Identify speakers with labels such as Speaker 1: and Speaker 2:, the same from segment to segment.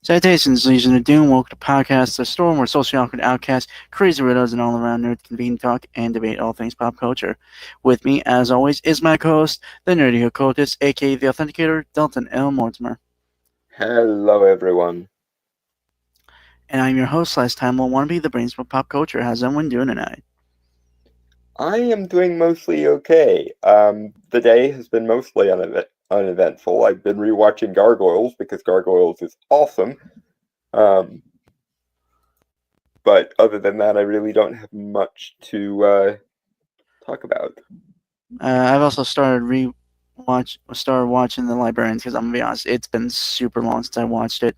Speaker 1: Salutations, Legion of Doom. Welcome to Podcast The Storm, where socially awkward outcasts, crazy weirdos, and all-around nerd convene, talk, and debate all things pop culture. With me, as always, is my co-host, the nerdy occultist, aka the Authenticator, Dalton L. Mortimer.
Speaker 2: Hello, everyone.
Speaker 1: And I'm your host, last time will want to be the brains for pop culture. How's everyone doing tonight?
Speaker 2: I am doing mostly okay. The day has been mostly uneventful. I've been rewatching Gargoyles because Gargoyles is awesome. But other than that, I really don't have much to talk about.
Speaker 1: I've also started watching The Librarians because I'm gonna be honest, it's been super long since I watched it.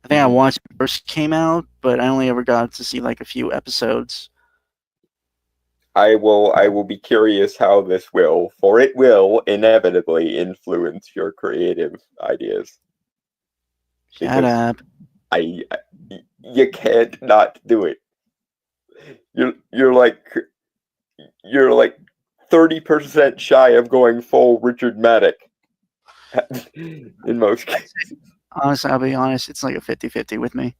Speaker 1: I think I watched it first came out, but I only ever got to see like a few episodes.
Speaker 2: I will be curious how this will, for it will inevitably influence your creative ideas.
Speaker 1: Shut up.
Speaker 2: You can't not do it. You're like 30% shy of going full Richard Maddock in most cases.
Speaker 1: Honestly, I'll be honest, it's like a 50-50 with me.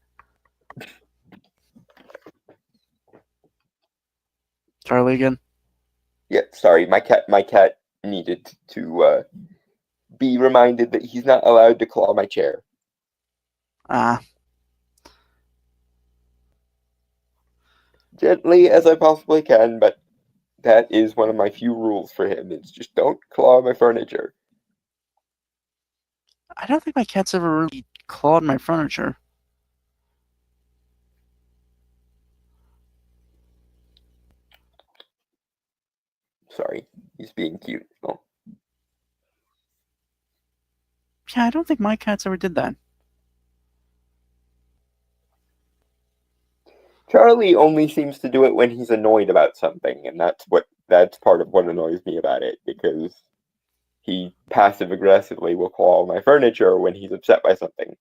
Speaker 1: Charlie again?
Speaker 2: Yeah, sorry, my cat needed to be reminded that he's not allowed to claw my chair. Gently as I possibly can, but that is one of my few rules for him. It's just don't claw my furniture.
Speaker 1: I don't think my cat's ever really clawed my furniture.
Speaker 2: Sorry, he's being cute. Oh.
Speaker 1: Yeah, I don't think my cats ever did that.
Speaker 2: Charlie only seems to do it when he's annoyed about something, and that's part of what annoys me about it, because he passive-aggressively will claw my furniture when he's upset by something.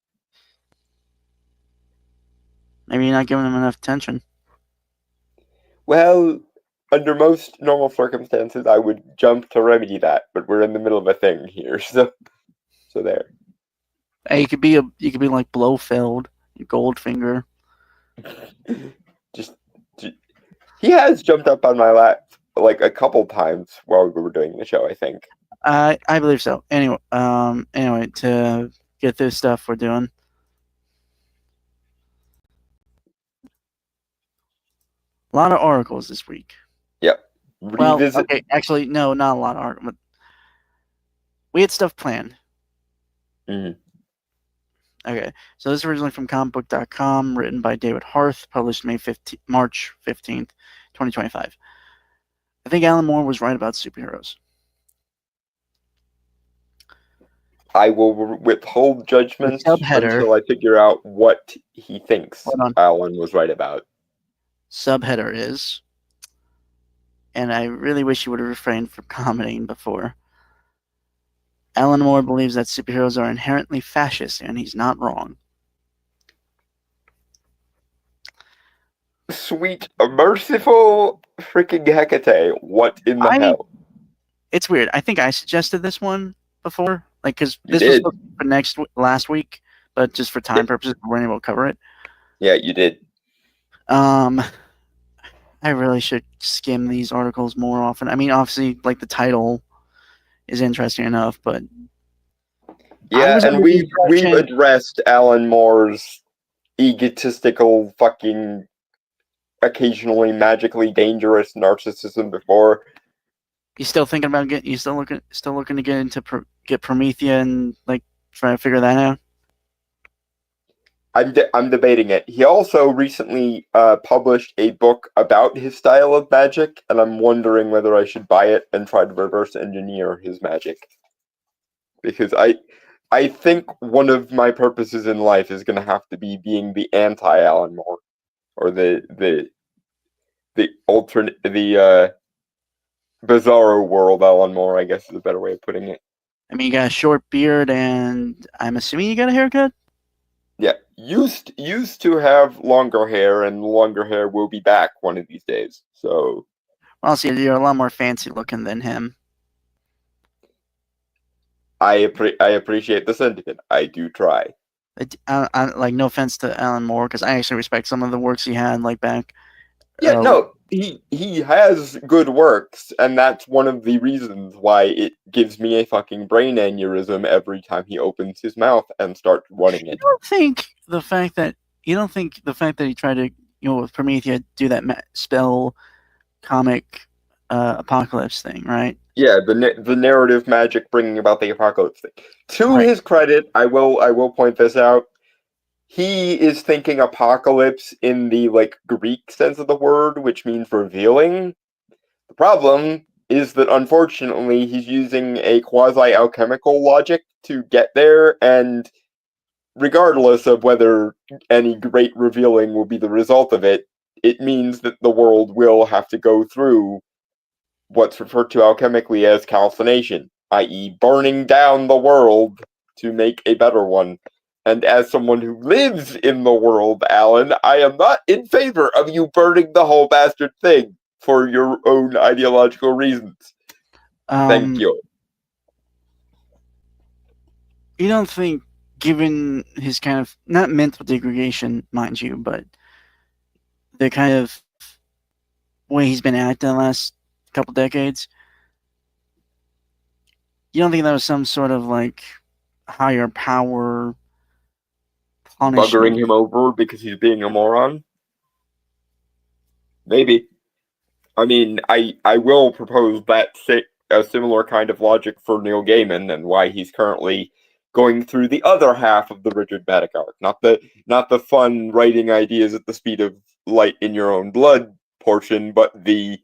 Speaker 1: Maybe you're not giving him enough attention.
Speaker 2: Well, under most normal circumstances, I would jump to remedy that, but we're in the middle of a thing here, so there.
Speaker 1: Hey, you could be like Blofeld, Goldfinger.
Speaker 2: He has jumped up on my lap like a couple times while we were doing the show, I think.
Speaker 1: I believe so. Anyway, to get through stuff we're doing. A lot of articles this week.
Speaker 2: Yep.
Speaker 1: Well, okay, actually, no, not a lot of articles. We had stuff planned.
Speaker 2: Mm-hmm.
Speaker 1: Okay, so this is originally from comicbook.com, written by David Harth, published March 15th, 2025. I think Alan Moore was right about superheroes.
Speaker 2: I will withhold judgment until I figure out what he thinks Alan was right about.
Speaker 1: Subheader is, and I really wish you would have refrained from commenting before. Alan Moore believes that superheroes are inherently fascist, and he's not wrong.
Speaker 2: Sweet, merciful freaking Hecate. What in the hell?
Speaker 1: It's weird. I think I suggested this one before, like, because this was for last week, but just for time purposes, we weren't able to cover it.
Speaker 2: Yeah, you did.
Speaker 1: I really should skim these articles more often. I mean, obviously, like, the title is interesting enough, but
Speaker 2: yeah, and we've addressed Alan Moore's egotistical, fucking, occasionally magically dangerous narcissism before.
Speaker 1: You still thinking about still looking to get into get Promethea and like try to figure that out?
Speaker 2: I'm debating it. He also recently published a book about his style of magic, and I'm wondering whether I should buy it and try to reverse engineer his magic. Because I think one of my purposes in life is going to have to be being the anti-Alan Moore, or the alternate, the bizarro world Alan Moore, I guess is a better way of putting it.
Speaker 1: I mean, you got a short beard, and I'm assuming you got a haircut?
Speaker 2: Yeah, used to have longer hair, and longer hair will be back one of these days. So,
Speaker 1: Honestly, you're a lot more fancy looking than him.
Speaker 2: I appreciate the sentiment. I do try.
Speaker 1: Like, no offense to Alan Moore, because I actually respect some of the works he had, like back.
Speaker 2: Yeah, no, he has good works, and that's one of the reasons why it gives me a fucking brain aneurysm every time he opens his mouth and starts running it.
Speaker 1: You don't think the fact that he tried to, with Promethea, do that spell comic apocalypse thing, right?
Speaker 2: Yeah, the narrative magic bringing about the apocalypse thing. To his credit, I will point this out. He is thinking apocalypse in the Greek sense of the word, which means revealing. The problem is that unfortunately he's using a quasi-alchemical logic to get there, and regardless of whether any great revealing will be the result of it, it means that the world will have to go through what's referred to alchemically as calcination, i.e. burning down the world to make a better one. And as someone who lives in the world, Alan, I am not in favor of you burning the whole bastard thing for your own ideological reasons. Thank you.
Speaker 1: You don't think, given his kind of, not mental degradation, mind you, but the kind of way he's been acting the last couple decades, you don't think that was some sort of higher power punishment?
Speaker 2: Buggering him over because he's being a moron? Maybe. I mean, I will propose that a similar kind of logic for Neil Gaiman and why he's currently going through the other half of the Richard Maddock arc. Not the fun writing ideas at the speed of light in your own blood portion, but the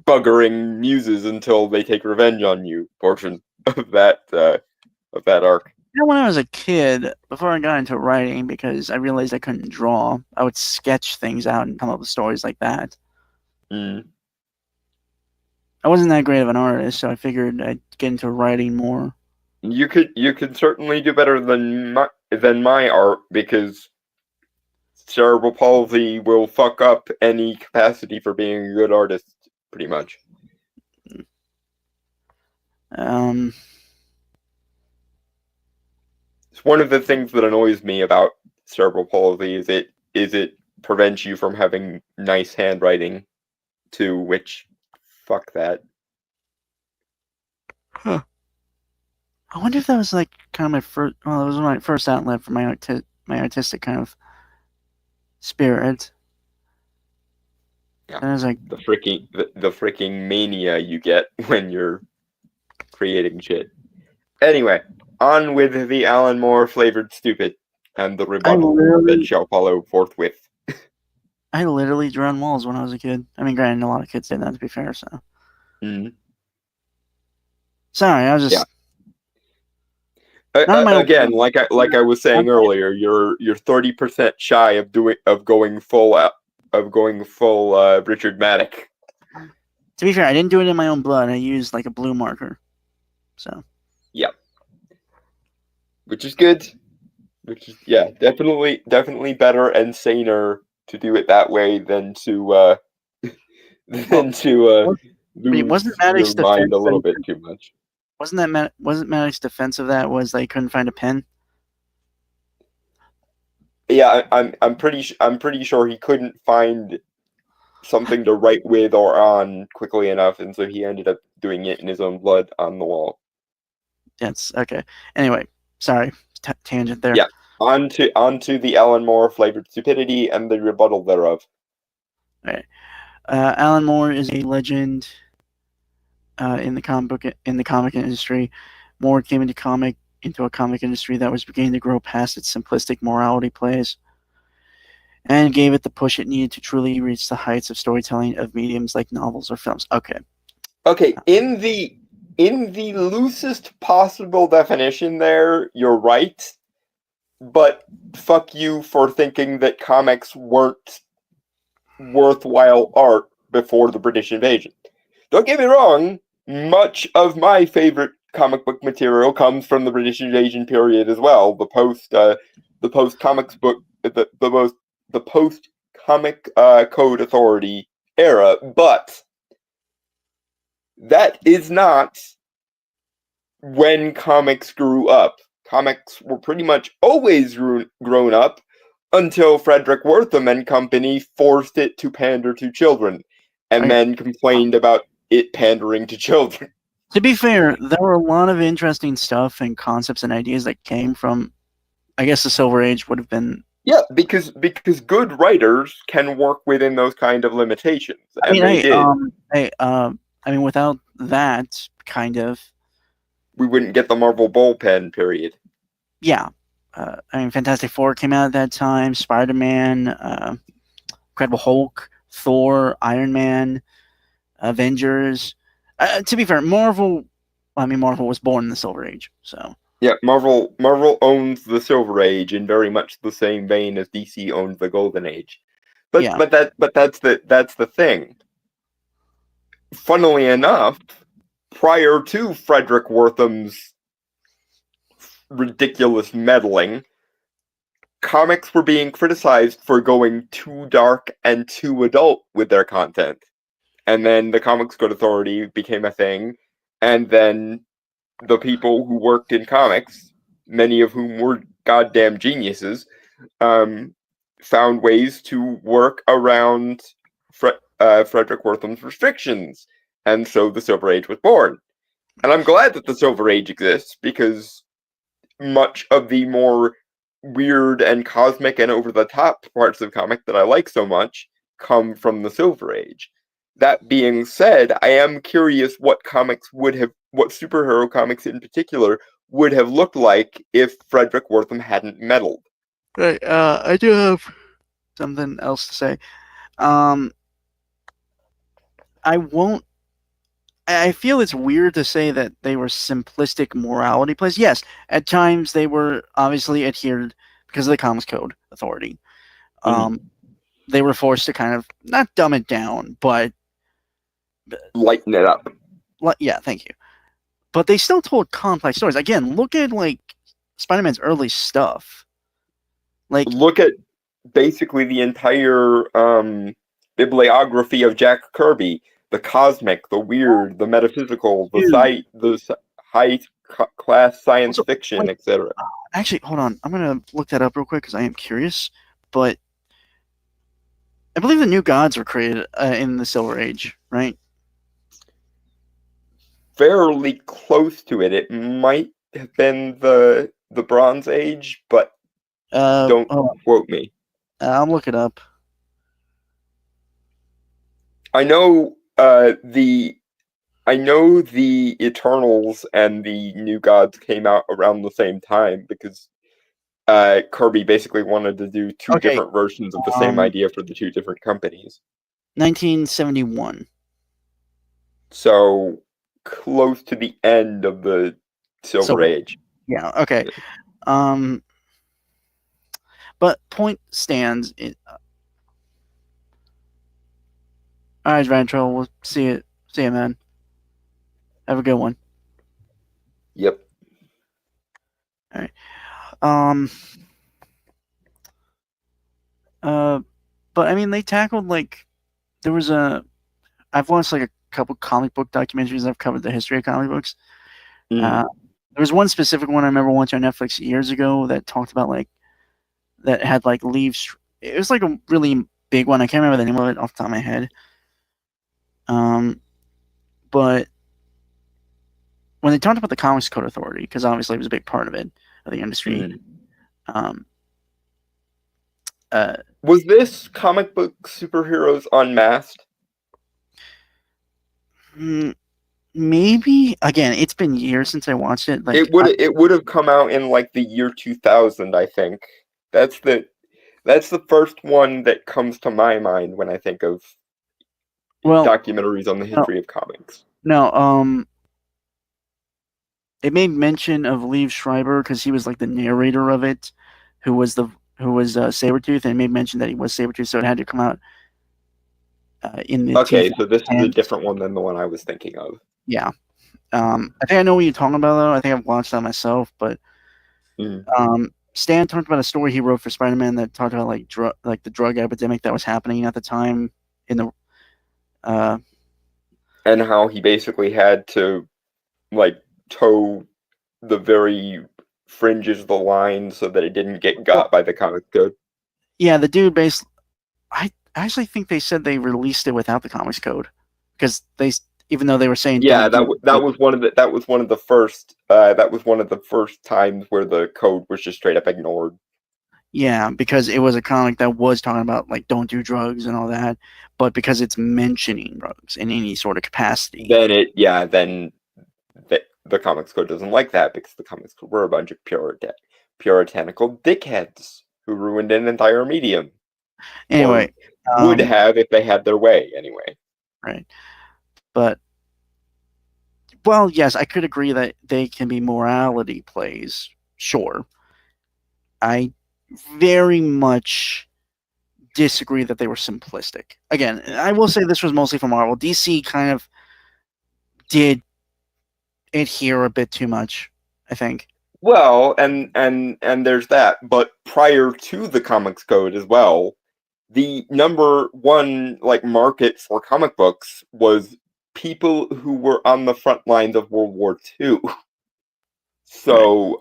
Speaker 2: buggering muses until they take revenge on you portion of that arc.
Speaker 1: When I was a kid, before I got into writing, because I realized I couldn't draw, I would sketch things out and come up with stories like that.
Speaker 2: Mm.
Speaker 1: I wasn't that great of an artist, so I figured I'd get into writing more.
Speaker 2: You could certainly do better than my art, because cerebral palsy will fuck up any capacity for being a good artist, pretty much. It's one of the things that annoys me about cerebral palsy is it prevents you from having nice handwriting, to which, fuck that.
Speaker 1: Huh. I wonder if that was kind of my first. Well, it was my first outlet for my artistic kind of spirit.
Speaker 2: Yeah.
Speaker 1: And I was like,
Speaker 2: the freaking mania you get when you're creating shit. Anyway, on with the Alan Moore flavored stupid and the rebuttal that shall follow forthwith.
Speaker 1: I literally drew on walls when I was a kid. I mean, granted, a lot of kids did that, to be fair. So, sorry, I was just.
Speaker 2: Again, like I was saying earlier, you're 30% shy of going full Richard Maddock.
Speaker 1: To be fair, I didn't do it in my own blood. I used a blue marker. So.
Speaker 2: Yep. Which is good. Which is definitely better and saner to do it that way than to lose your mind a little bit too much.
Speaker 1: Wasn't Maddox's defense of that was they couldn't find a pen?
Speaker 2: Yeah, I'm pretty sure he couldn't find something to write with or on quickly enough, and so he ended up doing it in his own blood on the wall.
Speaker 1: That's okay. Anyway, sorry, tangent there.
Speaker 2: Yeah, on to the Alan Moore flavored stupidity and the rebuttal thereof.
Speaker 1: Okay. Alan Moore is a legend in the comic industry. Moore came into a comic industry that was beginning to grow past its simplistic morality plays, and gave it the push it needed to truly reach the heights of storytelling of mediums like novels or films. Okay.
Speaker 2: In the in the loosest possible definition there, you're right. But fuck you for thinking that comics weren't worthwhile art before the British invasion. Don't get me wrong, much of my favorite comic book material comes from the British invasion period as well. The post comics book, the post comic code authority era, but that is not when comics grew up. Comics were pretty much always grown up until Frederick Wortham and company forced it to pander to children, and then complained about it pandering to children.
Speaker 1: To be fair, there were a lot of interesting stuff and concepts and ideas that came from, I guess the Silver Age would have been.
Speaker 2: Yeah, because good writers can work within those kind of limitations, and they did.
Speaker 1: I mean, without that kind of,
Speaker 2: we wouldn't get the Marvel bullpen period.
Speaker 1: Yeah, I mean, Fantastic Four came out at that time. Spider-Man, Incredible Hulk, Thor, Iron Man, Avengers. To be fair, Marvel was born in the Silver Age, so.
Speaker 2: Yeah, Marvel owns the Silver Age in very much the same vein as DC owns the Golden Age. But
Speaker 1: Yeah.
Speaker 2: but that's the thing. Funnily enough, prior to Frederick Wortham's ridiculous meddling, comics were being criticized for going too dark and too adult with their content. And then the Comics Code Authority became a thing, and then the people who worked in comics, many of whom were goddamn geniuses, found ways to work around Frederick Wortham's restrictions. And so the Silver Age was born. And I'm glad that the Silver Age exists, because much of the more weird and cosmic and over-the-top parts of comic that I like so much come from the Silver Age. That being said, I am curious what superhero comics in particular would have looked like if Frederick Wortham hadn't meddled.
Speaker 1: Right, I do have something else to say. I feel it's weird to say that they were simplistic morality plays. Yes, at times they were obviously adhered because of the Comics Code Authority. They were forced to kind of not dumb it down, but
Speaker 2: lighten it up.
Speaker 1: Yeah, thank you. But they still told complex stories. Again, look at like Spider-Man's early stuff. Like,
Speaker 2: look at basically the entire bibliography of Jack Kirby. The cosmic, the weird, the metaphysical, the high class science fiction, etc.
Speaker 1: Actually, hold on. I'm going to look that up real quick because I am curious. But I believe the New Gods were created in the Silver Age, right?
Speaker 2: Fairly close to it. It might have been the Bronze Age, but don't quote me.
Speaker 1: I'll look it up.
Speaker 2: I know the Eternals and the New Gods came out around the same time, because Kirby basically wanted to do two different versions of the same idea for the two different companies.
Speaker 1: 1971.
Speaker 2: So close to the end of the Silver Age.
Speaker 1: Yeah, okay. But point stands. All right, Vantro, we'll see you. See you, man. Have a good one.
Speaker 2: Yep.
Speaker 1: All right. But I mean, they tackled like there was I've watched like a couple comic book documentaries. I've covered the history of comic books. There was one specific one I remember watching on Netflix years ago that talked about like that had like leaves. It was like a really big one. I can't remember the name of it off the top of my head. But when they talked about the Comics Code Authority, because obviously it was a big part of it, of the industry.
Speaker 2: Was this comic book superheroes unmasked?
Speaker 1: Maybe. Again, it's been years since I watched it. Like,
Speaker 2: it would have come out in like the year 2000, I think. That's the first one that comes to my mind when I think of documentaries on the history of comics.
Speaker 1: No, it made mention of Liev Schreiber because he was like the narrator of it, who was Sabretooth, and it made mention that he was Sabretooth, so it had to come out in the
Speaker 2: Okay,
Speaker 1: TV.
Speaker 2: so this is a
Speaker 1: And
Speaker 2: different one than the one I was thinking of.
Speaker 1: yeah, I think I know what you're talking about though. I think I've watched that myself, but
Speaker 2: Mm.
Speaker 1: Stan talked about a story he wrote for Spider-Man that talked about like the drug epidemic that was happening at the time in the uh,
Speaker 2: And how he basically had to like toe the very fringes of the line so that it didn't get got by the comic code.
Speaker 1: yeah, the dude basically. I actually think they said they released it without the comics code because even though they were saying
Speaker 2: Yeah,
Speaker 1: don't do
Speaker 2: that was one of the first times where the code was just straight up ignored.
Speaker 1: yeah, because it was a comic that was talking about like don't do drugs and all that, but because it's mentioning drugs in any sort of capacity,
Speaker 2: Then the comics code doesn't like that because the comics code were a bunch of puritanical dickheads who ruined an entire medium.
Speaker 1: anyway,
Speaker 2: Or would have if they had their way anyway.
Speaker 1: right? But well, yes, I could agree that they can be morality plays. Sure, I very much disagree that they were simplistic. Again, I will say this was mostly for Marvel. DC kind of did adhere a bit too much, I think.
Speaker 2: Well, and there's that, but prior to the comics code as well, the number one like market for comic books was people who were on the front lines of World War II. So,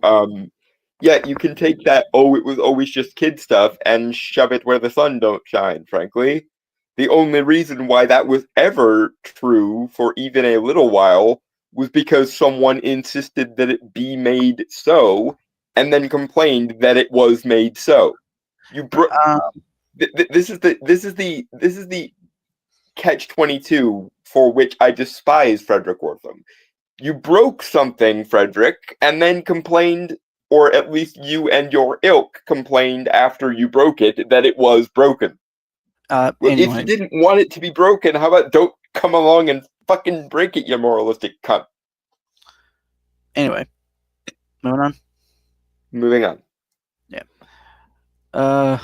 Speaker 2: yeah, you can take that, oh, it was always just kid stuff, and shove it where the sun don't shine, frankly. The only reason why that was ever true for even a little while was because someone insisted that it be made so, and then complained that it was made so. This is the catch-22 for which I despise Frederick Wortham. You broke something, Frederick, and then complained, or at least you and your ilk complained after you broke it, that it was broken. If you
Speaker 1: Anyway,
Speaker 2: didn't want it to be broken, how about don't come along and fucking break it, you moralistic cunt?
Speaker 1: anyway, moving on.
Speaker 2: Moving on.
Speaker 1: Yeah.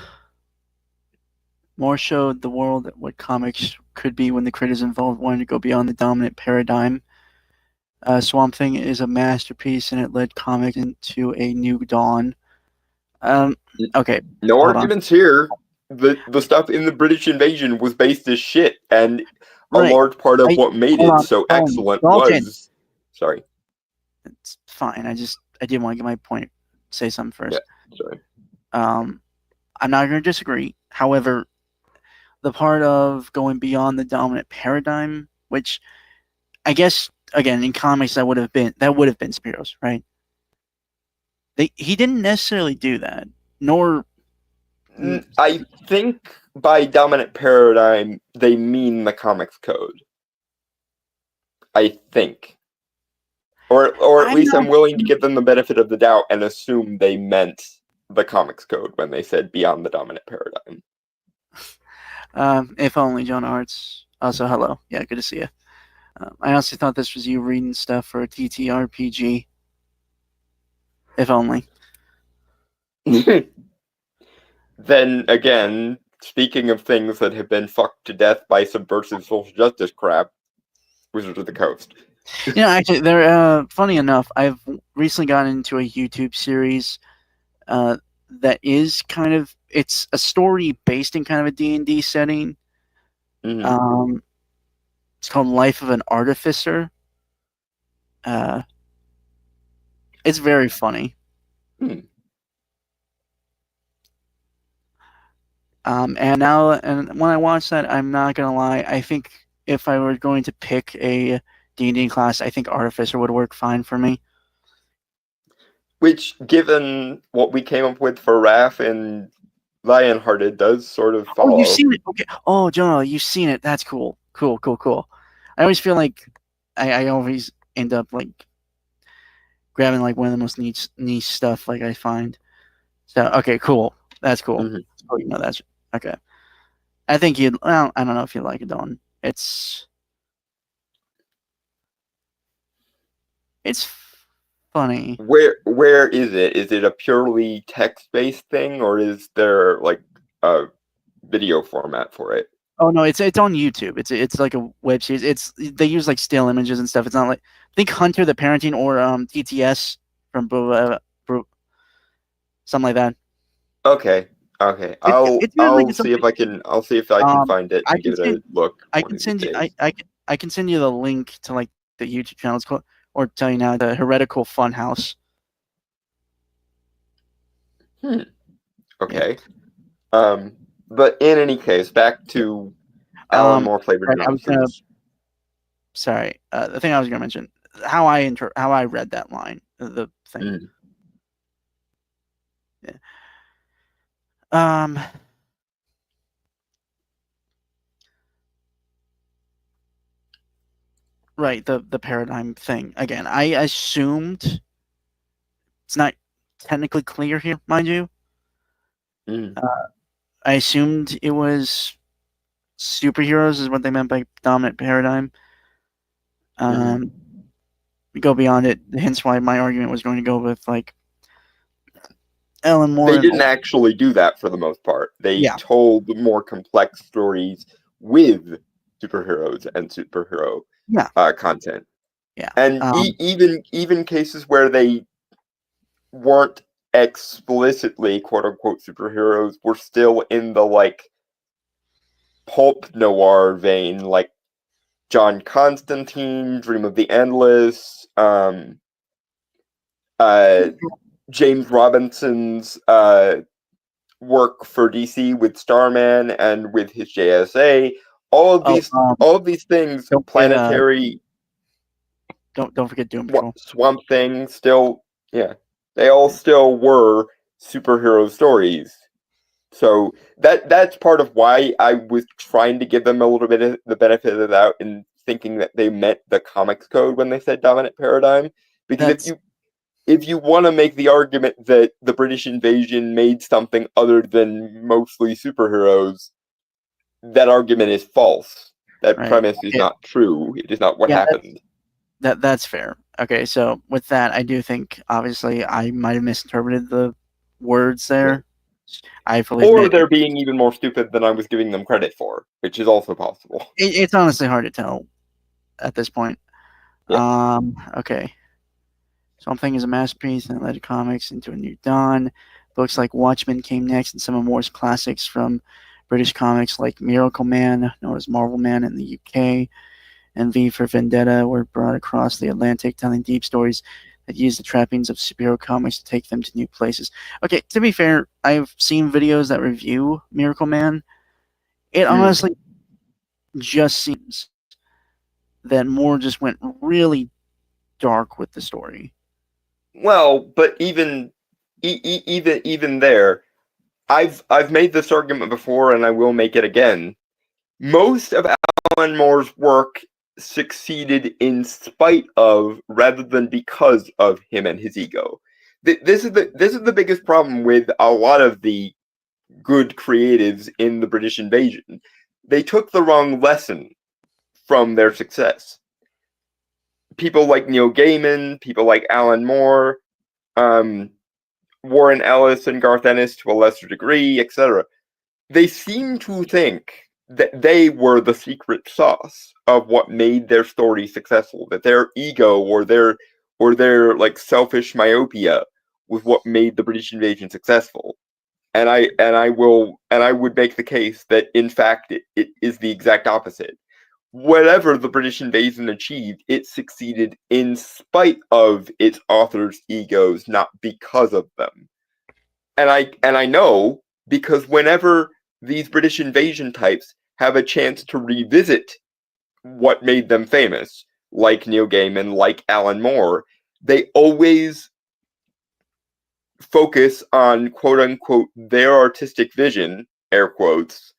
Speaker 1: More showed the world what comics could be when the creators involved wanted to go beyond the dominant paradigm. Swamp Thing is a masterpiece, and it led comics into a new dawn. Okay.
Speaker 2: No
Speaker 1: hold on.
Speaker 2: arguments here. The stuff in the British invasion was based as shit, and a
Speaker 1: Right.
Speaker 2: large part of what made
Speaker 1: hold
Speaker 2: it
Speaker 1: on,
Speaker 2: so
Speaker 1: hold on.
Speaker 2: excellent
Speaker 1: Dalton.
Speaker 2: was. Sorry.
Speaker 1: It's fine. I didn't want to get my point. Say something first.
Speaker 2: Yeah, sorry.
Speaker 1: I'm not going to disagree. However, the part of going beyond the dominant paradigm, which I guess again in comics that would have been superheroes, right? He didn't necessarily do that, nor.
Speaker 2: I think by dominant paradigm they mean the comics code. I think. Or at least I'm willing to give them the benefit of the doubt and assume they meant the comics code when they said beyond the dominant paradigm.
Speaker 1: If only John Arts. Also, hello. Yeah, good to see you. I honestly thought this was you reading stuff for a TTRPG. If only.
Speaker 2: Then again, speaking of things that have been fucked to death by subversive social justice crap, Wizards of the Coast.
Speaker 1: Actually, they're funny enough. I've recently gotten into a YouTube series that is it's a story based in kind of a D&D setting.
Speaker 2: Mm-hmm.
Speaker 1: It's called Life of an Artificer. It's very funny. And when I watch that, I'm not gonna lie. I think if I were going to pick a D&D class, I think Artificer would work fine for me.
Speaker 2: Which, given what we came up with for Raph and Lionhearted, does sort of follow.
Speaker 1: Oh, you've seen it? Okay. Oh, Jonah, you've seen it. That's cool. Cool. I always feel like I always end up like grabbing like one of the most niche stuff like I find. So okay, cool. That's cool.
Speaker 2: Mm-hmm.
Speaker 1: Oh, that's okay. I think you'd. Well, I don't know if you like it, Don. It's funny.
Speaker 2: Where is it? Is it a purely text-based thing, or is there like a video format for it?
Speaker 1: Oh no, it's on YouTube. It's like a web series. They use like still images and stuff. It's not like I think Hunter the Parenting or TTS from something like that.
Speaker 2: Okay, okay. I'll
Speaker 1: It's
Speaker 2: see if
Speaker 1: something.
Speaker 2: I can
Speaker 1: Um,
Speaker 2: find it
Speaker 1: I
Speaker 2: and
Speaker 1: can
Speaker 2: give it a
Speaker 1: send
Speaker 2: look
Speaker 1: I
Speaker 2: one
Speaker 1: can
Speaker 2: of these
Speaker 1: send you
Speaker 2: days.
Speaker 1: I can send you the link to like the YouTube channel. It's called, or tell you now, the Heretical Funhouse.
Speaker 2: Hmm.
Speaker 1: Yeah.
Speaker 2: Okay. But in any case, back to Alan
Speaker 1: Um.
Speaker 2: Moore flavored
Speaker 1: Right.
Speaker 2: nonsense.
Speaker 1: Sorry. The thing I was gonna mention, how I read that line, the thing.
Speaker 2: Mm.
Speaker 1: Yeah. Um. Right. The paradigm thing again. I assumed it's not technically clear here, mind you.
Speaker 2: Mm.
Speaker 1: I assumed it was superheroes is what they meant by dominant paradigm.
Speaker 2: Mm.
Speaker 1: Um, we go beyond it. Hence why my argument was going to go with like Alan Moore
Speaker 2: They
Speaker 1: and
Speaker 2: didn't actually do that for the most part. They
Speaker 1: yeah,
Speaker 2: told more complex stories with superheroes and superhero
Speaker 1: yeah,
Speaker 2: content,
Speaker 1: yeah.
Speaker 2: and even cases where they weren't explicitly quote unquote superheroes were still in the like pulp noir vein, like John Constantine, Dream of the Endless, uh, James Robinson's work for DC with Starman and with his JSA.
Speaker 1: Oh,
Speaker 2: All of these things,
Speaker 1: don't forget
Speaker 2: Planetary,
Speaker 1: don't forget Doom Patrol.
Speaker 2: Swamp Thing, still, yeah, they all still were superhero stories. So that's part of why I was trying to give them a little bit of the benefit of the doubt in thinking that they meant the comics code when they said dominant paradigm. Because
Speaker 1: That's
Speaker 2: if you want to make the argument that the British invasion made something other than mostly superheroes, that argument is false. That
Speaker 1: right.
Speaker 2: premise is
Speaker 1: Yeah,
Speaker 2: not true. It is not what
Speaker 1: yeah.
Speaker 2: happened.
Speaker 1: That's fair. Okay, so with that, I do think obviously I might have misinterpreted the words
Speaker 2: Yeah.
Speaker 1: there. I fully
Speaker 2: Or
Speaker 1: admit
Speaker 2: they're being even more stupid than I was giving them credit for, which is also possible.
Speaker 1: it's honestly hard to tell at this point.
Speaker 2: Yeah.
Speaker 1: Okay. Something is a masterpiece and led comics into a new dawn. Books like Watchmen came next, and some of Moore's classics from British comics like Miracle Man, known as Marvel Man in the UK, and V for Vendetta were brought across the Atlantic, telling deep stories that use the trappings of superhero comics to take them to new places. Okay, to be fair, I've seen videos that review Miracle Man. It
Speaker 2: Mm.
Speaker 1: honestly just seems that Moore just went really dark with the story.
Speaker 2: Well, but even there, I've made this argument before, and I will make it again. Most of Alan Moore's work succeeded in spite of, rather than because of, him and his ego. This is the biggest problem with a lot of the good creatives in the British invasion. They took the wrong lesson from their success. People like Neil Gaiman, people like Alan Moore, um, Warren Ellis and Garth Ennis to a lesser degree, etc. They seem to think that they were the secret sauce of what made their story successful, that their ego or their like selfish myopia was what made the British invasion successful. And I would make the case that in fact it is the exact opposite. Whatever the British invasion achieved, it succeeded in spite of its authors' egos, not because of them. And I know because whenever these British invasion types have a chance to revisit what made them famous, like Neil Gaiman, like Alan Moore, they always focus on quote unquote their artistic vision, air quotes,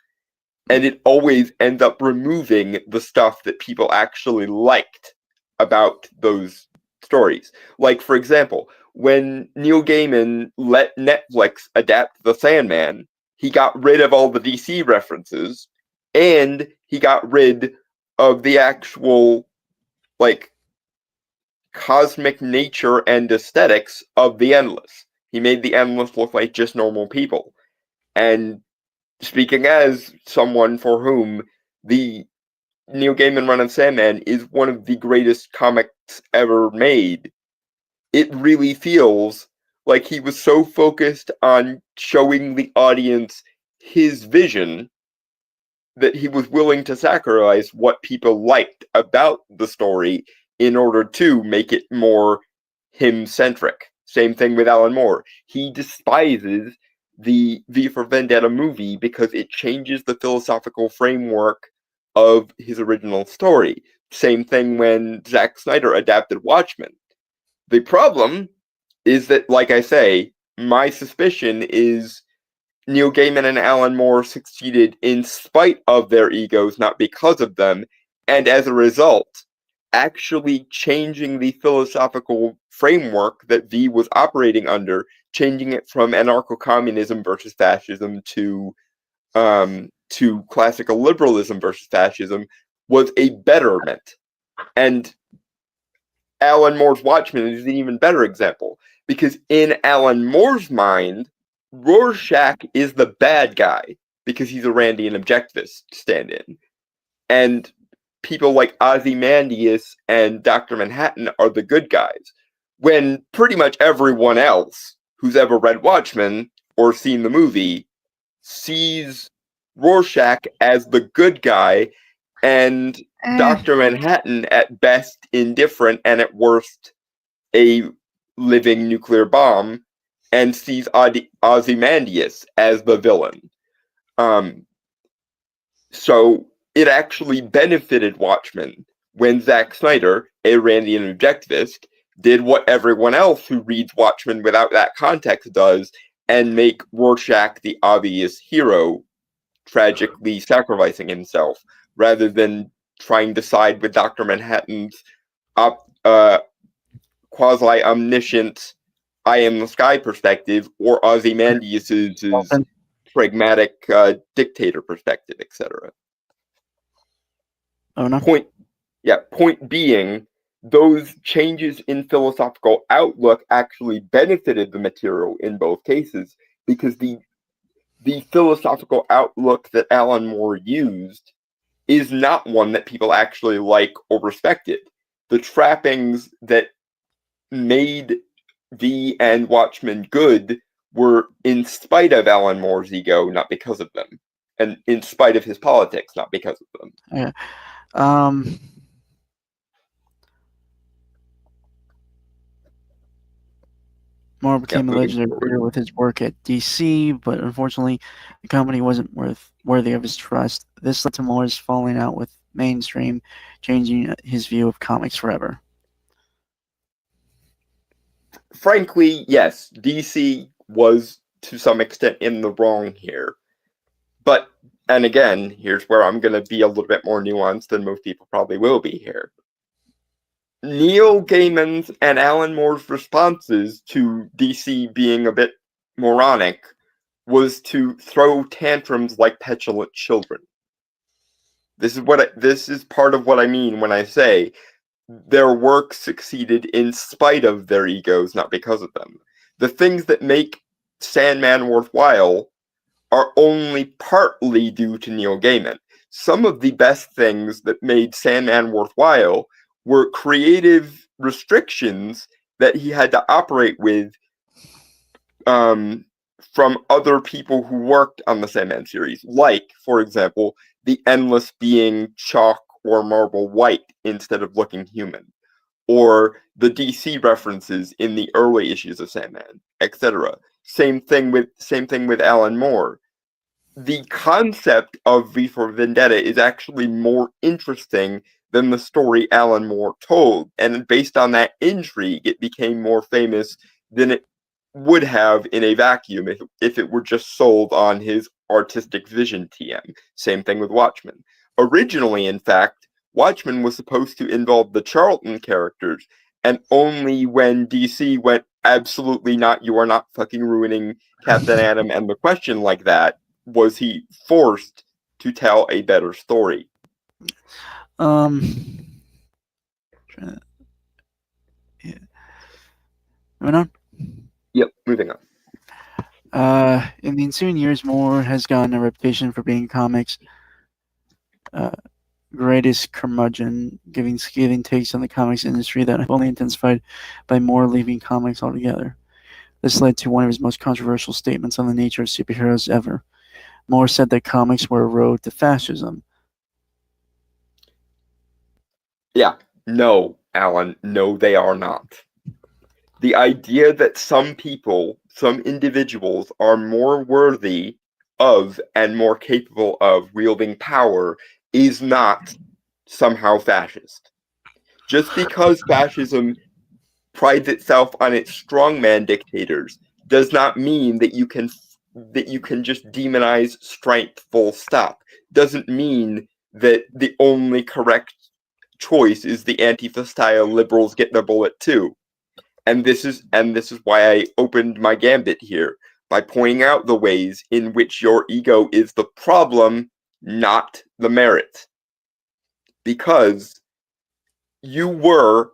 Speaker 2: and it always ends up removing the stuff that people actually liked about those stories. Like, for example, when Neil Gaiman let Netflix adapt The Sandman, he got rid of all the DC references and he got rid of the actual, like, cosmic nature and aesthetics of the Endless. He made the Endless look like just normal people. And speaking as someone for whom the Neil Gaiman run of Sandman is one of the greatest comics ever made, it really feels like he was so focused on showing the audience his vision that he was willing to sacrifice what people liked about the story in order to make it more him-centric. Same thing with Alan Moore. He despises the V for Vendetta movie because it changes the philosophical framework of his original story. Same thing when Zack Snyder adapted Watchmen. The problem is that, like I say, my suspicion is Neil Gaiman and Alan Moore succeeded in spite of their egos, not because of them, and as a result, actually changing the philosophical framework that V was operating under, changing it from anarcho-communism versus fascism to classical liberalism versus fascism, was a betterment. And Alan Moore's Watchmen is an even better example, because in Alan Moore's mind, Rorschach is the bad guy because he's a Randian objectivist stand-in. And people like Ozymandias and Dr. Manhattan are the good guys, when pretty much everyone else who's ever read Watchmen or seen the movie sees Rorschach as the good guy and Dr. Manhattan at best indifferent and at worst a living nuclear bomb, and sees Ozymandias as the villain. So it actually benefited Watchmen when Zack Snyder, a Randian objectivist, did what everyone else who reads Watchmen without that context does, and make Rorschach the obvious hero, tragically sacrificing himself, rather than trying to side with Dr. Manhattan's quasi-omniscient I am the sky perspective, or Ozymandias' pragmatic dictator perspective, etc.
Speaker 1: Oh no.
Speaker 2: Point being, those changes in philosophical outlook actually benefited the material in both cases, because the philosophical outlook that Alan Moore used is not one that people actually like or respected. The trappings that made V and Watchmen good were in spite of Alan Moore's ego, not because of them. And in spite of his politics, not because of them.
Speaker 1: Yeah. Moore became a legendary figure with his work at DC, but unfortunately, the company wasn't worthy of his trust. This led to Moore's falling out with mainstream, changing his view of comics forever.
Speaker 2: Frankly, yes, DC was to some extent in the wrong here. But, and again, here's where I'm going to be a little bit more nuanced than most people probably will be here. Neil Gaiman's and Alan Moore's responses to DC being a bit moronic was to throw tantrums like petulant children. This is part of what I mean when I say their work succeeded in spite of their egos, not because of them. The things that make Sandman worthwhile are only partly due to Neil Gaiman. Some of the best things that made Sandman worthwhile were creative restrictions that he had to operate with from other people who worked on the Sandman series. Like, for example, the Endless being chalk or marble white instead of looking human, or the DC references in the early issues of Sandman, etc. Same thing with Alan Moore. The concept of V for Vendetta is actually more interesting than the story Alan Moore told, and based on that intrigue, it became more famous than it would have in a vacuum if it were just sold on his artistic vision TM. Same thing with Watchmen. Originally, in fact, Watchmen was supposed to involve the Charlton characters, and only when DC went, absolutely not, you are not fucking ruining Captain Atom and the Question like that, was he forced to tell a better story.
Speaker 1: Moving on.
Speaker 2: Yep, moving on.
Speaker 1: In the ensuing years, Moore has gotten a reputation for being comics' greatest curmudgeon, giving scathing takes on the comics industry that have only intensified by Moore leaving comics altogether. This led to one of his most controversial statements on the nature of superheroes ever. Moore said that comics were a road to fascism.
Speaker 2: Yeah, no, Alan, no, they are not. The idea that some people, some individuals, are more worthy of and more capable of wielding power is not somehow fascist. Just because fascism prides itself on its strongman dictators does not mean that you can just demonize strength full stop. Doesn't mean that the only correct choice is the Antifa style liberals get their bullet too. And this is why I opened my gambit here by pointing out the ways in which your ego is the problem, not the merit. Because you were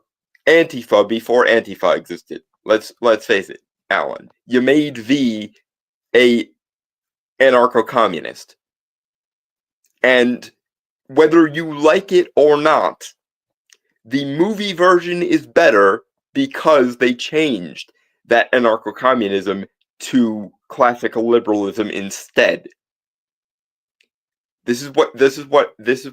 Speaker 2: Antifa before Antifa existed. Let's face it, Alan. You made V a anarcho-communist. And whether you like it or not, the movie version is better because they changed that anarcho-communism to classical liberalism instead. This is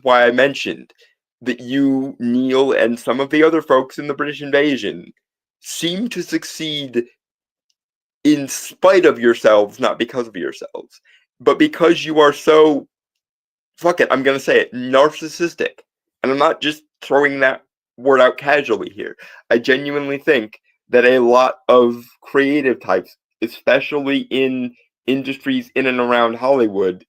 Speaker 2: why I mentioned that you, Neil, and some of the other folks in the British invasion seem to succeed in spite of yourselves, not because of yourselves, but because you are so, fuck it, I'm gonna say it, narcissistic. And I'm not just throwing that word out casually here. I genuinely think that a lot of creative types, especially in industries in and around Hollywood,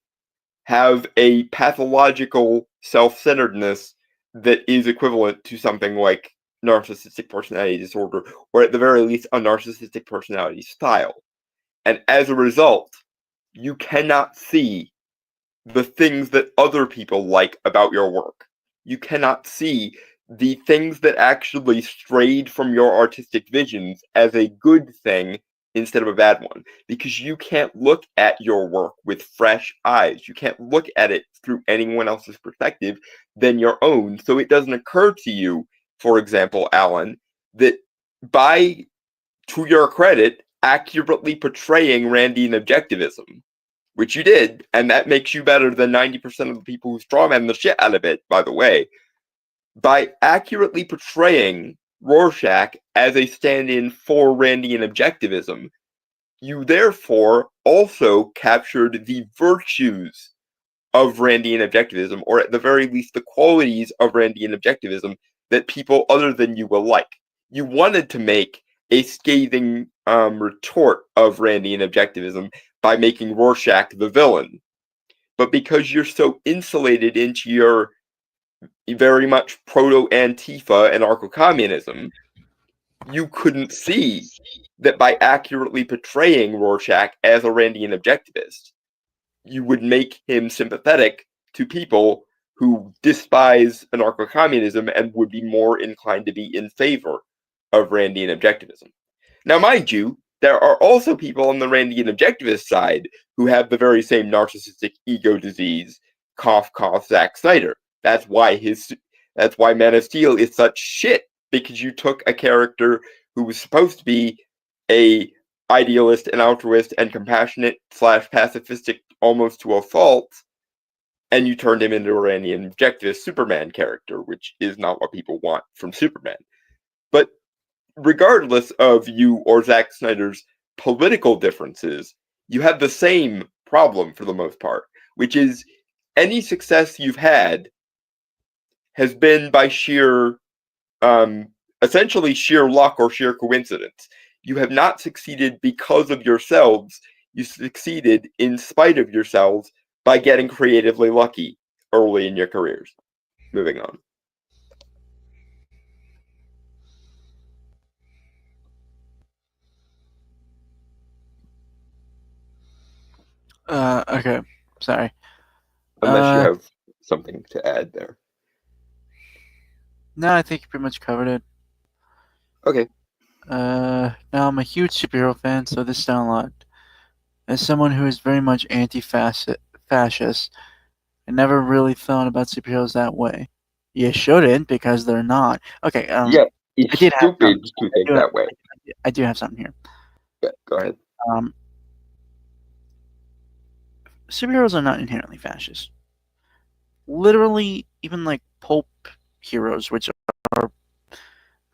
Speaker 2: have a pathological self-centeredness that is equivalent to something like narcissistic personality disorder, or at the very least a narcissistic personality style. And as a result, you cannot see the things that other people like about your work. You cannot see the things that actually strayed from your artistic visions as a good thing instead of a bad one, because you can't look at your work with fresh eyes. You can't look at it through anyone else's perspective than your own. So it doesn't occur to you, for example, Alan, that by, to your credit, accurately portraying Randian objectivism, which you did, and that makes you better than 90% of the people who strawman the shit out of it, by the way, by accurately portraying Rorschach as a stand-in for Randian objectivism, you therefore also captured the virtues of Randian objectivism, or at the very least the qualities of Randian objectivism that people other than you will like. You wanted to make a scathing retort of Randian objectivism by making Rorschach the villain. But because you're so insulated into your very much proto-Antifa and anarcho-communism, you couldn't see that by accurately portraying Rorschach as a Randian objectivist, you would make him sympathetic to people who despise anarcho-communism and would be more inclined to be in favor of Randian objectivism. Now, mind you, there are also people on the Randian objectivist side who have the very same narcissistic ego disease, cough cough Zack Snyder. That's why Man of Steel is such shit, because you took a character who was supposed to be a idealist and altruist and compassionate / pacifistic almost to a fault, and you turned him into a Randian objectivist Superman character, which is not what people want from Superman. But regardless of you or Zack Snyder's political differences, you have the same problem for the most part, which is any success you've had has been by sheer, essentially sheer luck or sheer coincidence. You have not succeeded because of yourselves. You succeeded in spite of yourselves by getting creatively lucky early in your careers. Moving on.
Speaker 1: Okay, sorry.
Speaker 2: Unless you have something to add there.
Speaker 1: No, I think you pretty much covered it.
Speaker 2: Okay.
Speaker 1: Now I'm a huge superhero fan, so this down a lot. As someone who is very much anti-fascist, I never really thought about superheroes that way. You shouldn't because they're not. Okay,
Speaker 2: Yeah,
Speaker 1: I
Speaker 2: it's
Speaker 1: did have
Speaker 2: stupid
Speaker 1: something.
Speaker 2: to think that way.
Speaker 1: I do have something here.
Speaker 2: Yeah, go ahead.
Speaker 1: Um, Superheroes are not inherently fascist. Literally, even like pulp heroes, are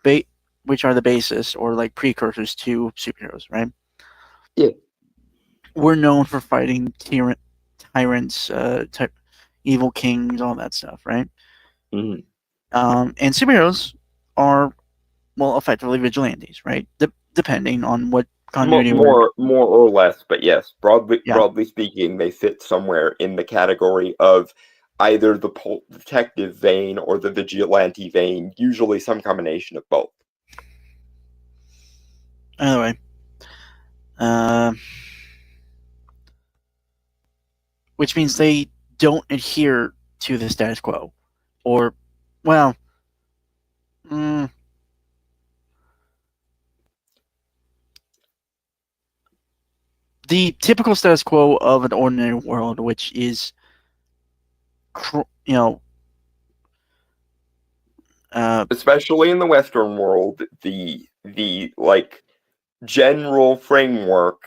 Speaker 1: ba- which are the basis or like precursors to superheroes, right?
Speaker 2: Yeah.
Speaker 1: We're known for fighting tyrants, evil kings, all that stuff, right?
Speaker 2: Mhm.
Speaker 1: And superheroes are, well, effectively vigilantes, right? Depending on what continuity we're in.
Speaker 2: More or less, but yes,
Speaker 1: Yeah.
Speaker 2: broadly speaking, they fit somewhere in the category of either the pulp detective vein or the vigilante vein, usually some combination of both.
Speaker 1: Anyway, uh, which means they don't adhere to the status quo, or, well, mm, the typical status quo of an ordinary world, which is, you know, uh,
Speaker 2: Especially in the Western world, the like general framework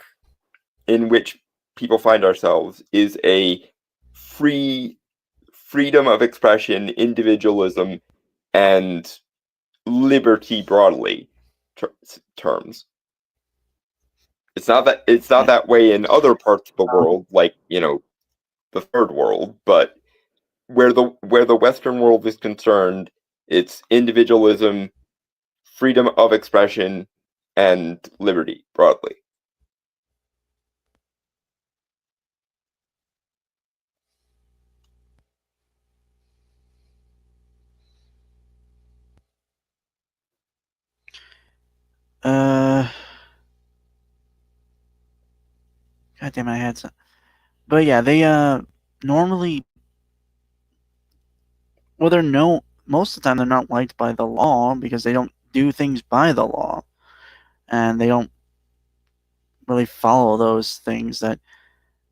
Speaker 2: in which people find ourselves is a freedom of expression, individualism, and liberty broadly terms. It's not that way in other parts of the world, like the third world, but where the Western world is concerned, it's individualism, freedom of expression, and liberty broadly.
Speaker 1: uh, God damn, I had some. But yeah, they normally, well, they're no most of the time they're not liked by the law because they don't do things by the law, and they don't really follow those things that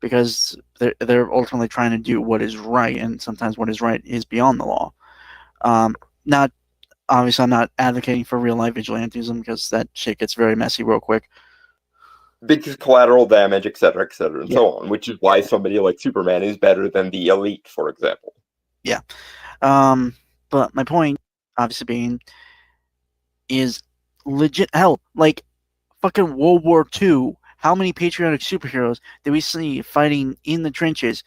Speaker 1: because they're ultimately trying to do what is right, and sometimes what is right is beyond the law. Not obviously, I'm not advocating for real life vigilantism because that shit gets very messy real quick.
Speaker 2: Because collateral damage, etc., and
Speaker 1: Yeah,
Speaker 2: so on, which is why somebody like Superman is better than the elite, for example.
Speaker 1: yeah. Um, but my point, obviously, being is legit. Hell, like fucking World War II. How many patriotic superheroes did we see fighting in the trenches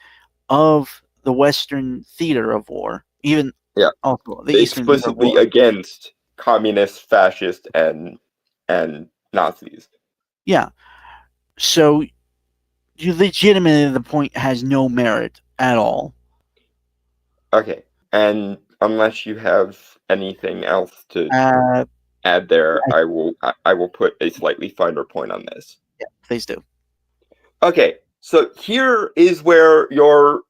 Speaker 1: of the Western theater of war? Even
Speaker 2: Yeah,
Speaker 1: also the Eastern theater of
Speaker 2: explicitly
Speaker 1: war.
Speaker 2: against communists, fascists, and Nazis.
Speaker 1: Yeah. So you legitimately the point has no merit at all.
Speaker 2: Okay, and unless you have anything else to
Speaker 1: Uh,
Speaker 2: add there, I will put a slightly finer point on this.
Speaker 1: yeah, please do.
Speaker 2: Okay, so here is where your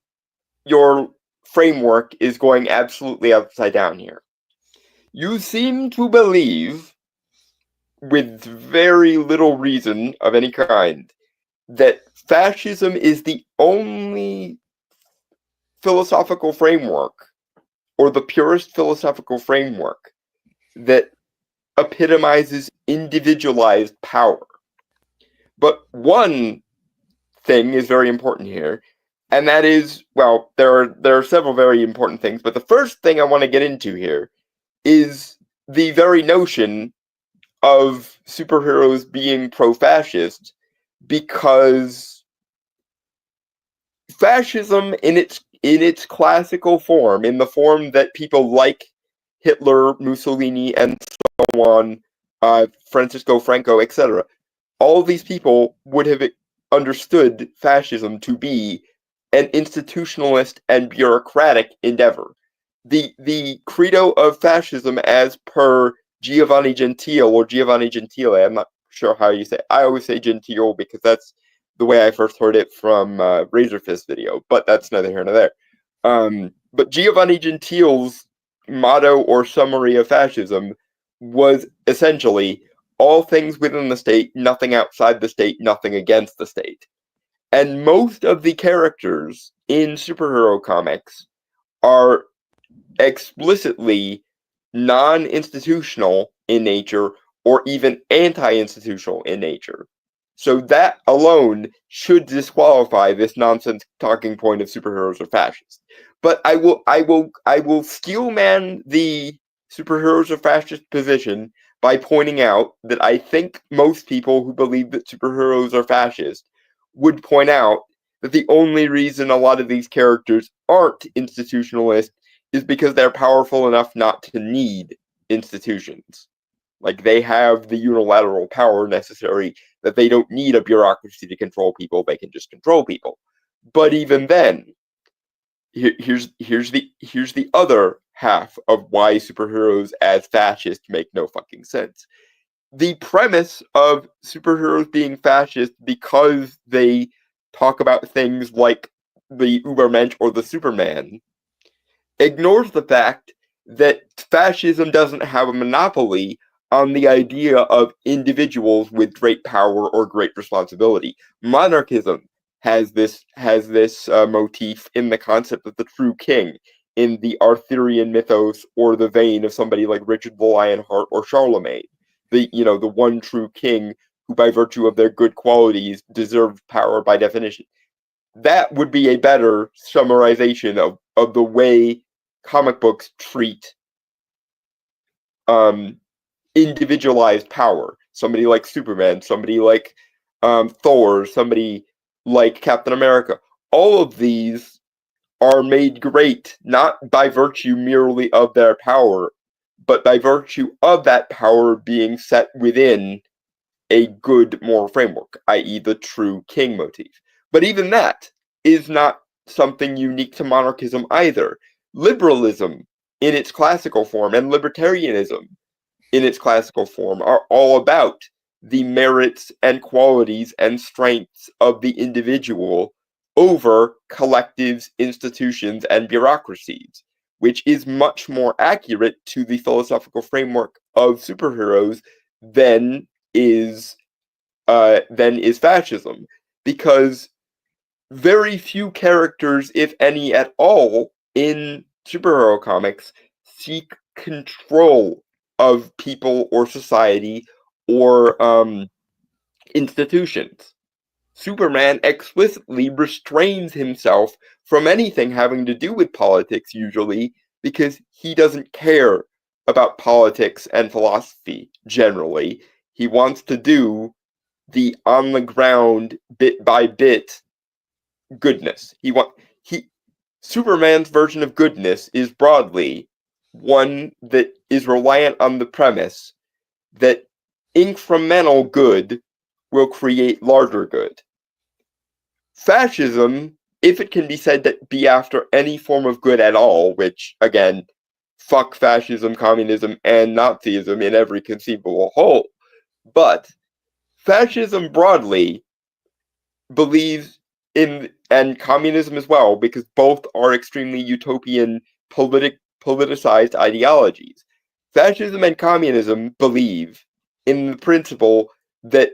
Speaker 2: framework is going absolutely upside down here. You seem to believe, with very little reason of any kind, that fascism is the only philosophical framework, or the purest philosophical framework, that epitomizes individualized power. But one thing is very important here, and that is, well, there are several very important things, but the first thing I want to get into here is the very notion of superheroes being pro-fascist, because fascism in its classical form, in the form that people like Hitler, Mussolini, and so on, Francisco Franco, etc., all these people would have understood fascism to be an institutionalist and bureaucratic endeavor. The credo of fascism, as per Giovanni Gentile or Giovanni Gentile, I'm not sure how you say it. I always say Gentile because that's the way I first heard it from Razor Fist video, but that's neither here nor there. But Giovanni Gentile's motto or summary of fascism was essentially all things within the state, nothing outside the state, nothing against the state. And most of the characters in superhero comics are explicitly non-institutional in nature or even anti-institutional in nature. So that alone should disqualify this nonsense talking point of superheroes are fascist. But I will steelman the superheroes are fascist position by pointing out that I think most people who believe that superheroes are fascist would point out that the only reason a lot of these characters aren't institutionalist is because they're powerful enough not to need institutions. Like, they have the unilateral power necessary that they don't need a bureaucracy to control people, they can just control people. But even then, here's the other half of why superheroes as fascist make no fucking sense. The premise of superheroes being fascist because they talk about things like the Ubermensch or the Superman ignores the fact that fascism doesn't have a monopoly on the idea of individuals with great power or great responsibility. Monarchism has this motif in the concept of the true king in the Arthurian mythos, or the vein of somebody like Richard the Lionheart or Charlemagne. The one true king who, by virtue of their good qualities, deserved power by definition. That would be a better summarization of the way comic books treat individualized power. Somebody like Superman, somebody like Thor, somebody like Captain America. All of these are made great not by virtue merely of their power, but by virtue of that power being set within a good moral framework, i.e. the true king motif. But even that is not something unique to monarchism either. Liberalism in its classical form and libertarianism in its classical form are all about the merits and qualities and strengths of the individual over collectives, institutions, and bureaucracies, which is much more accurate to the philosophical framework of superheroes than is fascism, because very few characters, if any at all, in superhero comics seek control of people or society or institutions. Superman explicitly restrains himself from anything having to do with politics, usually, because he doesn't care about politics and philosophy, generally. He wants to do the on-the-ground, bit-by-bit goodness. Superman's version of goodness is broadly one that is reliant on the premise that incremental good will create larger good. Fascism, if it can be said to be after any form of good at all, which, again, fuck fascism, communism, and Nazism in every conceivable whole, but fascism broadly believes in, and communism as well, because both are extremely utopian, politicized ideologies. Fascism and communism believe in the principle that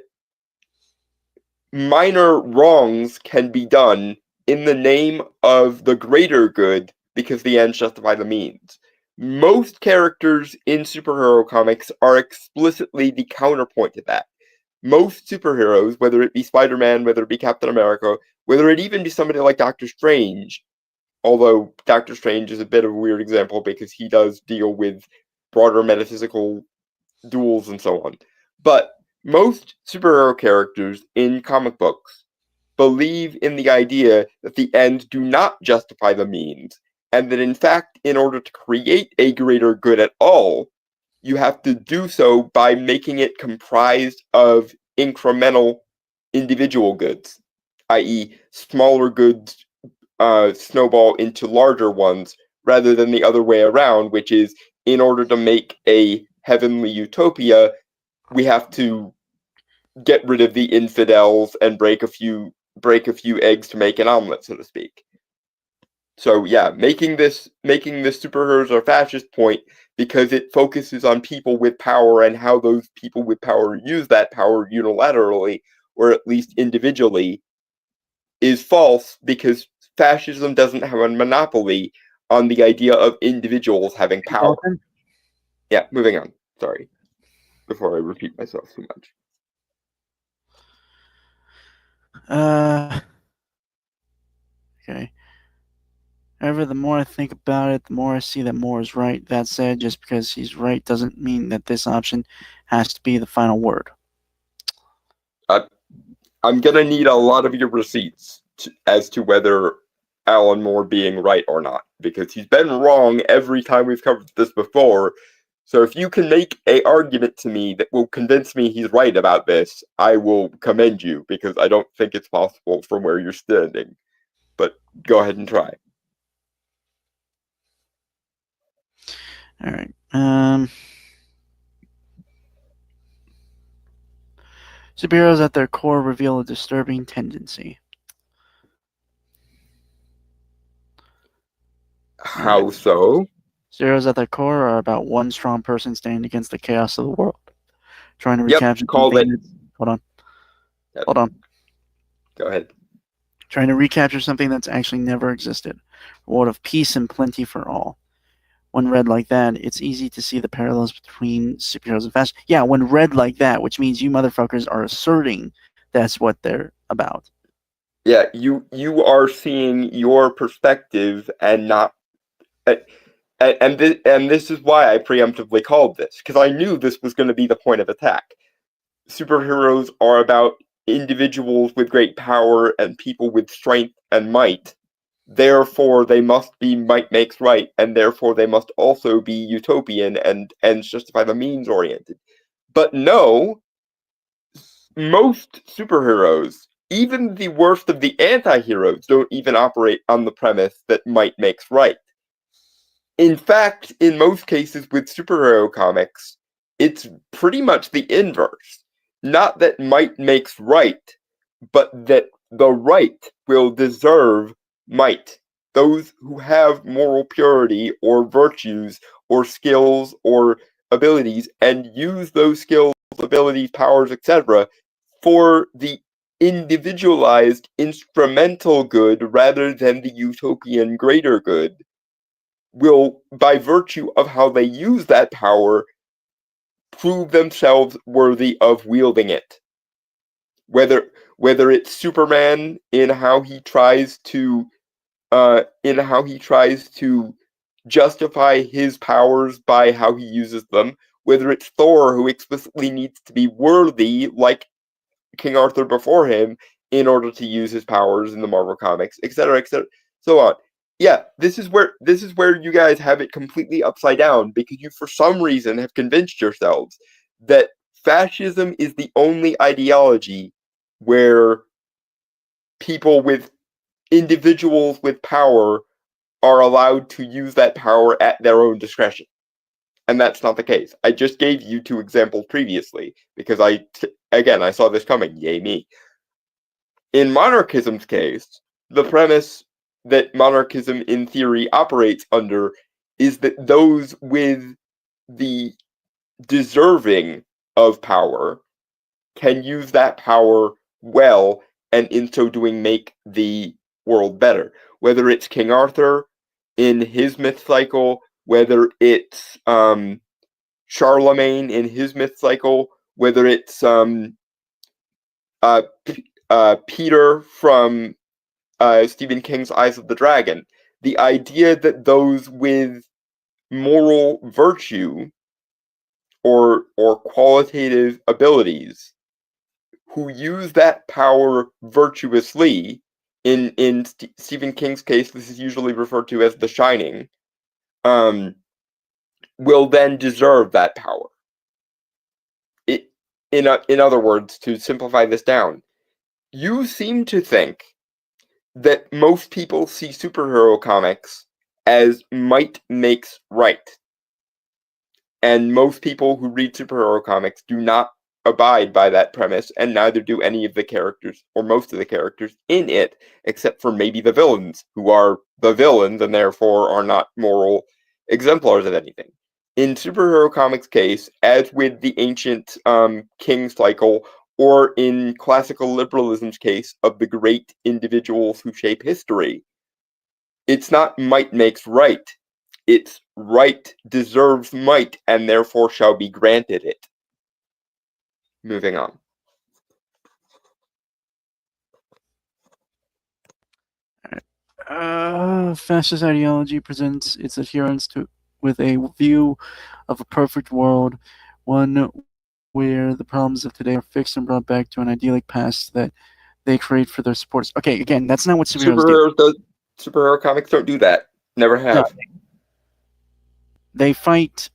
Speaker 2: minor wrongs can be done in the name of the greater good because the ends justify the means. Most characters in superhero comics are explicitly the counterpoint to that. Most superheroes, whether it be Spider-Man, whether it be Captain America, whether it even be somebody like Doctor Strange, although Doctor Strange is a bit of a weird example because he does deal with broader metaphysical duels and so on. But most superhero characters in comic books believe in the idea that the ends do not justify the means, and that in fact, in order to create a greater good at all, you have to do so by making it comprised of incremental individual goods, i.e. smaller goods snowball into larger ones, rather than the other way around, which is, in order to make a heavenly utopia, we have to get rid of the infidels and break a few eggs to make an omelet, so to speak. So yeah, making this superheroes are fascist point because it focuses on people with power and how those people with power use that power unilaterally or at least individually is false because fascism doesn't have a monopoly on the idea of individuals having power. Yeah, moving on. Sorry. Before I repeat myself too much.
Speaker 1: Okay. However, the more I think about it, the more I see that Moore is right. That said, just because he's right doesn't mean that this option has to be the final word.
Speaker 2: I'm gonna need a lot of your receipts as to whether Alan Moore being right or not, because he's been wrong every time we've covered this before. So if you can make a argument to me that will convince me he's right about this, I will commend you, because I don't think it's possible from where you're standing. But go ahead and try.
Speaker 1: All right. Superheroes at their core reveal a disturbing tendency.
Speaker 2: How so?
Speaker 1: Superheroes at their core are about one strong person standing against the chaos of the world, trying to
Speaker 2: Yep,
Speaker 1: recapture
Speaker 2: called
Speaker 1: something.
Speaker 2: it.
Speaker 1: Hold on.
Speaker 2: Yep.
Speaker 1: Hold on.
Speaker 2: Go ahead.
Speaker 1: Trying to recapture something that's actually never existed. A world of peace and plenty for all. When read like that, it's easy to see the parallels between superheroes and fashion. Yeah, when read like that, which means you motherfuckers are asserting that's what they're about.
Speaker 2: Yeah, you are seeing your perspective and not, and this is why I preemptively called this, because I knew this was going to be the point of attack. Superheroes are about individuals with great power and people with strength and might. Therefore, they must be might makes right, and therefore they must also be utopian and ends justify the means oriented. But no, most superheroes, even the worst of the anti-heroes, don't even operate on the premise that might makes right. In fact, in most cases with superhero comics, it's pretty much the inverse. Not that might makes right, but that the right will deserve might. Those who have moral purity or virtues or skills or abilities and use those skills, abilities, powers, etc., for the individualized instrumental good rather than the utopian greater good will, by virtue of how they use that power, prove themselves worthy of wielding it. Whether it's Superman in how he tries to justify his powers by how he uses them, whether it's Thor who explicitly needs to be worthy like King Arthur before him in order to use his powers in the Marvel comics, etc., so on. Yeah, this is where you guys have it completely upside down because you, for some reason, have convinced yourselves that fascism is the only ideology where individuals with power are allowed to use that power at their own discretion. And that's not the case. I just gave you two examples previously because I saw this coming. Yay me. In monarchism's case, the premise that monarchism in theory operates under is that those with the deserving of power can use that power well and in so doing make the world better. Whether it's King Arthur in his myth cycle, whether it's Charlemagne in his myth cycle, whether it's Peter from Stephen King's Eyes of the Dragon. The idea that those with moral virtue or qualitative abilities who use that power virtuously, in Stephen King's case, this is usually referred to as The Shining, will then deserve that power. In other words, to simplify this down, you seem to think that most people see superhero comics as might makes right. And most people who read superhero comics do not abide by that premise, and neither do any of the characters, or most of the characters in it, except for maybe the villains, who are the villains and therefore are not moral exemplars of anything. In superhero comics case, as with the ancient king cycle, or in classical liberalism's case of the great individuals who shape history, it's not might makes right. It's right deserves might, and therefore shall be granted it. Moving on.
Speaker 1: Fascist ideology presents its adherents with a view of a perfect world, one where the problems of today are fixed and brought back to an idyllic past that they create for their supporters. Okay, again, that's not what superheroes do.
Speaker 2: Superhero comics don't do that. Never have.
Speaker 1: No. They fight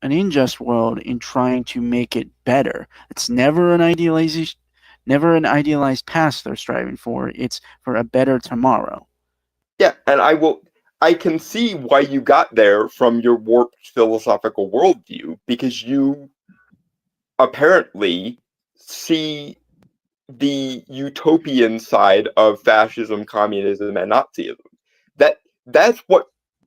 Speaker 1: an unjust world in trying to make it better. It's never an idealization, never an idealized past they're striving for. It's for a better tomorrow.
Speaker 2: Yeah, and I can see why you got there from your warped philosophical worldview, because you apparently see the utopian side of fascism, communism, and Nazism.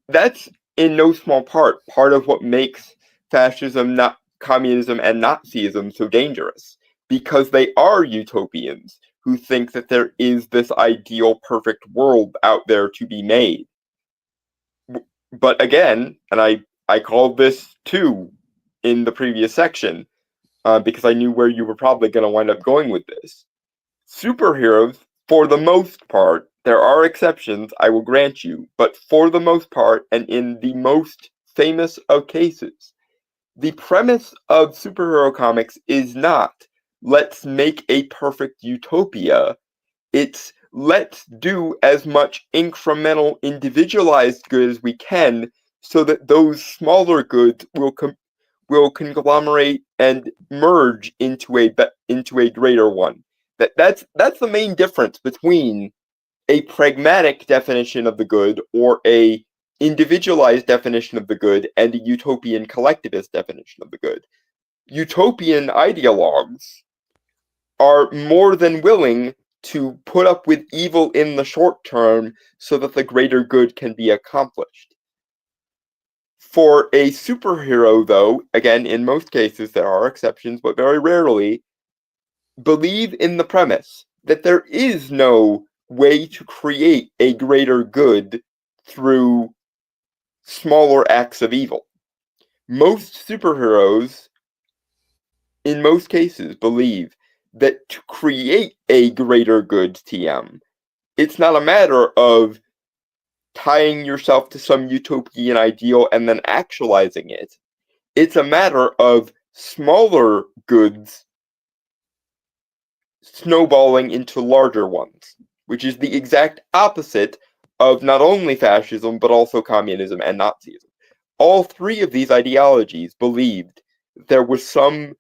Speaker 2: That's in no small part of what makes fascism, not communism, and Nazism so dangerous, because they are utopians who think that there is this ideal, perfect world out there to be made. But again, and I called this too in the previous section, because I knew where you were probably going to wind up going with this. Superheroes, for the most part, there are exceptions, I will grant you, but for the most part, and in the most famous of cases, the premise of superhero comics is not, let's make a perfect utopia. It's, let's do as much incremental, individualized good as we can, so that those smaller goods will conglomerate and merge into a greater one. That's the main difference between a pragmatic definition of the good, or a individualized definition of the good, and a utopian collectivist definition of the good. Utopian ideologues are more than willing to put up with evil in the short term so that the greater good can be accomplished. For a superhero, though, again, in most cases there are exceptions, but very rarely, believe in the premise that there is no way to create a greater good through smaller acts of evil. Most superheroes, in most cases, believe that to create a greater good, TM, it's not a matter of tying yourself to some utopian ideal and then actualizing it. It's a matter of smaller goods snowballing into larger ones, which is the exact opposite of not only fascism, but also communism and Nazism. All three of these ideologies believed there was some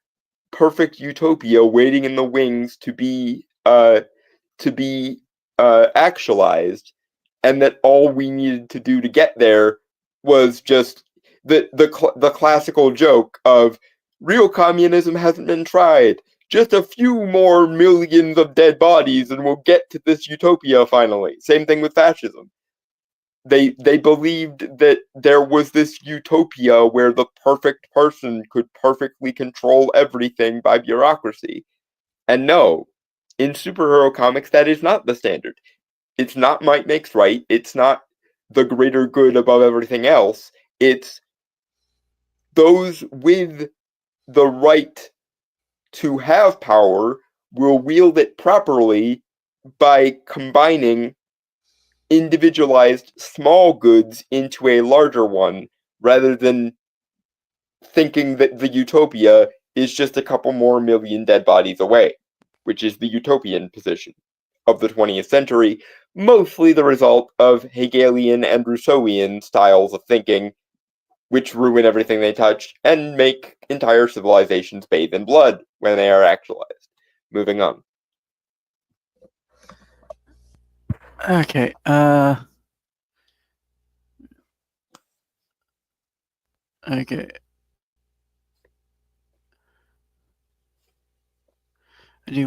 Speaker 2: perfect utopia waiting in the wings to be actualized, and that all we needed to do to get there was just the classical joke of real communism hasn't been tried. Just a few more millions of dead bodies and we'll get to this utopia finally. Same thing with fascism. They believed that there was this utopia where the perfect person could perfectly control everything by bureaucracy. And no, in superhero comics, that is not the standard. It's not might makes right. It's not the greater good above everything else. It's those with the right to have power will wield it properly by combining individualized small goods into a larger one, rather than thinking that the utopia is just a couple more million dead bodies away, which is the utopian position of the 20th century, mostly the result of Hegelian and Rousseauian styles of thinking, which ruin everything they touch and make entire civilizations bathe in blood when they are actualized. Moving on.
Speaker 1: Okay. Okay.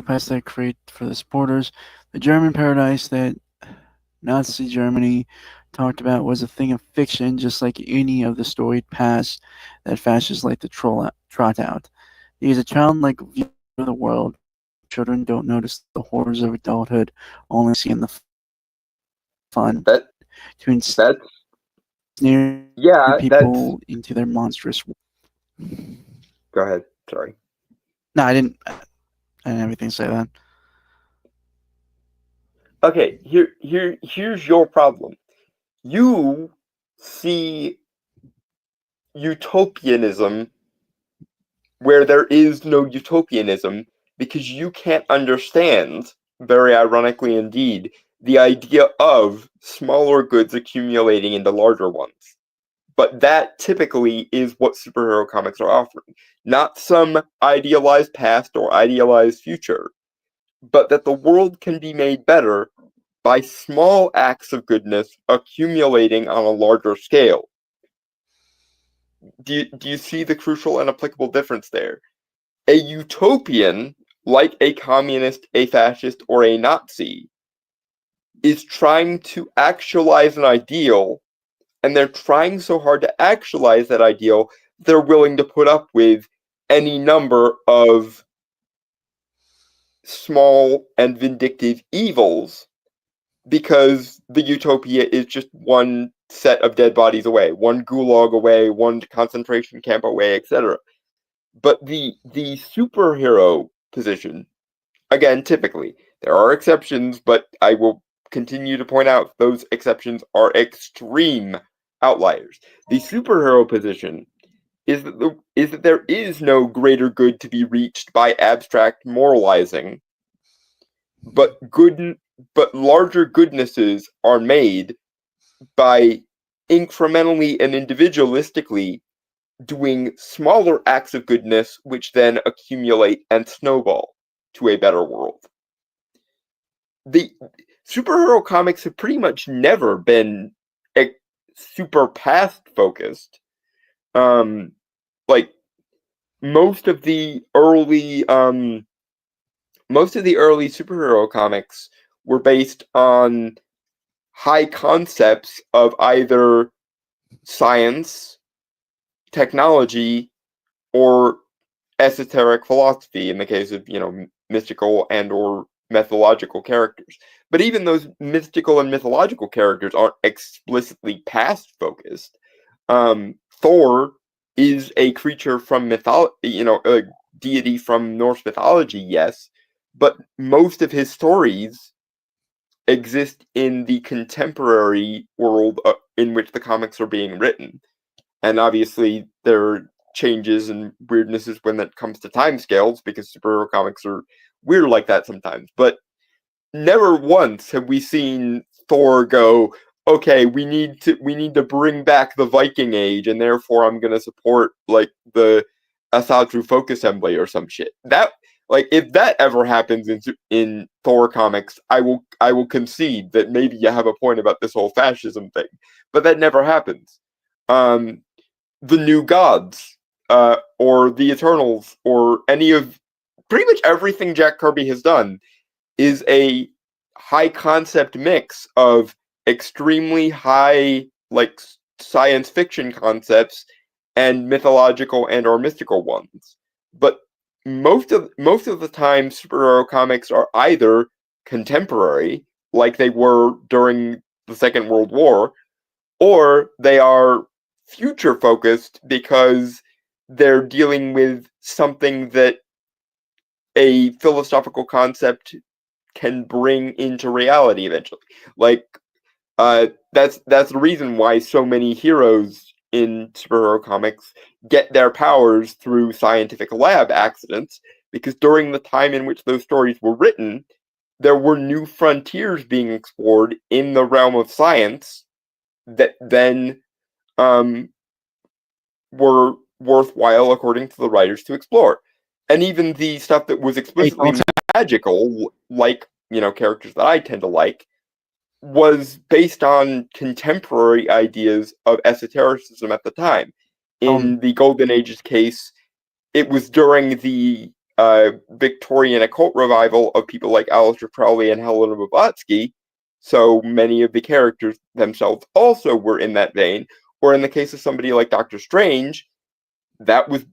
Speaker 1: pass that create for the supporters. The German paradise that Nazi Germany talked about was a thing of fiction, just like any of the storied past that fascists like to trot out. He is a childlike view of the world. Children don't notice the horrors of adulthood, only seeing the fun.
Speaker 2: That
Speaker 1: To ensnare
Speaker 2: yeah,
Speaker 1: people into their monstrous world.
Speaker 2: Go ahead. Sorry.
Speaker 1: No, I didn't have anything to say that.
Speaker 2: Okay, here's your problem. You see utopianism where there is no utopianism because you can't understand, very ironically indeed, the idea of smaller goods accumulating into larger ones. But that typically is what superhero comics are offering. Not some idealized past or idealized future, but that the world can be made better by small acts of goodness accumulating on a larger scale. Do you see the crucial and applicable difference there? A utopian, like a communist, a fascist, or a Nazi, is trying to actualize an ideal, and they're trying so hard to actualize that ideal, they're willing to put up with any number of small and vindictive evils because the utopia is just one set of dead bodies away, one gulag away, one concentration camp away, etc. But the superhero position, again, typically, there are exceptions, but I will continue to point out those exceptions are extreme outliers. The superhero position is that there is no greater good to be reached by abstract moralizing, but larger goodnesses are made by incrementally and individualistically doing smaller acts of goodness, which then accumulate and snowball to a better world. The superhero comics have pretty much never been super past focused. Like most of the early superhero comics were based on high concepts of either science, technology, or esoteric philosophy in the case of, mystical and or mythological characters. But even those mystical and mythological characters aren't explicitly past focused. Thor is a creature from a deity from Norse mythology, yes, but most of his stories exist in the contemporary world in which the comics are being written. And obviously, there are changes and weirdnesses when it comes to timescales, because superhero comics are weird like that sometimes. But never once have we seen Thor go, okay, we need to bring back the Viking Age, and therefore I'm gonna support like the Asatru Folk Assembly or some shit. That, like, if that ever happens in Thor comics, I will concede that maybe you have a point about this whole fascism thing, but that never happens. The New Gods, or the Eternals, or any of pretty much everything Jack Kirby has done is a high concept mix of extremely high like science fiction concepts and mythological and or mystical ones. But most of the time superhero comics are either contemporary, like they were during the Second World War, or they are future focused because they're dealing with something that a philosophical concept can bring into reality eventually. Like, that's the reason why so many heroes in superhero comics get their powers through scientific lab accidents, because during the time in which those stories were written, there were new frontiers being explored in the realm of science that then were worthwhile, according to the writers, to explore. And even the stuff that was explicitly magical, like, characters that I tend to like, was based on contemporary ideas of esotericism at the time. In the Golden Age's case, it was during the Victorian occult revival of people like Aleister Crowley and Helena Blavatsky, so many of the characters themselves also were in that vein. Or in the case of somebody like Doctor Strange, that was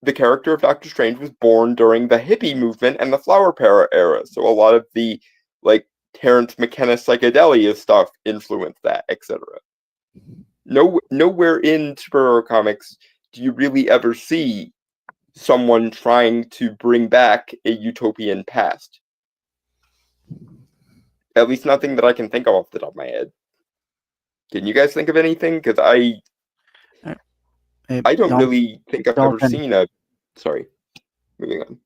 Speaker 2: the character of Doctor Strange was born during the hippie movement and the Flower Power era. So a lot of the like Terence McKenna psychedelia stuff influenced that, etc. Nowhere in superhero comics do you really ever see someone trying to bring back a utopian past. At least nothing that I can think of off the top of my head. Can you guys think of anything? Because I don't really think I've ever seen a... Sorry. Moving on.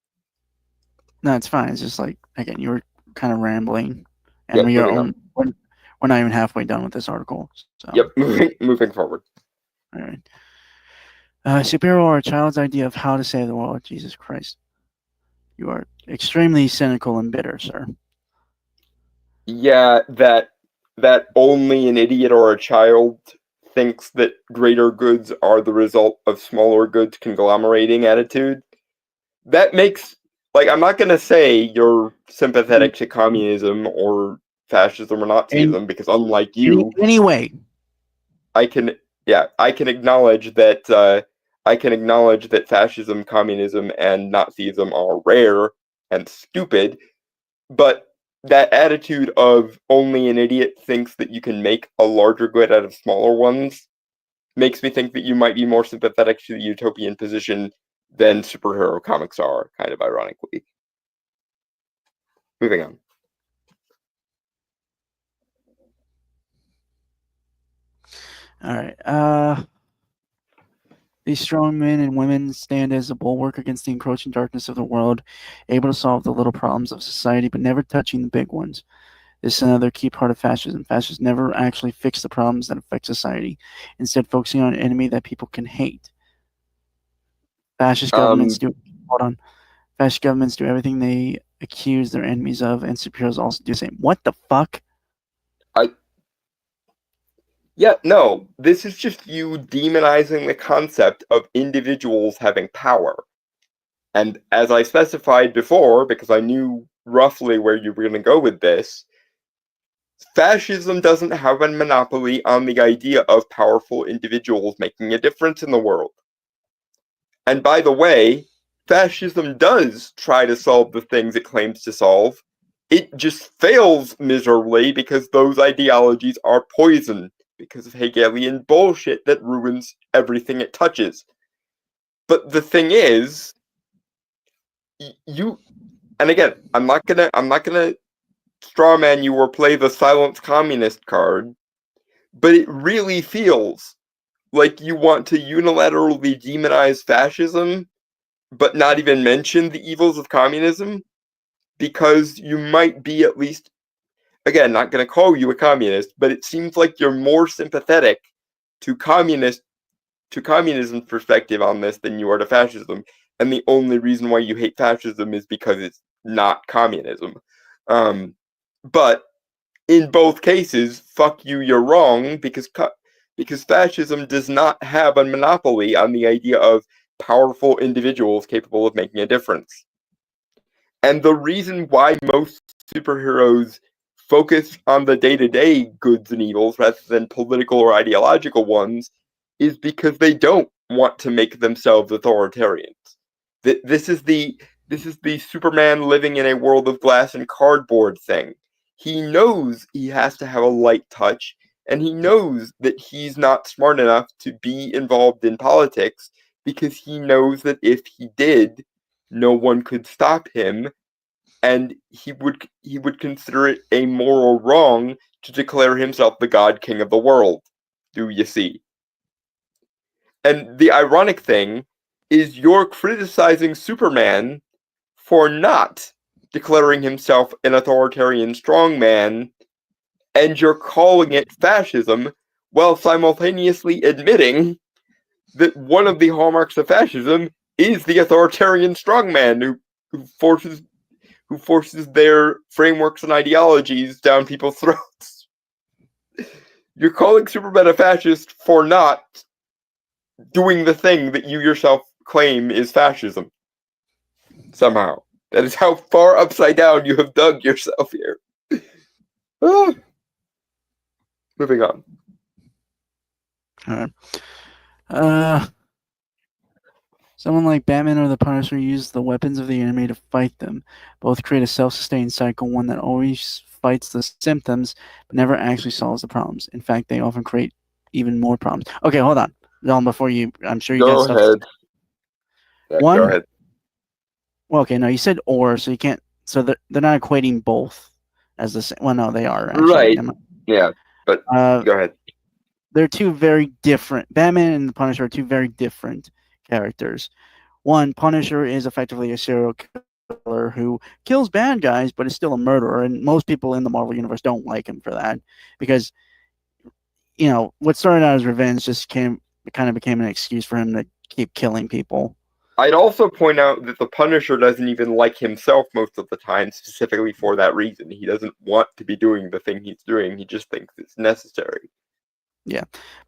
Speaker 1: No, it's fine. It's just like, again, you were kind of rambling. And we're not even halfway done with this article. So.
Speaker 2: Yep, moving forward.
Speaker 1: All right. Superhero or a child's idea of how to save the world. Jesus Christ. You are extremely cynical and bitter, sir.
Speaker 2: Yeah, that only an idiot or a child thinks that greater goods are the result of smaller goods conglomerating attitude. That makes, like, I'm not going to say you're sympathetic to communism or fascism or Nazism, because unlike you...
Speaker 1: Anyway.
Speaker 2: I can acknowledge that fascism, communism, and Nazism are rare and stupid, but that attitude of only an idiot thinks that you can make a larger good out of smaller ones makes me think that you might be more sympathetic to the utopian position than superhero comics are, kind of ironically. Moving on.
Speaker 1: All right. These strong men and women stand as a bulwark against the encroaching darkness of the world, able to solve the little problems of society, but never touching the big ones. This is another key part of fascism. Fascists never actually fix the problems that affect society, instead focusing on an enemy that people can hate. Fascist governments do everything they accuse their enemies of, and superheroes also do the same. What the fuck?
Speaker 2: Yeah, no, this is just you demonizing the concept of individuals having power. And as I specified before, because I knew roughly where you were going to go with this, fascism doesn't have a monopoly on the idea of powerful individuals making a difference in the world. And by the way, fascism does try to solve the things it claims to solve. It just fails miserably because those ideologies are poison because of Hegelian bullshit that ruins everything it touches. But the thing is, and again, I'm not gonna strawman you or play the silent communist card, but it really feels like you want to unilaterally demonize fascism, but not even mention the evils of communism, because you might be at least, again, not going to call you a communist, but it seems like you're more sympathetic to communism's perspective on this than you are to fascism. And the only reason why you hate fascism is because it's not communism. But in both cases, fuck you, you're wrong, because fascism does not have a monopoly on the idea of powerful individuals capable of making a difference. And the reason why most superheroes focus on the day-to-day goods and evils rather than political or ideological ones is because they don't want to make themselves authoritarians. This is the Superman living in a world of glass and cardboard thing. He knows he has to have a light touch, and he knows that he's not smart enough to be involved in politics because he knows that if he did, no one could stop him, and he would consider it a moral wrong to declare himself the God King of the world. Do you see? And the ironic thing is you're criticizing Superman for not declaring himself an authoritarian strongman, and you're calling it fascism while simultaneously admitting that one of the hallmarks of fascism is the authoritarian strongman who forces their frameworks and ideologies down people's throats. You're calling Superman a fascist for not doing the thing that you yourself claim is fascism. somehow. That is how far upside down you have dug yourself here. Moving on.
Speaker 1: All right. Someone like Batman or the Punisher use the weapons of the enemy to fight them. Both create a self-sustained cycle, one that always fights the symptoms, but never actually solves the problems. In fact, they often create even more problems. Okay, hold on. Dylan, before you, I'm sure you got
Speaker 2: Go
Speaker 1: stuff.
Speaker 2: ahead.
Speaker 1: One.
Speaker 2: Go ahead.
Speaker 1: Well, okay, no, you said or, so you can't. So they're not equating both as the same. Well, no, they are actually.
Speaker 2: Right. Yeah, but go ahead.
Speaker 1: They're two very different. Batman and the Punisher are two very different characters. One, Punisher is effectively a serial killer who kills bad guys, but is still a murderer, and most people in the Marvel universe don't like him for that because, you know, what started out as revenge just kind of became an excuse for him to keep killing people.
Speaker 2: I'd also point out that the Punisher doesn't even like himself most of the time, specifically for that reason. He doesn't want to be doing the thing he's doing. He just thinks it's necessary.
Speaker 1: Yeah.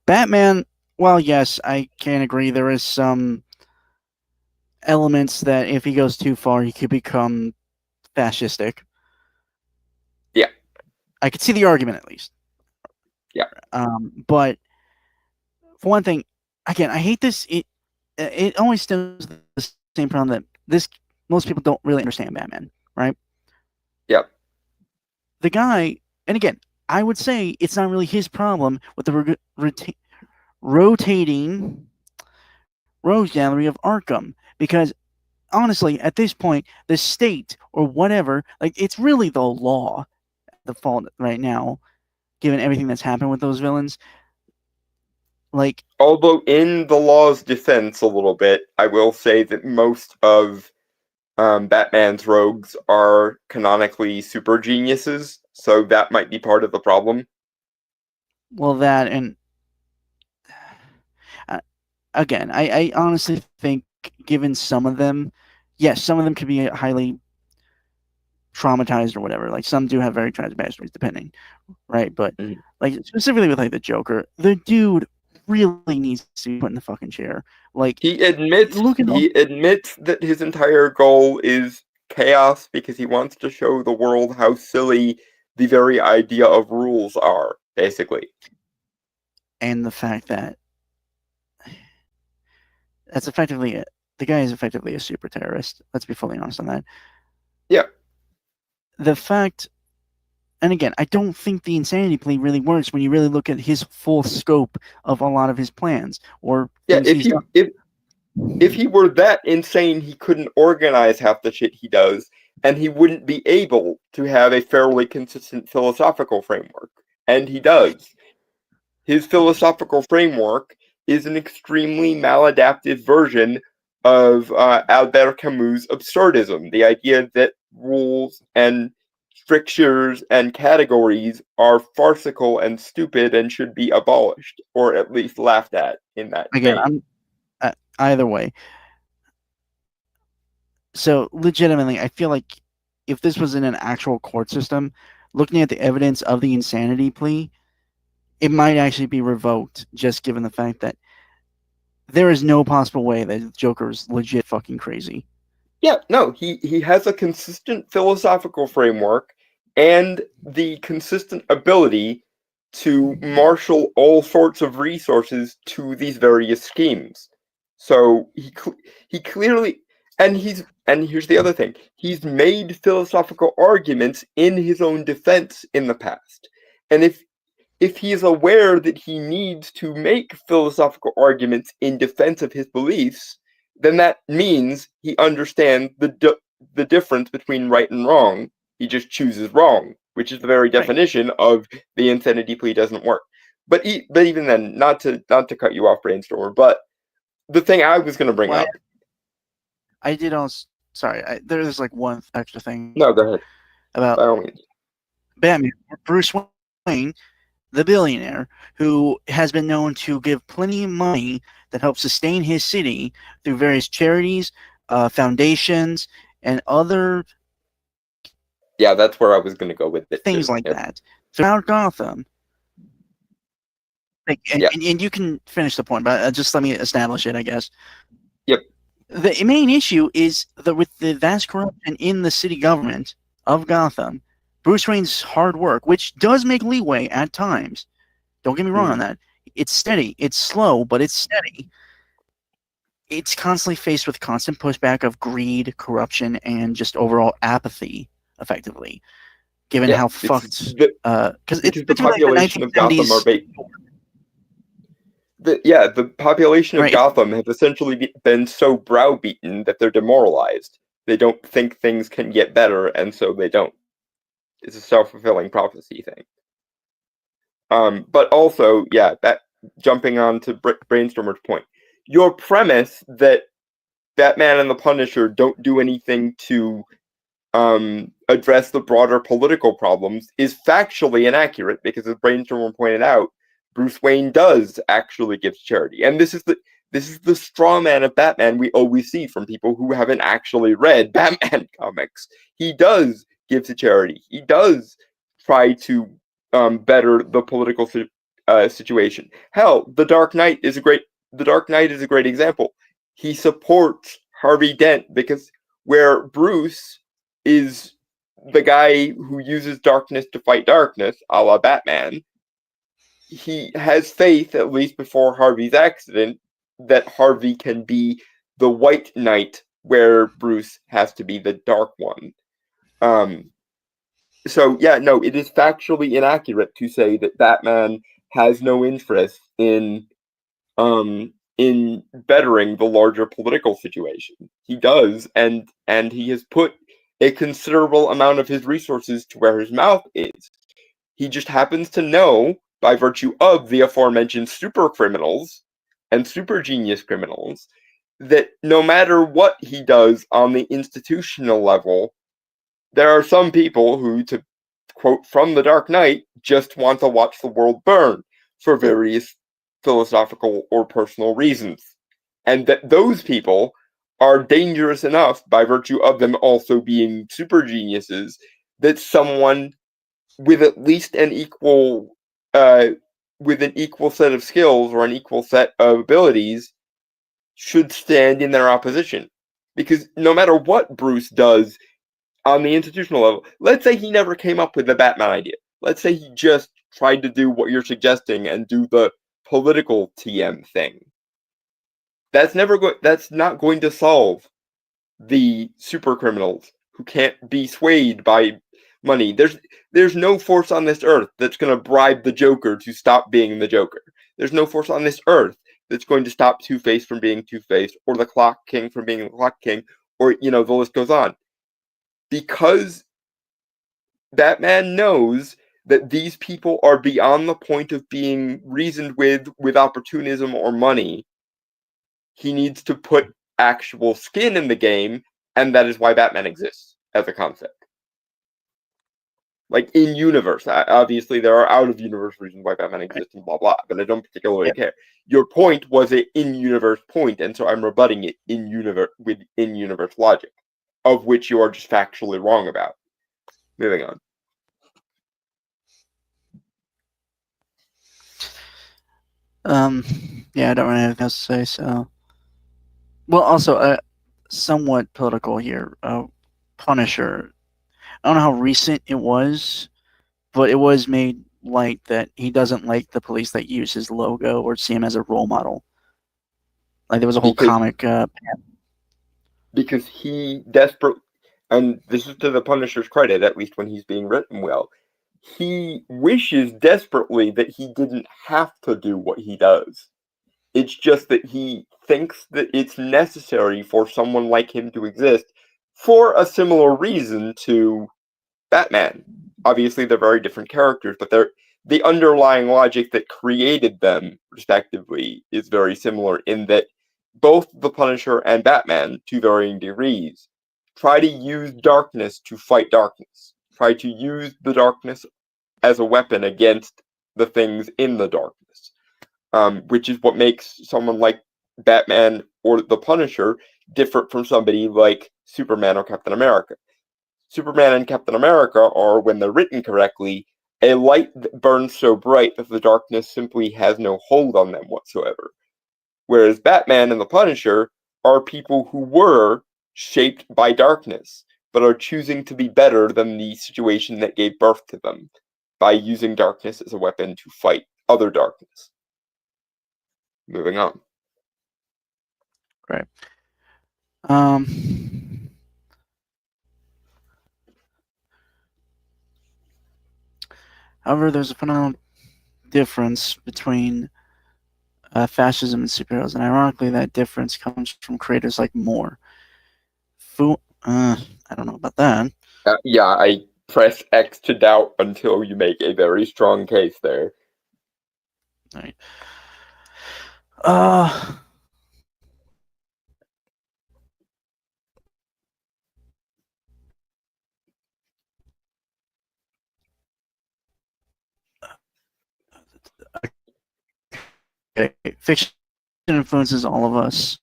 Speaker 1: Batman, well, yes, I can agree. There is some elements that if he goes too far, he could become fascistic.
Speaker 2: Yeah.
Speaker 1: I could see the argument at least.
Speaker 2: Yeah.
Speaker 1: But for one thing, again, I hate this. It always stems the same problem that most people don't really understand Batman, right?
Speaker 2: Yep.
Speaker 1: The guy, and again, I would say it's not really his problem with the rotating Rogues Gallery of Arkham, because honestly, at this point, the state or whatever, like, it's really the law the fault right now, given everything that's happened with those villains. Like,
Speaker 2: although in the law's defense a little bit, I will say that most of Batman's rogues are canonically super geniuses, so that might be part of the problem.
Speaker 1: Well, that, and again, I honestly think, given some of them, yes, some of them could be highly traumatized or whatever. Like, some do have very tragic backstories, depending, right? But like, specifically with like the Joker, the dude really needs to be put in the fucking chair. Like,
Speaker 2: he admits that his entire goal is chaos because he wants to show the world how silly the very idea of rules are, basically.
Speaker 1: And the fact that that's effectively it. The guy is effectively a super terrorist. Let's be fully honest on that.
Speaker 2: Yeah.
Speaker 1: The fact, and again, I don't think the insanity plea really works when you really look at his full scope of a lot of his plans. Or
Speaker 2: yeah, if he were that insane, he couldn't organize half the shit he does, and he wouldn't be able to have a fairly consistent philosophical framework. And he does. His philosophical framework is an extremely maladaptive version of Albert Camus' absurdism, the idea that rules and strictures and categories are farcical and stupid and should be abolished, or at least laughed at in that
Speaker 1: again, either way. So legitimately, I feel like if this was in an actual court system, looking at the evidence of the insanity plea, it might actually be revoked, just given the fact that there is no possible way that Joker is legit fucking crazy.
Speaker 2: Yeah, no, he has a consistent philosophical framework and the consistent ability to marshal all sorts of resources to these various schemes. So he clearly, and here's the other thing, he's made philosophical arguments in his own defense in the past. And if he is aware that he needs to make philosophical arguments in defense of his beliefs, then that means he understands the difference between right and wrong. He just chooses wrong, which is the very definition of the insanity plea doesn't work. But even then, not to cut you off, Brainstormer, but the thing I was going to bring up.
Speaker 1: I did also. Sorry, there's like one extra thing.
Speaker 2: No, go ahead.
Speaker 1: About
Speaker 2: by all means.
Speaker 1: Batman, Bruce Wayne, the billionaire, who has been known to give plenty of money that helps sustain his city through various charities, foundations, and other.
Speaker 2: Yeah, that's where I was going to go with it.
Speaker 1: Things like that throughout Gotham. And you can finish the point, but just let me establish it, I guess.
Speaker 2: Yep.
Speaker 1: The main issue is that with the vast corruption in the city government of Gotham, Bruce Wayne's hard work, which does make leeway at times, don't get me wrong on that. It's steady. It's slow, but it's steady. It's constantly faced with constant pushback of greed, corruption, and just overall apathy, effectively. Given how fucked, because it's
Speaker 2: the population
Speaker 1: like
Speaker 2: of Gotham are the population of Gotham have essentially been so browbeaten that they're demoralized. They don't think things can get better, and so they don't. It's a self-fulfilling prophecy thing. But also, that jumping on to Brainstormer's point, your premise that Batman and the Punisher don't do anything to address the broader political problems is factually inaccurate because, as Brainstormer pointed out, Bruce Wayne does actually give to charity, and this is the straw man of Batman we always see from people who haven't actually read Batman comics. He does give to charity. He does try to better the political situation. Hell, The Dark Knight is a great example. He supports Harvey Dent because where Bruce is the guy who uses darkness to fight darkness, a la Batman, he has faith, at least before Harvey's accident, that Harvey can be the White Knight where Bruce has to be the Dark One. So it is factually inaccurate to say that Batman has no interest in bettering the larger political situation. He does, and he has put a considerable amount of his resources to where his mouth is. He just happens to know, by virtue of the aforementioned super criminals and super genius criminals, that no matter what he does on the institutional level, there are some people who, to quote from The Dark Knight, just want to watch the world burn for various philosophical or personal reasons. And that those people are dangerous enough, by virtue of them also being super geniuses, that someone with at least an equal set of skills or an equal set of abilities should stand in their opposition. Because no matter what Bruce does on the institutional level, let's say he never came up with the Batman idea. Let's say he just tried to do what you're suggesting and do the political TM thing. That's not going to solve the super criminals who can't be swayed by money. There's no force on this earth that's going to bribe the Joker to stop being the Joker. There's no force on this earth that's going to stop Two-Face from being Two-Face, or the Clock King from being the Clock King, or the list goes on. Because Batman knows that these people are beyond the point of being reasoned with opportunism or money, he needs to put actual skin in the game, and that is why Batman exists as a concept. Like, in universe, obviously there are out of universe reasons why Batman exists and blah blah, but I don't particularly care. Your point was an in universe point, and so I'm rebutting it in universe with in universe logic, of which you are just factually wrong about. Moving on.
Speaker 1: I don't really have anything else to say. So, well, also, somewhat political here. Punisher. I don't know how recent it was, but it was made light that he doesn't like the police that use his logo or see him as a role model. Like, there was a whole comic.
Speaker 2: Because he desperately, and this is to the Punisher's credit, at least when he's being written well, he wishes desperately that he didn't have to do what he does. It's just that he thinks that it's necessary for someone like him to exist for a similar reason to Batman. Obviously, they're very different characters, but the underlying logic that created them, respectively, is very similar in that both the Punisher and Batman, to varying degrees, try to use darkness to fight darkness. Try to use the darkness as a weapon against the things in the darkness. Which is what makes someone like Batman or the Punisher different from somebody like Superman or Captain America. Superman and Captain America are, when they're written correctly, a light that burns so bright that the darkness simply has no hold on them whatsoever. Whereas Batman and the Punisher are people who were shaped by darkness, but are choosing to be better than the situation that gave birth to them by using darkness as a weapon to fight other darkness. Moving on.
Speaker 1: Right. However, there's a fundamental difference between fascism and superheroes, and ironically, that difference comes from creators like Moore. I don't know about that.
Speaker 2: Yeah, I press X to doubt until you make a very strong case there.
Speaker 1: Right. Okay. Fiction influences all of us.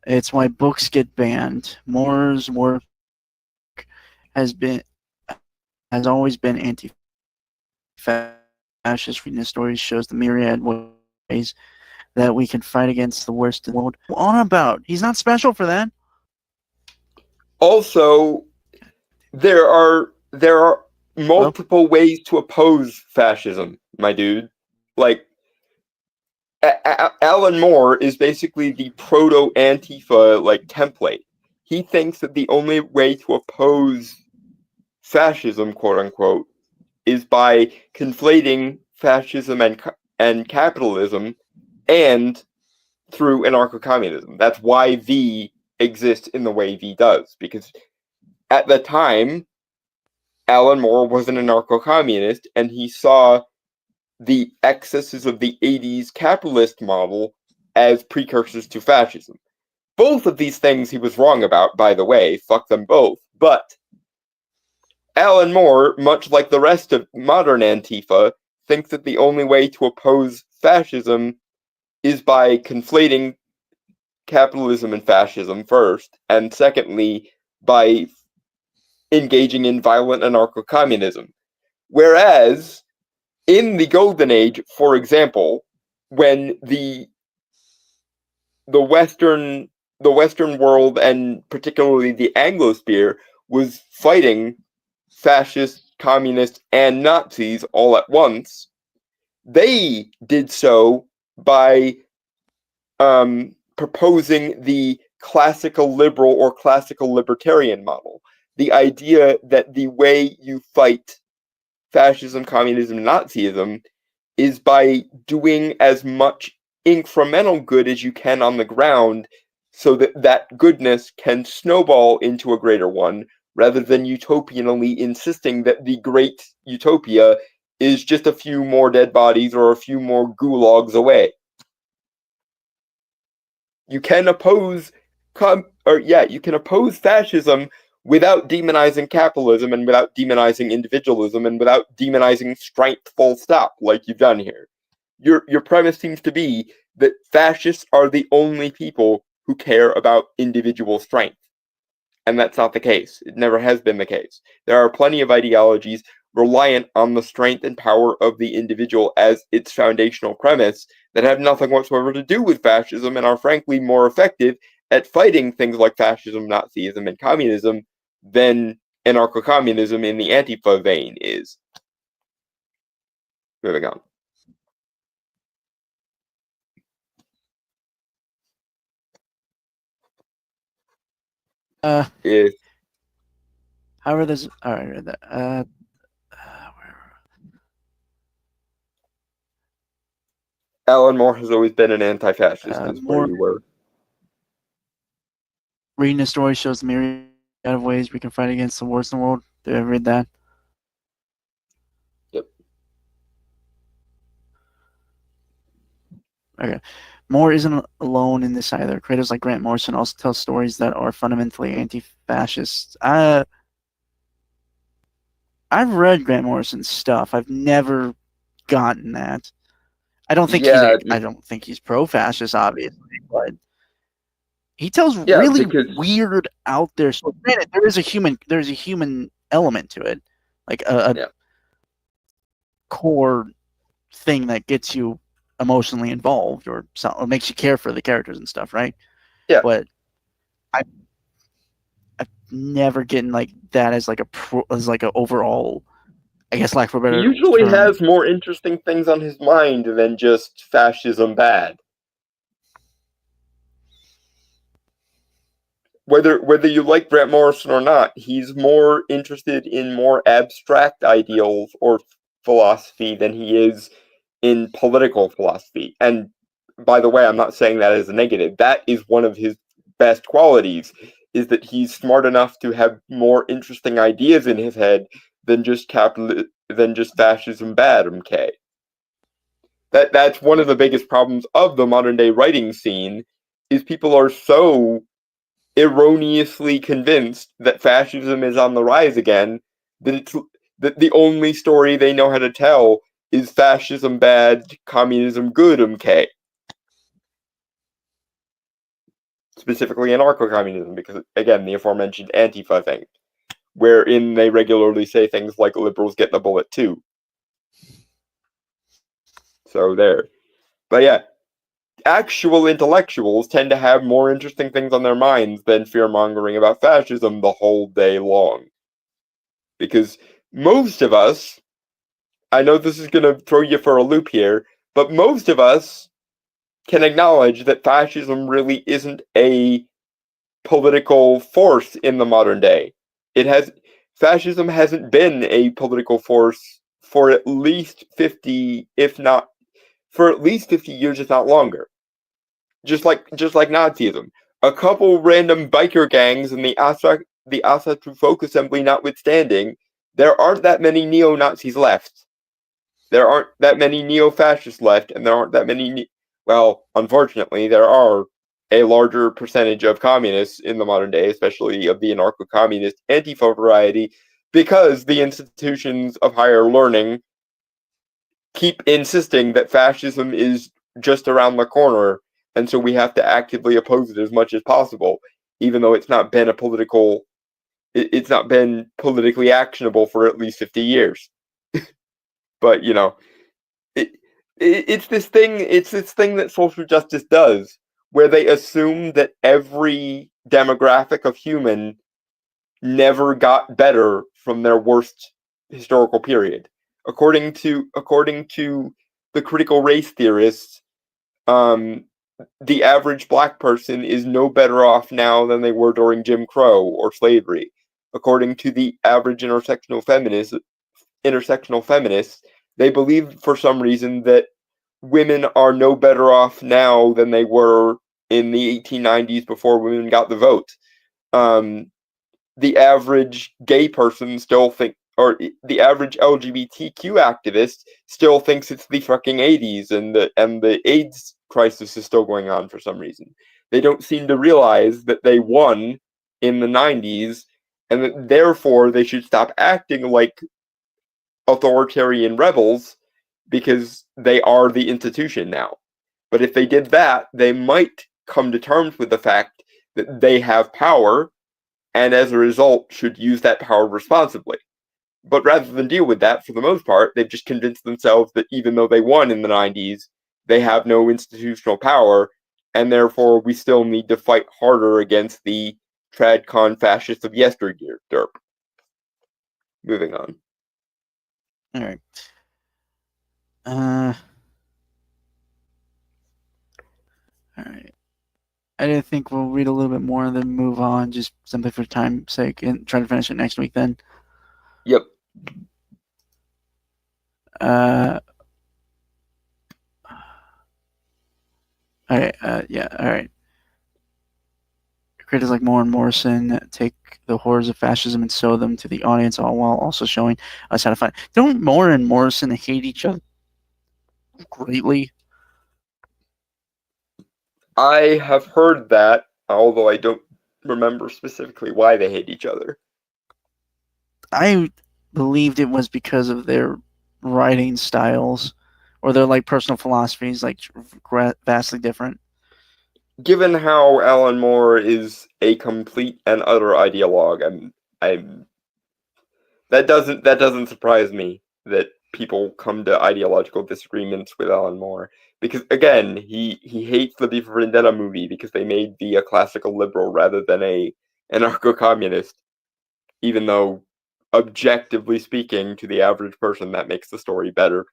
Speaker 1: It's why books get banned. Moore's work has always been anti-fascist. Reading his stories shows the myriad ways that we can fight against the worst in the world. On about, he's not special for that.
Speaker 2: Also, there are multiple ways to oppose fascism, my dude. Like, Alan Moore is basically the proto-Antifa template. He thinks that the only way to oppose fascism, quote unquote, is by conflating fascism and capitalism, and through anarcho-communism. That's why V exists in the way V does, because at the time, Alan Moore was an anarcho-communist, and he saw the excesses of the 80s capitalist model as precursors to fascism. Both of these things he was wrong about, by the way, fuck them both, but Alan Moore, much like the rest of modern Antifa, thinks that the only way to oppose fascism is by conflating capitalism and fascism first, and secondly, by engaging in violent anarcho-communism. Whereas, in the Golden Age, for example, when the Western world, and particularly the Anglosphere, was fighting fascists, communists, and Nazis all at once, they did so by proposing the classical liberal or classical libertarian model. The idea that the way you fight fascism, communism, Nazism is by doing as much incremental good as you can on the ground, so that that goodness can snowball into a greater one, rather than utopianally insisting that the great utopia is just a few more dead bodies or a few more gulags away. You can oppose fascism without demonizing capitalism, and without demonizing individualism, and without demonizing strength, full stop, like you've done here. Your premise seems to be that fascists are the only people who care about individual strength. And that's not the case. It never has been the case. There are plenty of ideologies reliant on the strength and power of the individual as its foundational premise that have nothing whatsoever to do with fascism, and are frankly more effective at fighting things like fascism, Nazism, and communism than anarcho-communism in the Antifa vein is. Moving on.
Speaker 1: However, there's
Speaker 2: Alan Moore has always been an anti-fascist, is where you were.
Speaker 1: Reading the story shows the myriad of ways we can fight against the worst in the world. Did you ever read that?
Speaker 2: Yep.
Speaker 1: Okay. Moore isn't alone in this either. Creators like Grant Morrison also tell stories that are fundamentally anti-fascist. I've read Grant Morrison's stuff. I've never gotten that. I don't think he's pro-fascist, obviously, but he tells really weird, out there stories. Granted, there's a human element to it, like a core thing that gets you emotionally involved or makes you care for the characters and stuff, right?
Speaker 2: Yeah.
Speaker 1: But I've never gotten like that as like a overall, I guess, lack for a
Speaker 2: He
Speaker 1: better
Speaker 2: usually
Speaker 1: term.
Speaker 2: has more interesting things on his mind than just fascism bad. Whether you like Grant Morrison or not, he's more interested in more abstract ideals or philosophy than he is in political philosophy. And by the way, I'm not saying that as a negative. That is one of his best qualities, is that he's smart enough to have more interesting ideas in his head than just fascism bad, MK. That's one of the biggest problems of the modern day writing scene, is people are so erroneously convinced that fascism is on the rise again, that the only story they know how to tell is fascism bad, communism good, MK. Specifically anarcho-communism, because again, the aforementioned Antifa thing, wherein they regularly say things like liberals get the bullet too. So there. But yeah, actual intellectuals tend to have more interesting things on their minds than fear-mongering about fascism the whole day long. Because most of us, I know this is going to throw you for a loop here, but most of us can acknowledge that fascism really isn't a political force in the modern day. Fascism hasn't been a political force for at least 50, if not for at least 50 years, if not longer. Just like Nazism. A couple random biker gangs in the Alsace Folk Assembly notwithstanding, there aren't that many neo-Nazis left. There aren't that many neo-fascists left, and there aren't that many... well, unfortunately, there are a larger percentage of communists in the modern day, especially of the anarcho-communist Antifa variety, because the institutions of higher learning keep insisting that fascism is just around the corner, and so we have to actively oppose it as much as possible, even though it's not been it's not been politically actionable for at least 50 years. But it's this thing that social justice does, where they assume that every demographic of human never got better from their worst historical period. According to the critical race theorists, the average black person is no better off now than they were during Jim Crow or slavery. According to the average intersectional feminists, they believe for some reason that women are no better off now than they were in the 1890s before women got the vote. The average gay person or the average LGBTQ activist still thinks it's the fucking 80s, and the AIDS crisis is still going on for some reason. They don't seem to realize that they won in the 90s, and that therefore they should stop acting like authoritarian rebels, because they are the institution now. But if they did that, they might come to terms with the fact that they have power, and as a result should use that power responsibly. But rather than deal with that, for the most part, they've just convinced themselves that even though they won in the 90s, they have no institutional power, and therefore we still need to fight harder against the tradcon fascists of yesteryear. Derp. Moving on.
Speaker 1: All right. All right. I didn't think we'll read a little bit more and then move on, just simply for time's sake, and try to finish it next week then.
Speaker 2: Yep.
Speaker 1: All right. Yeah. All right. Creators like Moore and Morrison take the horrors of fascism and show them to the audience, all while also showing us how to fight. Don't Moore and Morrison hate each other greatly?
Speaker 2: I have heard that, although I don't remember specifically why they hate each other.
Speaker 1: I believed it was because of their writing styles or their like personal philosophies, like vastly different.
Speaker 2: Given how Alan Moore is a complete and utter ideologue, that doesn't surprise me that people come to ideological disagreements with Alan Moore. Because, again, he hates the V for Vendetta movie because they made V a classical liberal rather than a anarcho-communist, even though, objectively speaking, to the average person, that makes the story better.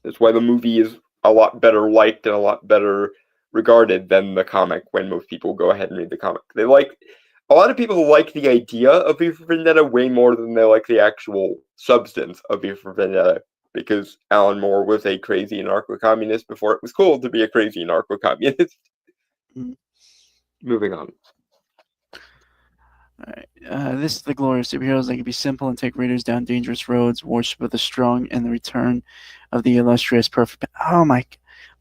Speaker 2: That's why the movie is a lot better liked and a lot better regarded than the comic when most people go ahead and read the comic. A lot of people like the idea of V for Vendetta way more than they like the actual substance of V for Vendetta, because Alan Moore was a crazy anarcho-communist before it was cool to be a crazy anarcho-communist.
Speaker 1: Mm.
Speaker 2: Moving on.
Speaker 1: Alright. This is the glory of superheroes. They can be simple and take readers down dangerous roads, worship of the strong, and the return of the illustrious perfect. Oh my!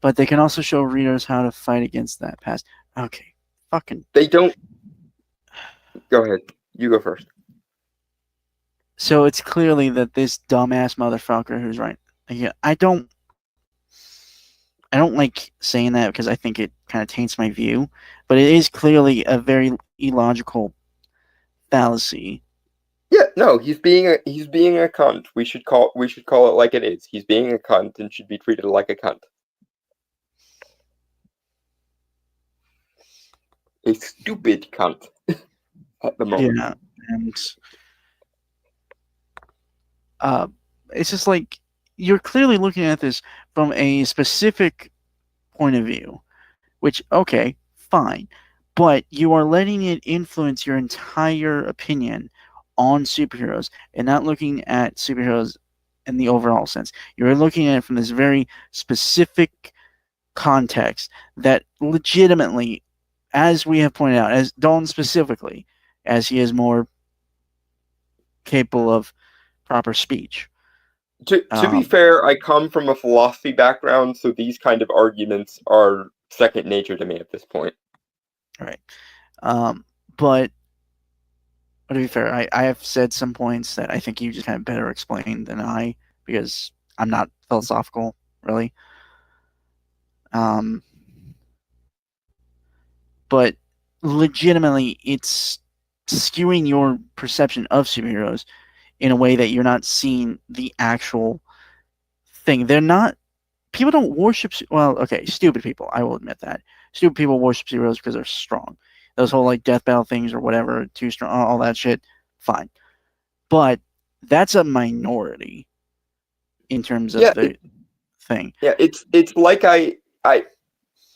Speaker 1: But they can also show readers how to fight against that past. Okay, fucking.
Speaker 2: They don't. Go ahead. You go first.
Speaker 1: So it's clearly that this dumbass motherfucker who's right. Yeah, I don't like saying that because I think it kind of taints my view, but it is clearly a very illogical fallacy.
Speaker 2: Yeah, no, he's being a cunt. We should call it like it is. He's being a cunt and should be treated like a cunt. A stupid cunt at the moment.
Speaker 1: Yeah, and it's just like you're clearly looking at this from a specific point of view, which, okay, fine, but you are letting it influence your entire opinion on superheroes and not looking at superheroes in the overall sense. You're looking at it from this very specific context that legitimately, as we have pointed out, as Dalton specifically, as he is more capable of proper speech.
Speaker 2: To be fair, I come from a philosophy background, so these kind of arguments are second nature to me at this point.
Speaker 1: Right. But to be fair, I have said some points that I think you just kind of better explain than I, because I'm not philosophical, really. But legitimately, it's skewing your perception of superheroes in a way that you're not seeing the actual thing. They're not. People don't worship. Well, okay, stupid people. I will admit that. Stupid people worship superheroes because they're strong. Those whole like death battle things or whatever, too strong, all that shit. Fine, but that's a minority in terms of the thing.
Speaker 2: Yeah, it's like I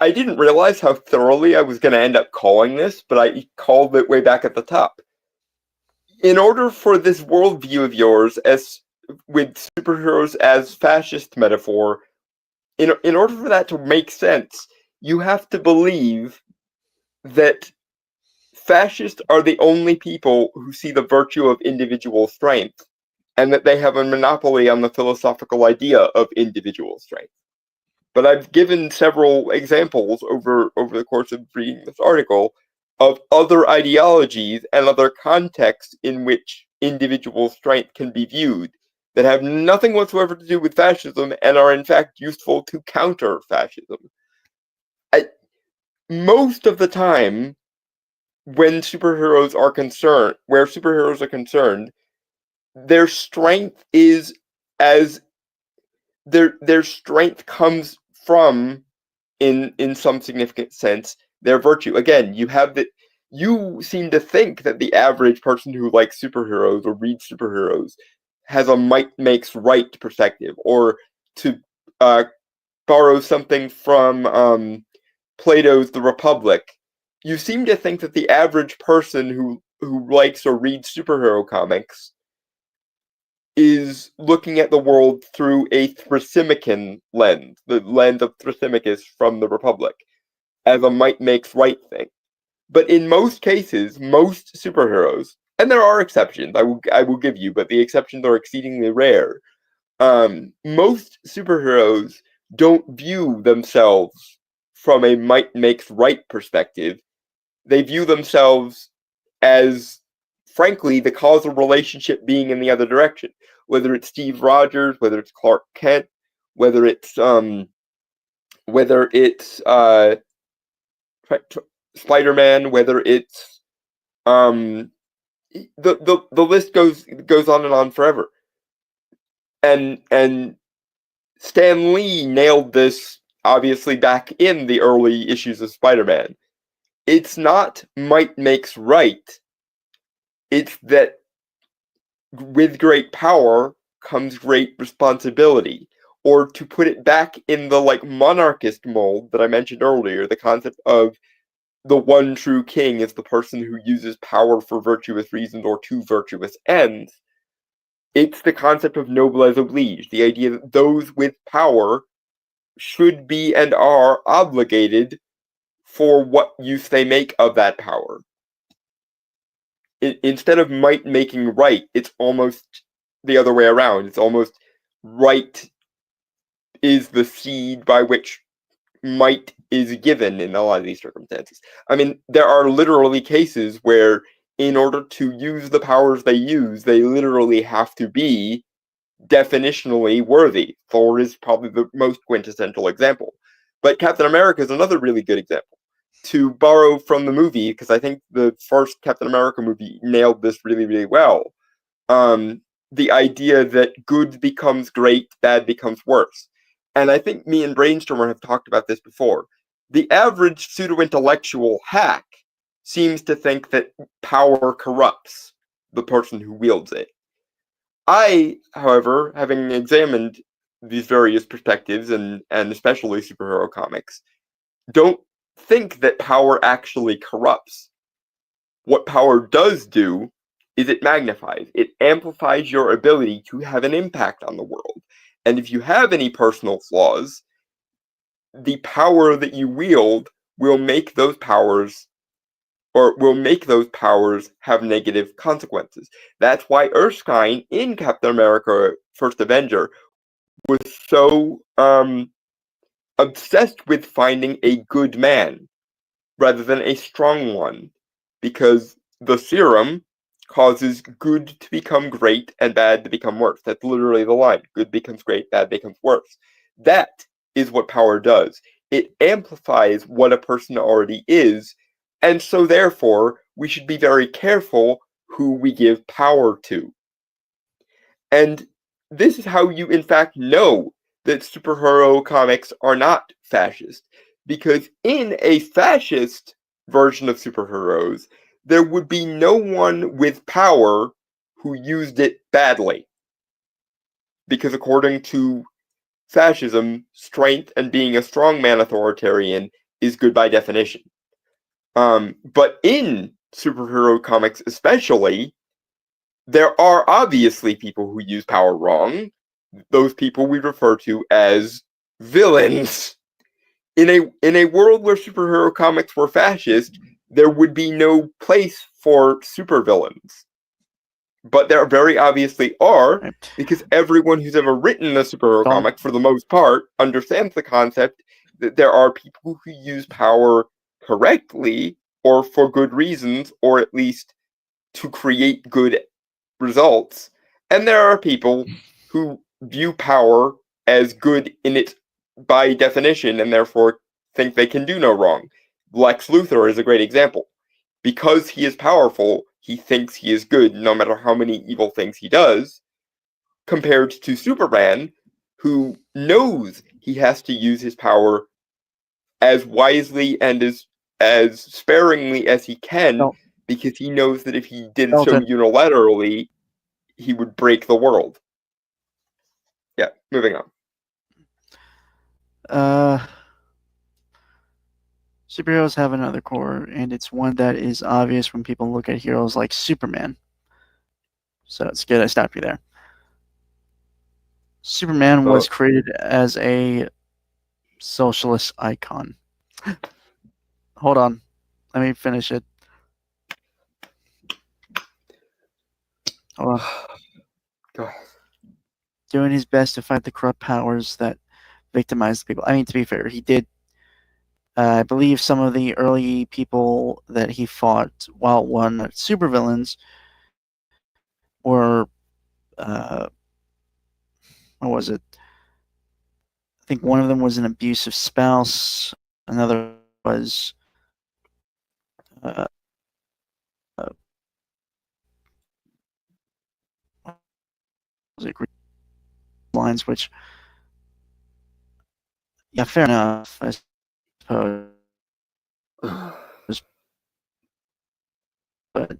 Speaker 2: didn't realize how thoroughly I was going to end up calling this, but I called it way back at the top. In order for this worldview of yours, as with superheroes as fascist metaphor, in order for that to make sense, you have to believe that fascists are the only people who see the virtue of individual strength, and that they have a monopoly on the philosophical idea of individual strength. But I've given several examples over the course of reading this article of other ideologies and other contexts in which individual strength can be viewed that have nothing whatsoever to do with fascism and are in fact useful to counter fascism. Most of the time, when superheroes are concerned, their strength is as their strength comes from, in some significant sense, their virtue. Again, you seem to think that the average person who likes superheroes or reads superheroes has a might makes right perspective, or to borrow something from Plato's The Republic, you seem to think that the average person who likes or reads superhero comics is looking at the world through a Thrasymachus lens, the lens of Thrasymachus from The Republic, as a might makes right thing. But in most cases, most superheroes, and there are exceptions, I will give you, but the exceptions are exceedingly rare. Most superheroes don't view themselves from a might makes right perspective. They view themselves as, frankly, the causal relationship being in the other direction. Whether it's Steve Rogers, whether it's Clark Kent, whether it's Spider-Man, whether it's the list goes on and on forever. and Stan Lee nailed this obviously back in the early issues of Spider-Man. It's not might makes right. It's that with great power comes great responsibility. Or to put it back in the monarchist mold that I mentioned earlier, the concept of the one true king is the person who uses power for virtuous reasons or to virtuous ends. It's the concept of noblesse oblige, the idea that those with power should be and are obligated for what use they make of that power. Instead of might making right, it's almost the other way around. It's almost right is the seed by which might is given in a lot of these circumstances. I mean, there are literally cases where, in order to use the powers they use, they literally have to be definitionally worthy. Thor is probably the most quintessential example. But Captain America is another really good example. To borrow from the movie, because I think the first Captain America movie nailed this really, really well, the idea that good becomes great, bad becomes worse. And I think me and Brainstormer have talked about this before. The average pseudo-intellectual hack seems to think that power corrupts the person who wields it. I, however, having examined these various perspectives and especially superhero comics, don't think that power actually corrupts. What power does do is it magnifies, it amplifies your ability to have an impact on the world. And if you have any personal flaws, the power that you wield will make those powers have negative consequences. That's why Erskine in Captain America First Avenger was so obsessed with finding a good man rather than a strong one, because the serum causes good to become great and bad to become worse. That's literally the line. Good becomes great, bad becomes worse. That is what power does. It amplifies what a person already is, and so therefore we should be very careful who we give power to. And this is how you in fact know that superhero comics are not fascist. Because in a fascist version of superheroes, there would be no one with power who used it badly. Because according to fascism, strength and being a strongman authoritarian is good by definition. But in superhero comics especially, there are obviously people who use power wrong. Those people we refer to as villains. In a world where superhero comics were fascist, there would be no place for supervillains. But there very obviously are,
Speaker 1: Right.
Speaker 2: because everyone who's ever written a superhero
Speaker 1: Don't-
Speaker 2: comic, for the most part, understands the concept that there are people who use power correctly or for good reasons, or at least to create good results. And there are people who view power as good in its by definition and therefore think they can do no wrong. Lex Luthor is a great example. Because he is powerful, he thinks he is good no matter how many evil things he does, compared to Superman, who knows he has to use his power as wisely and as sparingly as he can,
Speaker 1: don't-
Speaker 2: because he knows that if he did so
Speaker 1: Dalton,
Speaker 2: unilaterally, he would break the world. Yeah, moving on.
Speaker 1: uh, superheroes have another core, and it's one that is obvious when people look at heroes like Superman. So it's good I stopped you there. Superman was
Speaker 2: Oh,
Speaker 1: created as a socialist icon. Hold on. Let me finish it. Hold on.
Speaker 2: go ahead.
Speaker 1: Doing his best to fight the corrupt powers that victimize the people. I mean, to be fair, he did. I believe some of the early people that he fought, while one supervillains, were what was it? I think one of them was an abusive spouse. Another was uh, was it lines, which, yeah, fair enough, I suppose. But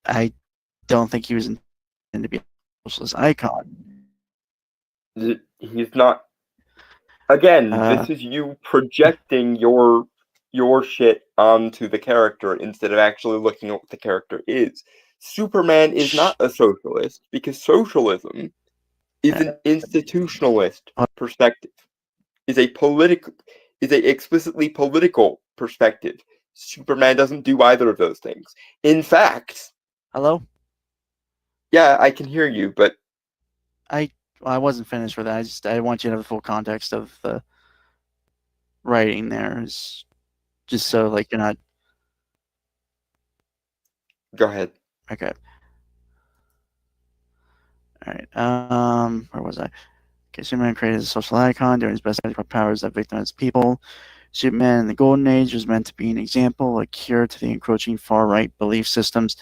Speaker 1: I don't think he was intended to be a socialist icon.
Speaker 2: He's not. Again, this is you projecting your shit onto the character instead of actually looking at what the character is. Superman is not a socialist because socialism is an institutionalist perspective. Is a explicitly political perspective. Superman doesn't do either of those things. In fact,
Speaker 1: Hello?
Speaker 2: Yeah, I can hear you, but
Speaker 1: I wasn't finished with that. I want you to have the full context of the writing there, just so like you're not.
Speaker 2: Go ahead.
Speaker 1: Okay. All right. Where was I? Okay, Superman created a social icon, doing his best to powers that victimize people. Superman in the Golden Age was meant to be an example, a cure to the encroaching far-right belief systems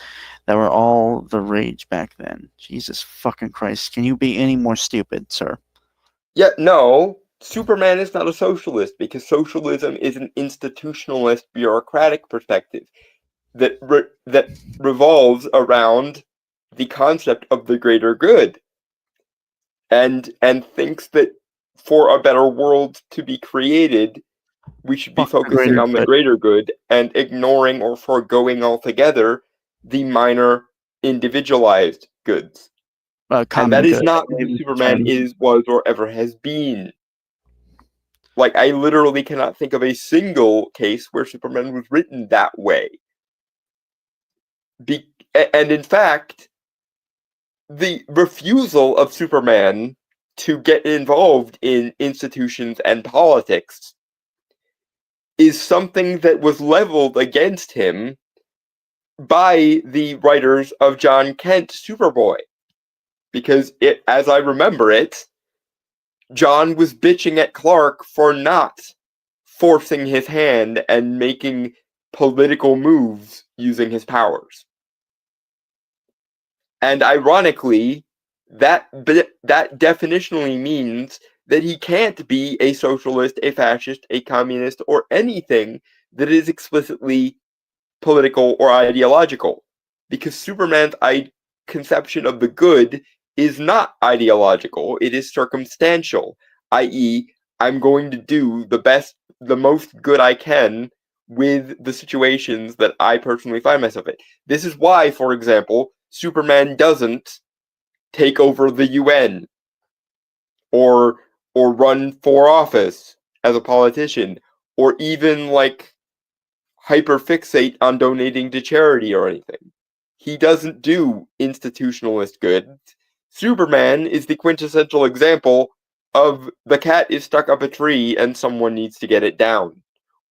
Speaker 1: that were all the rage back then. Jesus fucking Christ. Can you be any more stupid, sir?
Speaker 2: Yeah, no. Superman is not a socialist because socialism is an institutionalist, bureaucratic perspective that revolves around the concept of the greater good, and thinks that for a better world to be created, we should be focusing on the greater good and ignoring or foregoing altogether the minor individualized goods. And that is not who Superman is, was, or ever has been. Like, I literally cannot think of a single case where Superman was written that way. And in fact, the refusal of Superman to get involved in institutions and politics is something that was leveled against him by the writers of John Kent Superboy. Because as I remember it, John was bitching at Clark for not forcing his hand and making political moves using his powers. And ironically, that definitionally means that he can't be a socialist, a fascist, a communist, or anything that is explicitly political or ideological. Because Superman's conception of the good is not ideological, it is circumstantial, i.e., I'm going to do the most good I can with the situations that I personally find myself in. This is why, for example, Superman doesn't take over the UN or run for office as a politician or even like hyperfixate on donating to charity or anything. He doesn't do institutionalist good. Superman is the quintessential example of the cat is stuck up a tree and someone needs to get it down.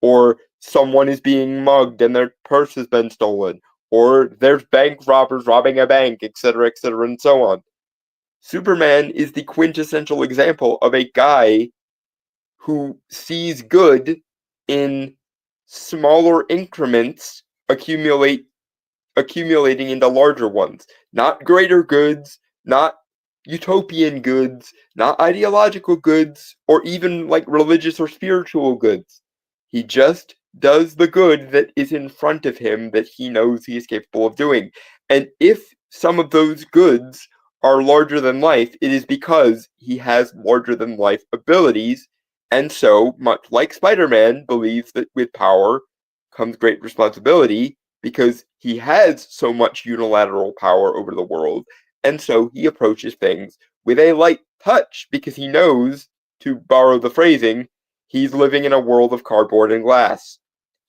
Speaker 2: Or someone is being mugged and their purse has been stolen. Or there's bank robbers robbing a bank, etc., and so on. Superman is the quintessential example of a guy who sees good in smaller increments accumulating into larger ones. Not greater goods, not utopian goods, not ideological goods, or even like religious or spiritual goods. He just does the good that is in front of him that he knows he is capable of doing. And if some of those goods are larger than life, it is because he has larger than life abilities, and so, much like Spider-Man believes that with power comes great responsibility, because he has so much unilateral power over the world, and so he approaches things with a light touch, because he knows, to borrow the phrasing, he's living in a world of cardboard and glass.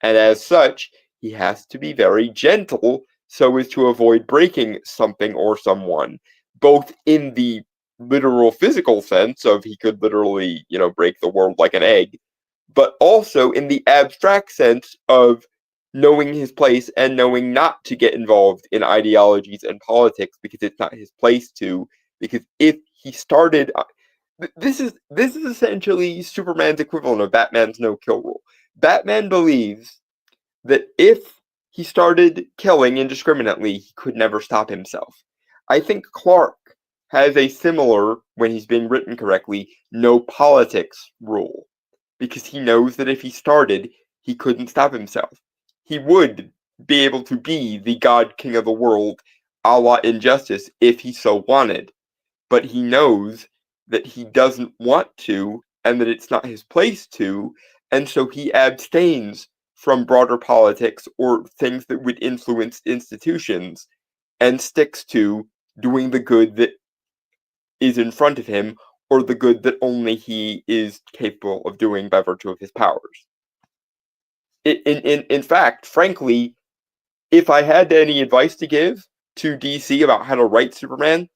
Speaker 2: And as such, he has to be very gentle so as to avoid breaking something or someone, both in the literal physical sense of he could literally, break the world like an egg, but also in the abstract sense of knowing his place and knowing not to get involved in ideologies and politics because it's not his place to. Because if he started, this is essentially Superman's equivalent of Batman's no-kill rule. Batman believes that if he started killing indiscriminately, he could never stop himself. I think Clark has a similar, when he's been written correctly, no politics rule. Because he knows that if he started, he couldn't stop himself. He would be able to be the God King of the world, a la Injustice, if he so wanted. But he knows that he doesn't want to, and that it's not his place to, and so he abstains from broader politics or things that would influence institutions, and sticks to doing the good that is in front of him, or the good that only he is capable of doing by virtue of his powers. In fact, frankly, if I had any advice to give to DC about how to write Superman,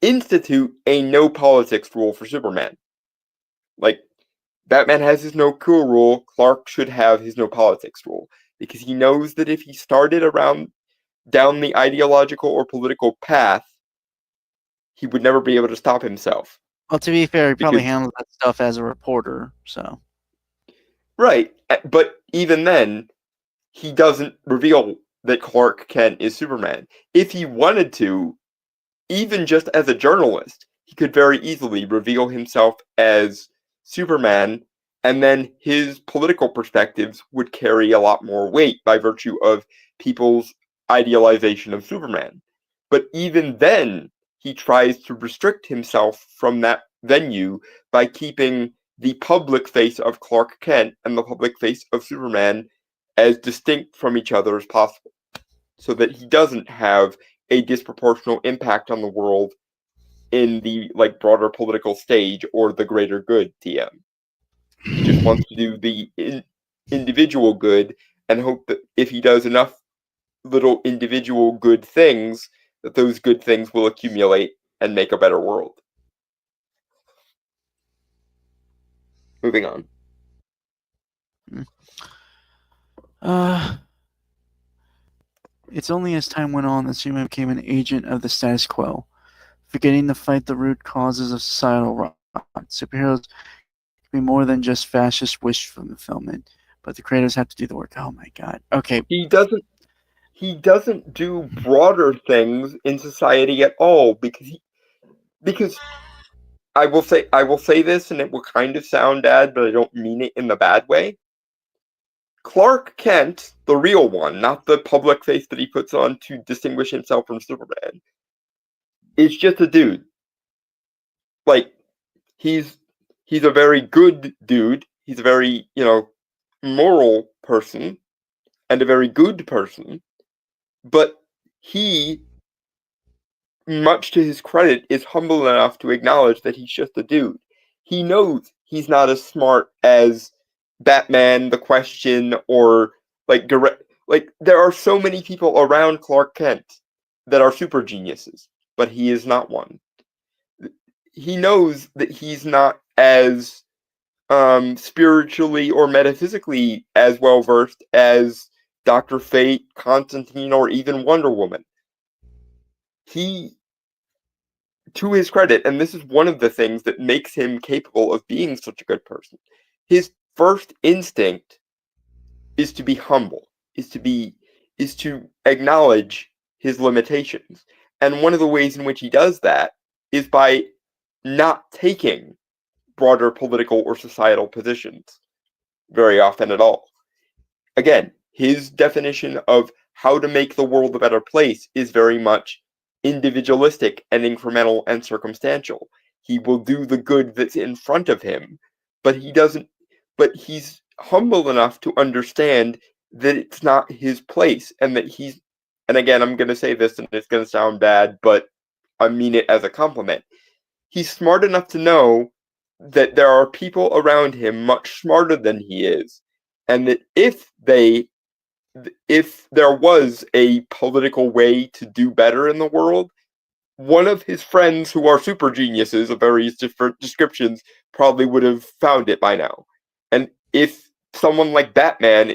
Speaker 2: institute a no politics rule for Superman. Like, Batman has his no cool rule, Clark should have his no politics rule. Because he knows that if he started down the ideological or political path, he would never be able to stop himself.
Speaker 1: Well, to be fair, he probably handles that stuff as a reporter, so.
Speaker 2: Right, but even then, he doesn't reveal that Clark Kent is Superman. If he wanted to, even just as a journalist, he could very easily reveal himself as Superman, and then his political perspectives would carry a lot more weight by virtue of people's idealization of Superman. But even then, he tries to restrict himself from that venue by keeping the public face of Clark Kent and the public face of Superman as distinct from each other as possible, so that he doesn't have a disproportional impact on the world in the broader political stage or the greater good TM. He just wants to do the individual good and hope that if he does enough little individual good things, that those good things will accumulate and make a better world. Moving on.
Speaker 1: It's only as time went on that Superman became an agent of the status quo, forgetting to fight the root causes of societal rot. Superheroes can be more than just fascist wish fulfillment, but the creators have to do the work. Oh my god. Okay.
Speaker 2: He doesn't do broader things in society at all, because I will say this, and it will kind of sound bad, but I don't mean it in the bad way. Clark Kent, the real one, not the public face that he puts on to distinguish himself from Superman, is just a dude. He's a very good dude. He's a very, moral person and a very good person. But he, much to his credit, is humble enough to acknowledge that he's just a dude. He knows he's not as smart as Batman, The Question, or there are so many people around Clark Kent that are super geniuses, but he is not one. He knows that he's not as spiritually or metaphysically as well versed as Dr. Fate, Constantine, or even Wonder Woman. He, to his credit, and this is one of the things that makes him capable of being such a good person, his first instinct is to be humble, is to acknowledge his limitations. And one of the ways in which he does that is by not taking broader political or societal positions very often at all. Again, his definition of how to make the world a better place is very much individualistic and incremental and circumstantial. He will do the good that's in front of him, but he's humble enough to understand that it's not his place, and and again, I'm going to say this and it's going to sound bad, but I mean it as a compliment. He's smart enough to know that there are people around him much smarter than he is, and that if there was a political way to do better in the world, one of his friends who are super geniuses of various different descriptions probably would have found it by now. And if someone like Batman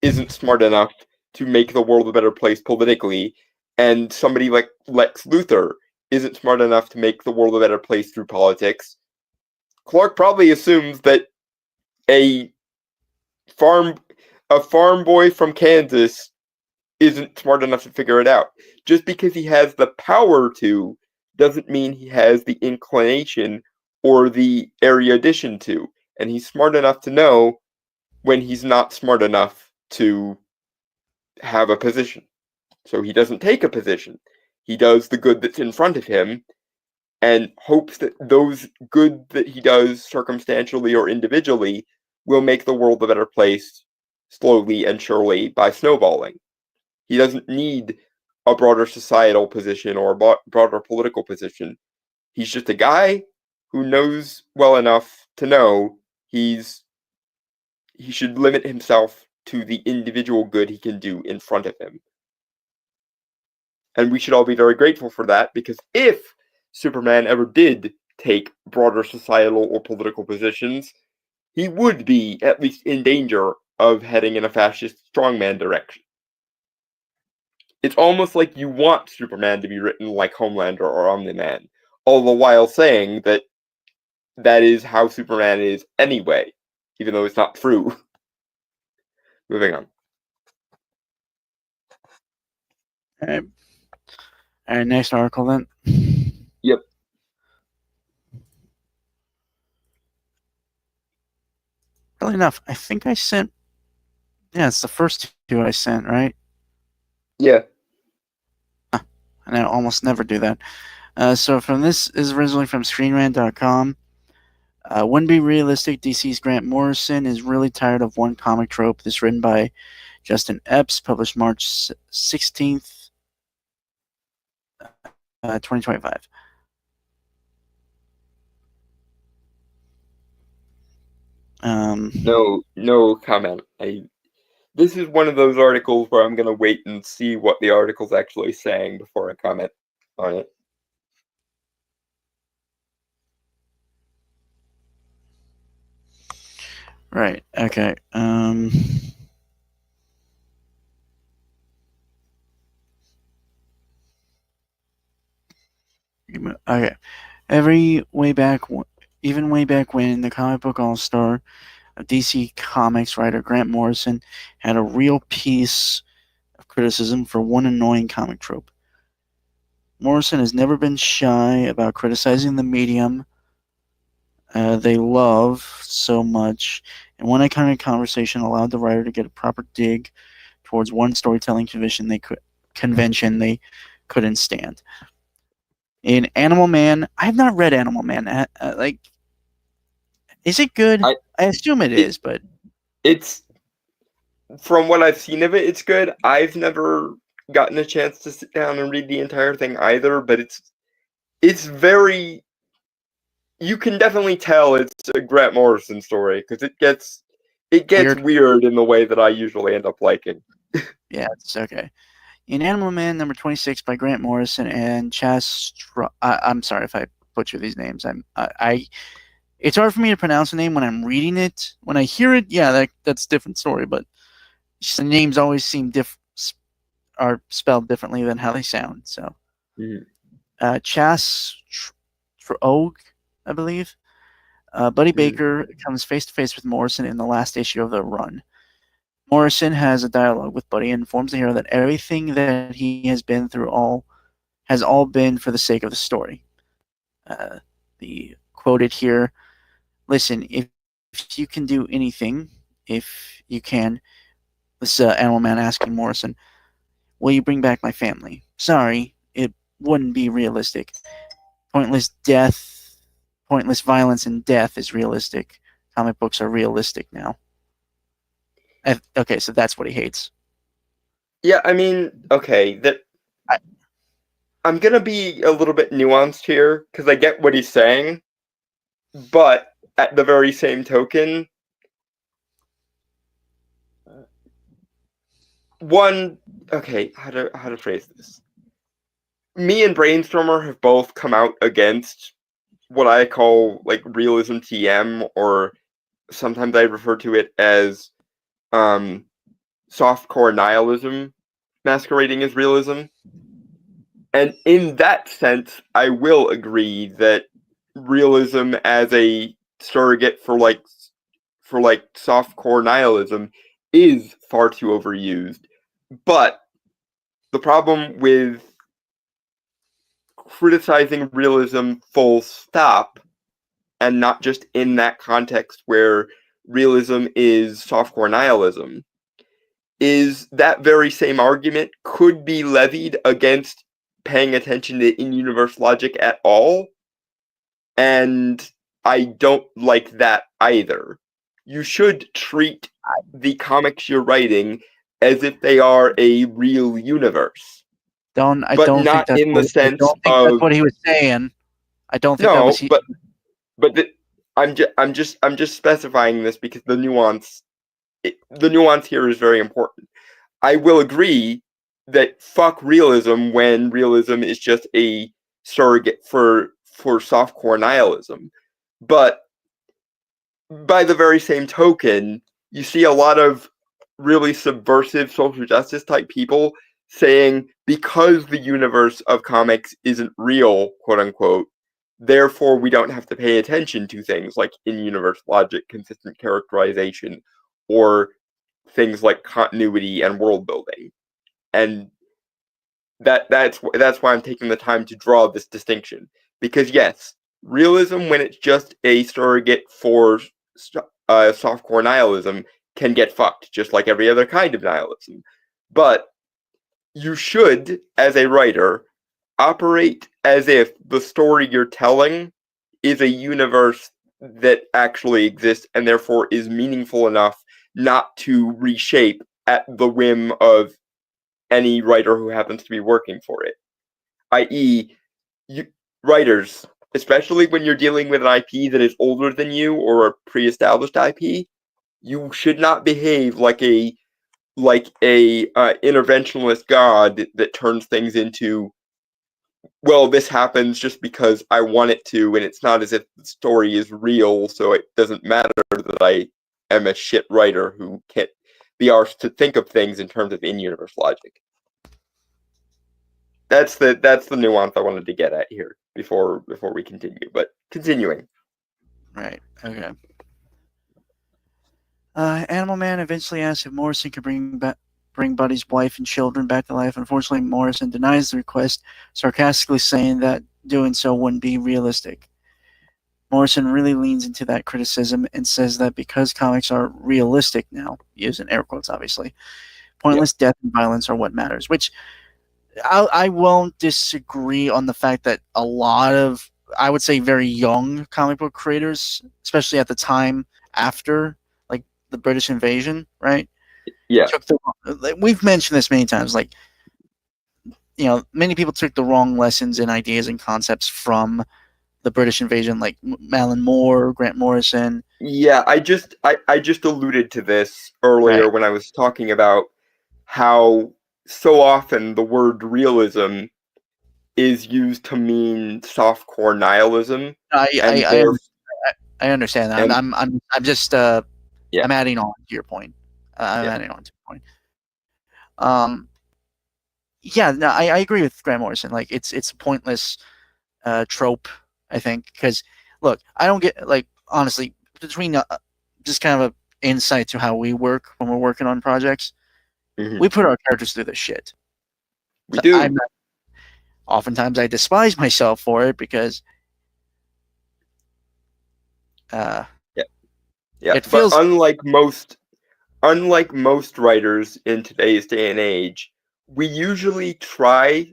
Speaker 2: isn't smart enough to make the world a better place politically, and somebody like Lex Luthor isn't smart enough to make the world a better place through politics, Clark probably assumes that a farm boy from Kansas isn't smart enough to figure it out. Just because he has the power to doesn't mean he has the inclination or the erudition to. And he's smart enough to know when he's not smart enough to have a position. So he doesn't take a position. He does the good that's in front of him and hopes that those good that he does circumstantially or individually will make the world a better place slowly and surely by snowballing. He doesn't need a broader societal position or a broader political position. He's just a guy who knows well enough to know he should limit himself to the individual good he can do in front of him. And we should all be very grateful for that, because if Superman ever did take broader societal or political positions, he would be at least in danger of heading in a fascist strongman direction. It's almost like you want Superman to be written like Homelander or Omni-Man, all the while saying that that is how Superman is anyway, even though it's not true. Moving on.
Speaker 1: All right, next article then.
Speaker 2: Yep.
Speaker 1: Really enough, I think I sent. Yeah, it's the first two I sent, right?
Speaker 2: Yeah.
Speaker 1: And I almost never do that. So from this is originally from ScreenRant.com. Wouldn't be realistic. DC's Grant Morrison is really tired of one comic trope. This written by Justin Epps, published March 16th, 2025.
Speaker 2: No comment. This is one of those articles where I'm gonna wait and see what the article's actually saying before I comment on it.
Speaker 1: Right. Okay. Okay. Even way back when, the comic book all-star of DC Comics writer Grant Morrison had a real piece of criticism for one annoying comic trope. Morrison has never been shy about criticizing the medium they love so much, and one iconic conversation allowed the writer to get a proper dig towards one storytelling convention they couldn't stand. In Animal Man, I have not read Animal Man. Is it good? I assume it is, but
Speaker 2: it's, from what I've seen of it, it's good. I've never gotten a chance to sit down and read the entire thing either, but it's very. You can definitely tell it's a Grant Morrison story because it gets weird in the way that I usually end up liking.
Speaker 1: Yeah, it's okay. In Animal Man number 26 by Grant Morrison and Chas. I'm sorry if I butcher these names. It's hard for me to pronounce a name when I'm reading it. When I hear it, yeah, that's a different story. But the names always seem are spelled differently than how they sound. So, Chas Troog, I believe. Buddy Baker comes face to face with Morrison in the last issue of the run. Morrison has a dialogue with Buddy and informs the hero that everything that he has been through has all been for the sake of the story. The quoted here, listen, if you can do anything, if you can, this Animal Man asking Morrison, will you bring back my family? Sorry, it wouldn't be realistic. Pointless violence and death is realistic. Comic books are realistic now. Okay, so that's what he hates.
Speaker 2: Yeah, I mean, okay, I'm gonna be a little bit nuanced here because I get what he's saying, but at the very same token, how to phrase this? Me and Brainstormer have both come out against what I call like realism TM, or sometimes I refer to it as softcore nihilism masquerading as realism. And in that sense, I will agree that realism as a surrogate for softcore nihilism is far too overused. But the problem with criticizing realism full stop, and not just in that context where realism is softcore nihilism, is that very same argument could be levied against paying attention to in-universe logic at all, and I don't like that either. You should treat the comics you're writing as if they are a real universe,
Speaker 1: I
Speaker 2: but
Speaker 1: don't think
Speaker 2: not
Speaker 1: that's
Speaker 2: in the
Speaker 1: what, I
Speaker 2: sense
Speaker 1: don't think that's
Speaker 2: of
Speaker 1: what he was saying. I don't think that was
Speaker 2: no, but I'm just specifying this because the nuance here is very important. I will agree that fuck realism when realism is just a surrogate for softcore nihilism. But by the very same token, you see a lot of really subversive social justice type people saying because the universe of comics isn't real, quote unquote, therefore we don't have to pay attention to things like in-universe logic, consistent characterization, or things like continuity and world building. And that's why I'm taking the time to draw this distinction. Because yes, realism, when it's just a surrogate for softcore nihilism, can get fucked, just like every other kind of nihilism. But you should, as a writer, operate as if the story you're telling is a universe that actually exists and therefore is meaningful enough not to reshape at the whim of any writer who happens to be working for it. I.e., writers, especially when you're dealing with an IP that is older than you or a pre-established IP, you should not behave like a interventionist god that turns things into, well, this happens just because I want it to, and it's not as if the story is real, so it doesn't matter that I am a shit writer who can't be arsed to think of things in terms of in-universe logic. That's the nuance I wanted to get at here before we continue. But continuing.
Speaker 1: Right. Okay. Animal Man eventually asks if Morrison could bring Buddy's wife and children back to life. Unfortunately, Morrison denies the request, sarcastically saying that doing so wouldn't be realistic. Morrison really leans into that criticism and says that because comics are realistic now, using air quotes obviously, pointless death and violence are what matters, which I won't disagree on the fact that a lot of, I would say, very young comic book creators, especially at the time after like the British invasion, right?
Speaker 2: Yeah.
Speaker 1: We've mentioned this many times. Like, you know, many people took the wrong lessons and ideas and concepts from the British invasion, like Alan Moore, Grant Morrison.
Speaker 2: Yeah, I just alluded to this earlier when I was talking about how so often the word realism is used to mean softcore nihilism.
Speaker 1: I understand that. I'm just I'm adding on to your point. Adding on to your point. I agree with Grant Morrison. Like it's a pointless trope, I think, because look, I don't get, like, honestly, between just kind of an insight to how we work when we're working on projects, we put our characters through this shit.
Speaker 2: We do.
Speaker 1: Oftentimes I despise myself for it because it feels,
Speaker 2: but unlike most writers in today's day and age, we usually try,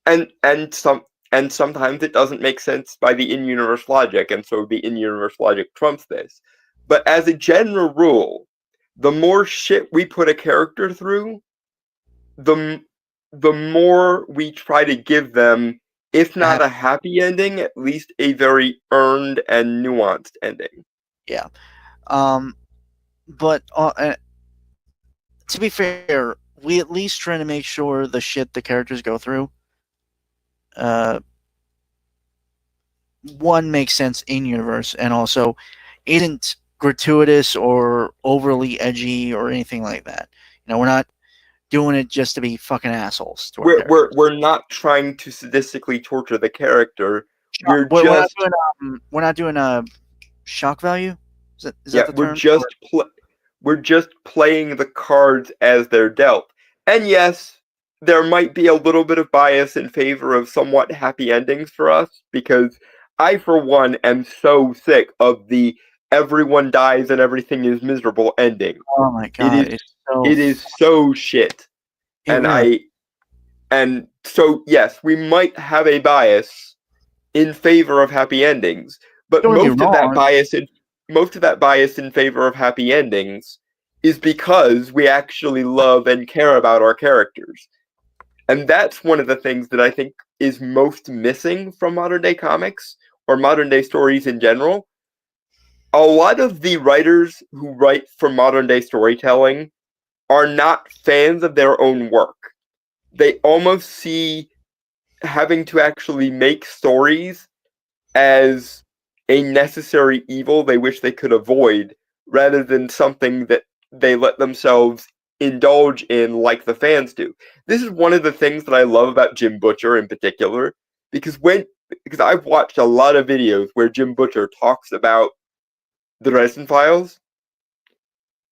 Speaker 2: and sometimes it doesn't make sense by the in-universe logic, and so the in-universe logic trumps this. But as a general rule, the more shit we put a character through, the more we try to give them, if not a happy ending, at least a very earned and nuanced ending.
Speaker 1: Yeah. But to be fair, we at least try to make sure the shit the characters go through, one, makes sense in universe, and also isn't gratuitous or overly edgy or anything like that. You know, we're not doing it just to be fucking assholes.
Speaker 2: We're not trying to sadistically torture the character. We're
Speaker 1: not doing a shock value. Is that the term?
Speaker 2: We're just playing the cards as they're dealt. And yes, there might be a little bit of bias in favor of somewhat happy endings for us, because I, for one, am so sick of the everyone dies and everything is miserable ending.
Speaker 1: Oh my
Speaker 2: It
Speaker 1: god,
Speaker 2: is it is so shit.
Speaker 1: It
Speaker 2: And
Speaker 1: really.
Speaker 2: and so yes, we might have a bias in favor of happy endings, but
Speaker 1: Don't get me wrong.
Speaker 2: most of that bias in favor of happy endings is because we actually love and care about our characters. And that's one of the things that I think is most missing from modern day comics or modern day stories in general. A lot of the writers who write for modern day storytelling are not fans of their own work. They almost see having to actually make stories as a necessary evil they wish they could avoid, rather than something that they let themselves indulge in like the fans do. This is one of the things that I love about Jim Butcher in particular, because I've watched a lot of videos where Jim Butcher talks about the Dresden Files,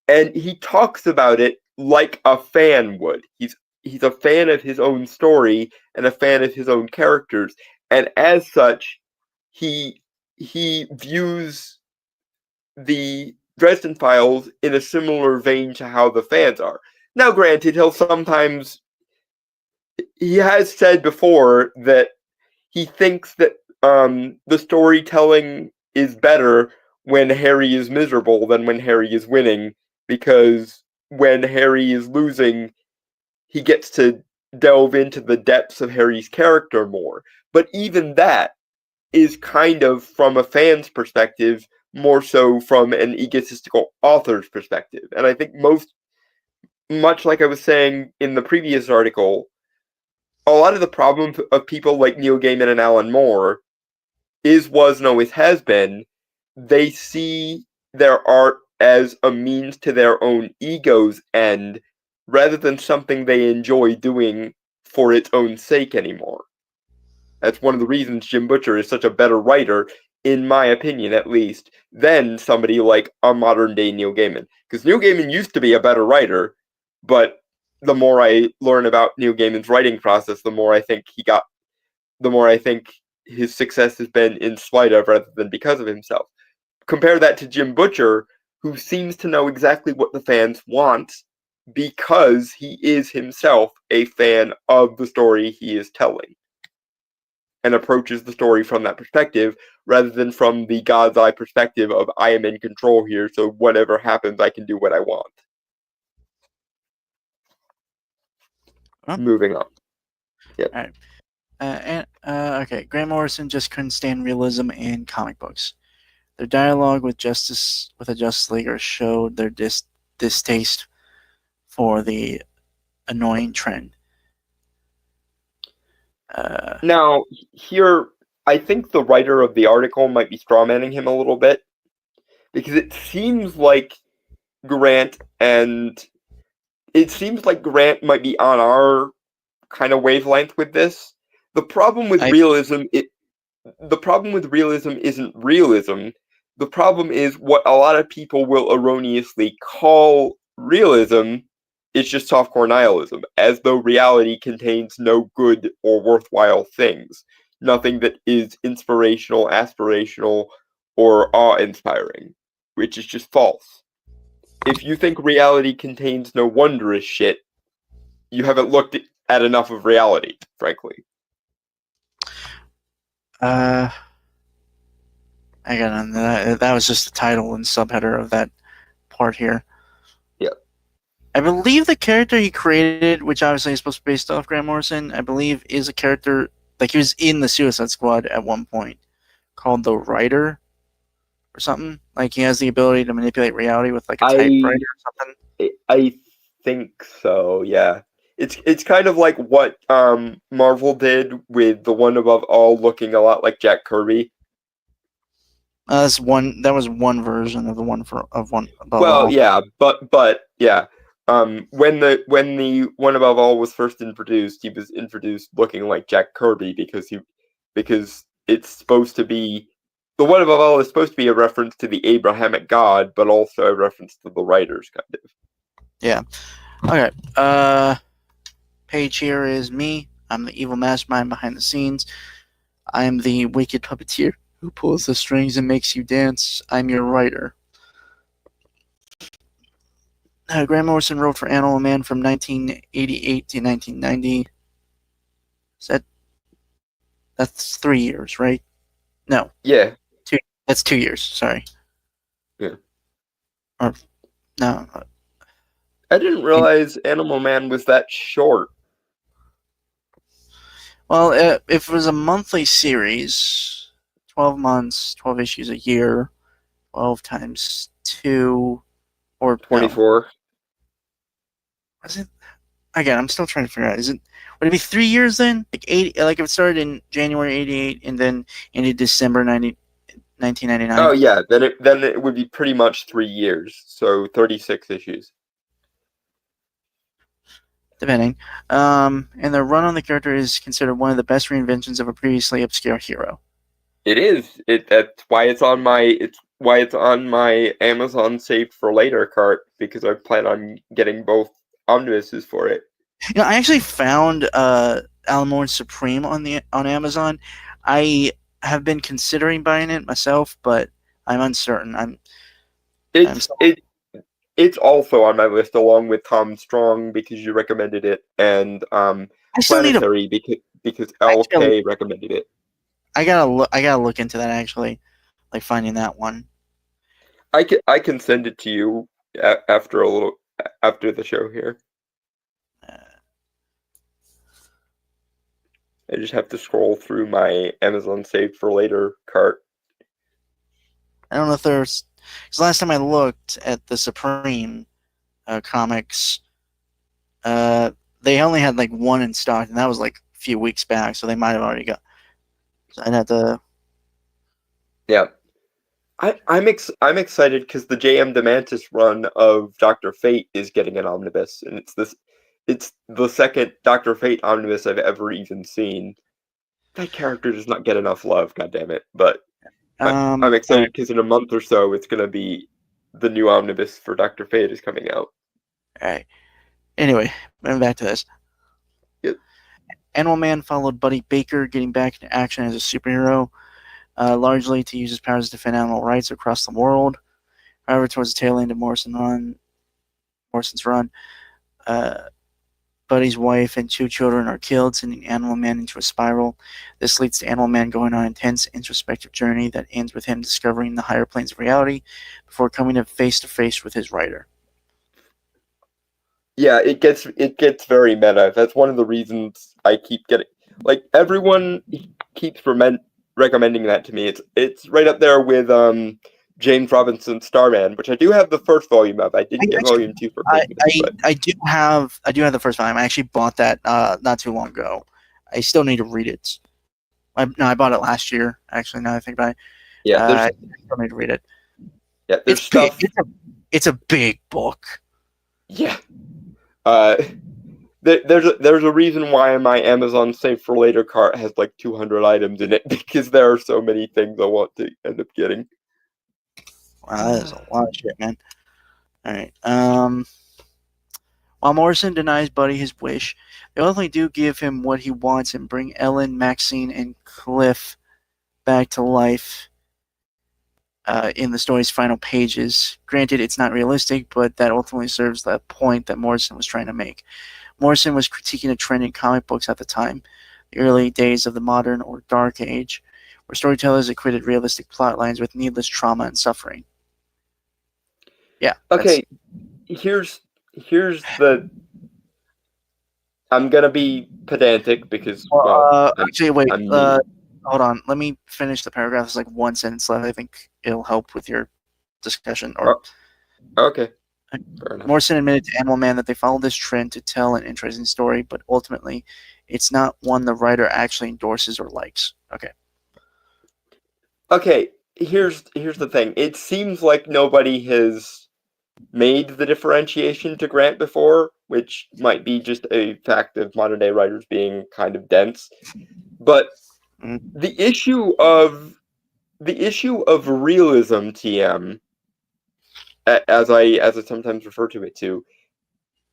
Speaker 2: and he talks about it like a fan would. He's a fan of his own story and a fan of his own characters, and as such, he views the Dresden Files in a similar vein to how the fans are. Now, granted, he has said before that he thinks that the storytelling is better when Harry is miserable than when Harry is winning, because when Harry is losing, he gets to delve into the depths of Harry's character more. But even that is kind of from a fan's perspective, more so from an egotistical author's perspective. And I think much like I was saying in the previous article, a lot of the problem of people like Neil Gaiman and Alan Moore was, and always has been, they see their art as a means to their own ego's end, rather than something they enjoy doing for its own sake anymore. That's one of the reasons Jim Butcher is such a better writer, in my opinion at least, than somebody like a modern day Neil Gaiman. Because Neil Gaiman used to be a better writer, but the more I learn about Neil Gaiman's writing process, the more I think his success has been in spite of rather than because of himself. Compare that to Jim Butcher, who seems to know exactly what the fans want because he is himself a fan of the story he is telling, and approaches the story from that perspective rather than from the God's eye perspective of I am in control here, so whatever happens, I can do what I want.
Speaker 1: Huh?
Speaker 2: Moving on. Yep.
Speaker 1: All right. Okay. Grant Morrison just couldn't stand realism in comic books. Their dialogue with the Justice Leaguers showed their distaste for the annoying trend.
Speaker 2: Now, here, I think the writer of the article might be strawmanning him a little bit, because it seems like Grant might be on our kind of wavelength with this. The problem with realism isn't realism. The problem is what a lot of people will erroneously call realism is just softcore nihilism, as though reality contains no good or worthwhile things, nothing that is inspirational, aspirational, or awe-inspiring, which is just false. If you think reality contains no wondrous shit, you haven't looked at enough of reality, frankly.
Speaker 1: Again, that was just the title and subheader of that part here.
Speaker 2: Yep.
Speaker 1: I believe the character he created, which obviously is supposed to be based off Grant Morrison, I believe is a character, like he was in the Suicide Squad at one point, called the Writer or something. Like he has the ability to manipulate reality with like a typewriter or something.
Speaker 2: I think so, yeah. It's kind of like what Marvel did with the One Above All looking a lot like Jack Kirby.
Speaker 1: That was one version of the One Above
Speaker 2: All.
Speaker 1: Yeah,
Speaker 2: but yeah. When the One Above All was first introduced, he was introduced looking like Jack Kirby because it's supposed to be, the One Above All is supposed to be a reference to the Abrahamic God, but also a reference to the writers, kind of.
Speaker 1: Yeah. Okay. page here is me. I'm the evil mastermind behind the scenes. I am the wicked puppeteer who pulls the strings and makes you dance. I'm your writer. Grant Morrison wrote for Animal Man from 1988 to 1990. That's 3 years, right? No,
Speaker 2: Yeah.
Speaker 1: that's 2 years. Sorry.
Speaker 2: Yeah.
Speaker 1: Or no.
Speaker 2: I didn't realize Animal Man was that short.
Speaker 1: Well, if it was a monthly series, 12 months, 12 issues a year, 12 times 2, or
Speaker 2: 24.
Speaker 1: No. Was it? Again, I'm still trying to figure out. Would it be 3 years then? Like 80? Like if it started in January '88 and then ended December 1999.
Speaker 2: Oh yeah, then it would be pretty much 3 years. So 36 issues.
Speaker 1: Depending. And the run on the character is considered one of the best reinventions of a previously obscure hero.
Speaker 2: It is. That's why it's on my Amazon saved for later cart, because I plan on getting both omnibuses for it.
Speaker 1: I actually found Alan Moore's Supreme on Amazon. I have been considering buying it myself, but I'm uncertain.
Speaker 2: It's also on my list along with Tom Strong because you recommended it, and
Speaker 1: I still
Speaker 2: Planetary because LK recommended it.
Speaker 1: I gotta look into that actually, like finding that one.
Speaker 2: I can send it to you after the show here. I just have to scroll through my Amazon saved for later cart.
Speaker 1: I don't know if there's, because last time I looked at the Supreme comics, they only had like one in stock, and that was like a few weeks back, so they might have already got. So I'd have to.
Speaker 2: Yeah, I'm excited because the J.M. DeMantis run of Dr. Fate is getting an omnibus, and it's the second Dr. Fate omnibus I've ever even seen. That character does not get enough love, goddammit. But I'm excited because in a month or so, it's going to be the new omnibus for Dr. Fate is coming out.
Speaker 1: All right. Anyway, moving back to this.
Speaker 2: Yep.
Speaker 1: Animal Man followed Buddy Baker getting back into action as a superhero, largely to use his powers to defend animal rights across the world. However, towards the tail end of Morrison's run, Buddy's wife and 2 children are killed, sending Animal Man into a spiral. This leads to Animal Man going on an intense introspective journey that ends with him discovering the higher planes of reality before coming to face with his writer.
Speaker 2: Yeah, it gets very meta. That's one of the reasons I keep getting, like, everyone keeps recommending that to me. It's right up there with James Robinson's Starman, which I do have the first volume of. I didn't get volume 2 for Christmas.
Speaker 1: I do have the first volume. I actually bought that not too long ago. I still need to read it. I bought it last year. Actually, now that I think about it,
Speaker 2: yeah,
Speaker 1: I still need to read it.
Speaker 2: Yeah, there's stuff.
Speaker 1: It's a big book.
Speaker 2: Yeah. There's a reason why my Amazon Save for Later cart has like 200 items in it, because there are so many things I want to end up getting.
Speaker 1: Wow, that is a lot of shit, man. All right. While Morrison denies Buddy his wish, they ultimately do give him what he wants and bring Ellen, Maxine, and Cliff back to life in the story's final pages. Granted, it's not realistic, but that ultimately serves the point that Morrison was trying to make. Morrison was critiquing a trend in comic books at the time, the early days of the modern or dark age, where storytellers equated realistic plot lines with needless trauma and suffering. Yeah.
Speaker 2: Okay, here's the. I'm gonna be pedantic because
Speaker 1: actually, wait. Hold on. Let me finish the paragraph. There's like one sentence left. I think it'll help with your discussion.
Speaker 2: Okay.
Speaker 1: Morrison admitted to Animal Man that they followed this trend to tell an interesting story, but ultimately, it's not one the writer actually endorses or likes. Okay.
Speaker 2: Okay. Here's the thing. It seems like nobody has made the differentiation to Grant before, which might be just a fact of modern day writers being kind of dense. But the issue of realism, TM, as I sometimes refer to it,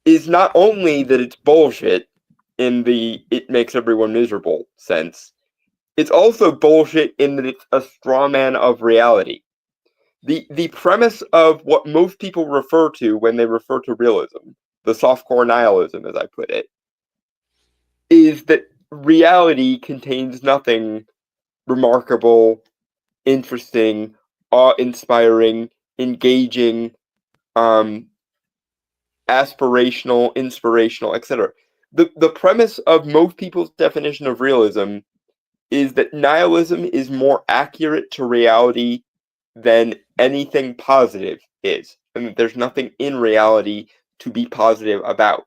Speaker 2: is not only that it's bullshit, in the it makes everyone miserable sense. It's also bullshit in that it's a straw man of reality. The premise of what most people refer to when they refer to realism, the softcore nihilism, as I put it, is that reality contains nothing remarkable, interesting, awe-inspiring, engaging, aspirational, inspirational, etc. The premise of most people's definition of realism is that nihilism is more accurate to reality than anything positive is, and that there's nothing in reality to be positive about.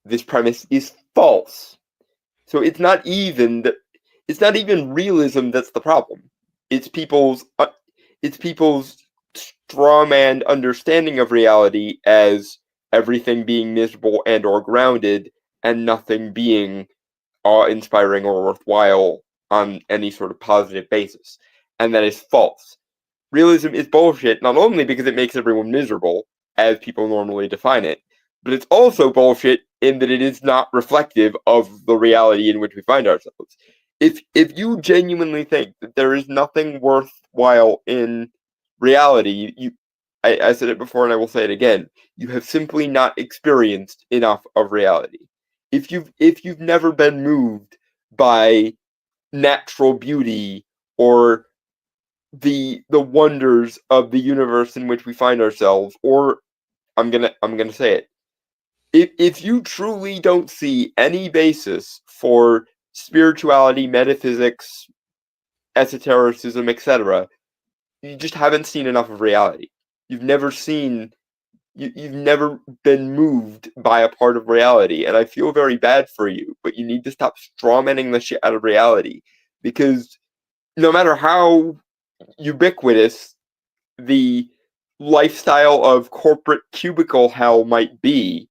Speaker 2: This premise is false. So it's not even realism that's the problem. It's people's strawman understanding of reality as everything being miserable and or grounded, and nothing being awe-inspiring or worthwhile on any sort of positive basis. And that is false. Realism is bullshit, not only because it makes everyone miserable, as people normally define it, but it's also bullshit in that it is not reflective of the reality in which we find ourselves. If you genuinely think that there is nothing worthwhile in reality, I said it before and I will say it again, you have simply not experienced enough of reality. If you've never been moved by natural beauty or the wonders of the universe in which we find ourselves, or I'm gonna say it. If you truly don't see any basis for spirituality, metaphysics, esotericism, etc., you just haven't seen enough of reality. You've never been moved by a part of reality, and I feel very bad for you, but you need to stop strawmanning the shit out of reality, because no matter how ubiquitous the lifestyle of corporate cubicle hell might be,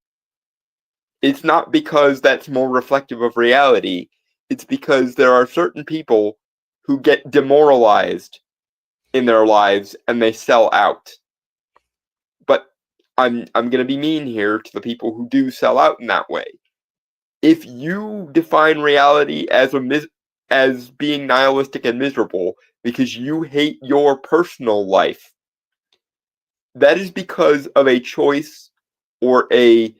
Speaker 2: it's not because that's more reflective of reality. It's because there are certain people who get demoralized in their lives and they sell out. But I'm going to be mean here to the people who do sell out in that way. If you define reality as being nihilistic and miserable because you hate your personal life, that is because of a choice or a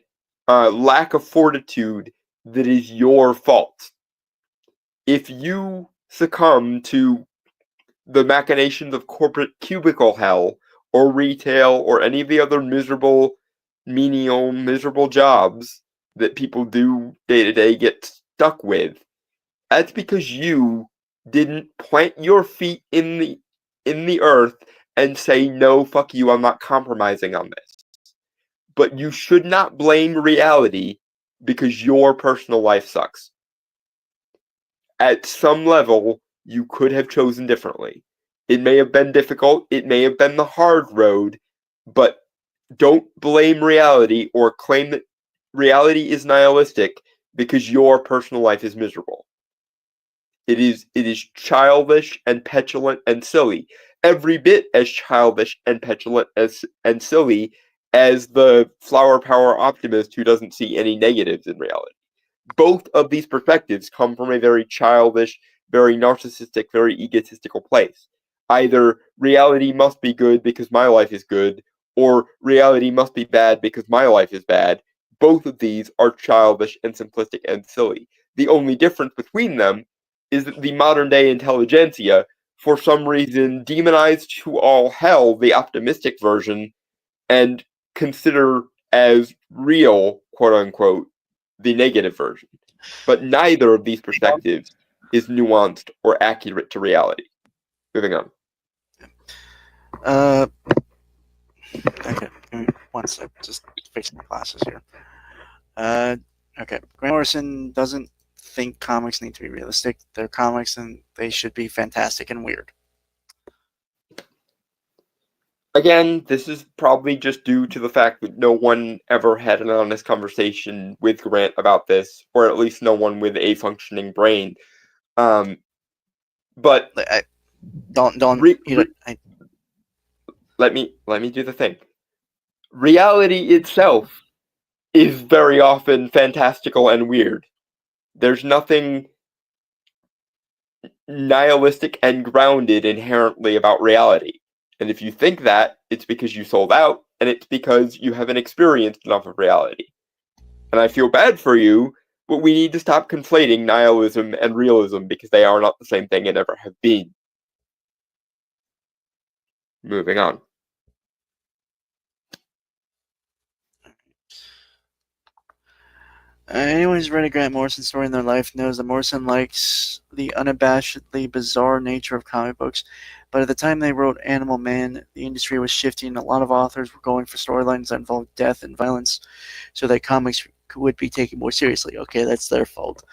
Speaker 2: lack of fortitude that is your fault. If you succumb to the machinations of corporate cubicle hell or retail or any of the other miserable jobs that people do day to day get stuck with, that's because you didn't plant your feet in the earth and say, no, fuck you, I'm not compromising on this. But you should not blame reality because your personal life sucks. At some level, you could have chosen differently. It may have been difficult, it may have been the hard road, but don't blame reality or claim that reality is nihilistic because your personal life is miserable. It is childish and petulant and silly. Every bit as childish and petulant and silly as the flower power optimist who doesn't see any negatives in reality. Both of these perspectives come from a very childish, very narcissistic, very egotistical place. Either reality must be good because my life is good, or reality must be bad because my life is bad. Both of these are childish and simplistic and silly. The only difference between them is that the modern day intelligentsia, for some reason, demonize to all hell the optimistic version and consider as real, quote unquote, the negative version. But neither of these perspectives is nuanced or accurate to reality. Moving on.
Speaker 1: Okay, give me one sec. Just fixing my glasses here. Okay. Grant Morrison doesn't think comics need to be realistic. They're comics and they should be fantastic and weird.
Speaker 2: Again, this is probably just due to the fact that no one ever had an honest conversation with Grant about this, or at least no one with a functioning brain. But
Speaker 1: let
Speaker 2: me do the thing. Reality itself is very often fantastical and weird. There's nothing nihilistic and grounded inherently about reality. And if you think that, it's because you sold out, and it's because you haven't experienced enough of reality. And I feel bad for you, but we need to stop conflating nihilism and realism because they are not the same thing and never have been. Moving on.
Speaker 1: Anyone who's read a Grant Morrison story in their life knows that Morrison likes the unabashedly bizarre nature of comic books. But at the time they wrote Animal Man, the industry was shifting, and a lot of authors were going for storylines that involved death and violence so that comics would be taken more seriously. Okay, that's their fault.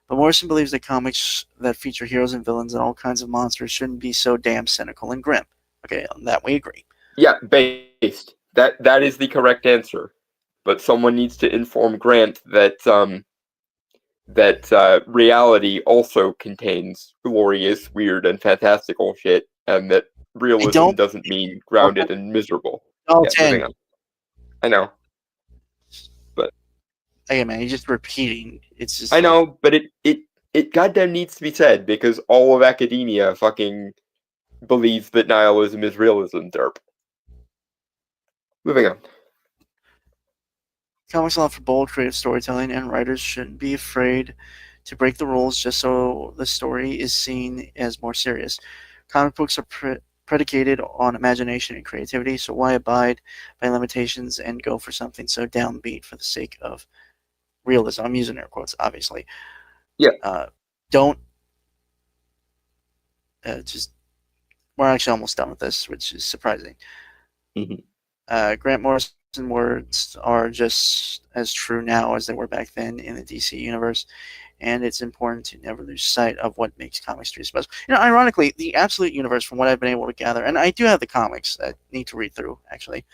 Speaker 1: But Morrison believes that comics that feature heroes and villains and all kinds of monsters shouldn't be so damn cynical and grim. Okay, on that we agree.
Speaker 2: Yeah, based. That is the correct answer. But someone needs to inform Grant that reality also contains glorious, weird, and fantastical shit, and that realism doesn't mean grounded and miserable. Yeah, moving on. I know. But
Speaker 1: hey man, you're just repeating. It's just
Speaker 2: I know, but it goddamn needs to be said because all of academia fucking believes that nihilism is realism, derp. Moving on.
Speaker 1: Comics allow for bold, creative storytelling, and writers shouldn't be afraid to break the rules just so the story is seen as more serious. Comic books are predicated on imagination and creativity, so why abide by limitations and go for something so downbeat for the sake of realism? I'm using air quotes, obviously.
Speaker 2: Yeah.
Speaker 1: Don't just. We're actually almost done with this, which is surprising.
Speaker 2: Mm-hmm.
Speaker 1: Grant Morrison words are just as true now as they were back then in the DC universe, and it's important to never lose sight of what makes comics truly special. Ironically, the Absolute Universe, from what I've been able to gather, and I do have the comics that I need to read through, actually.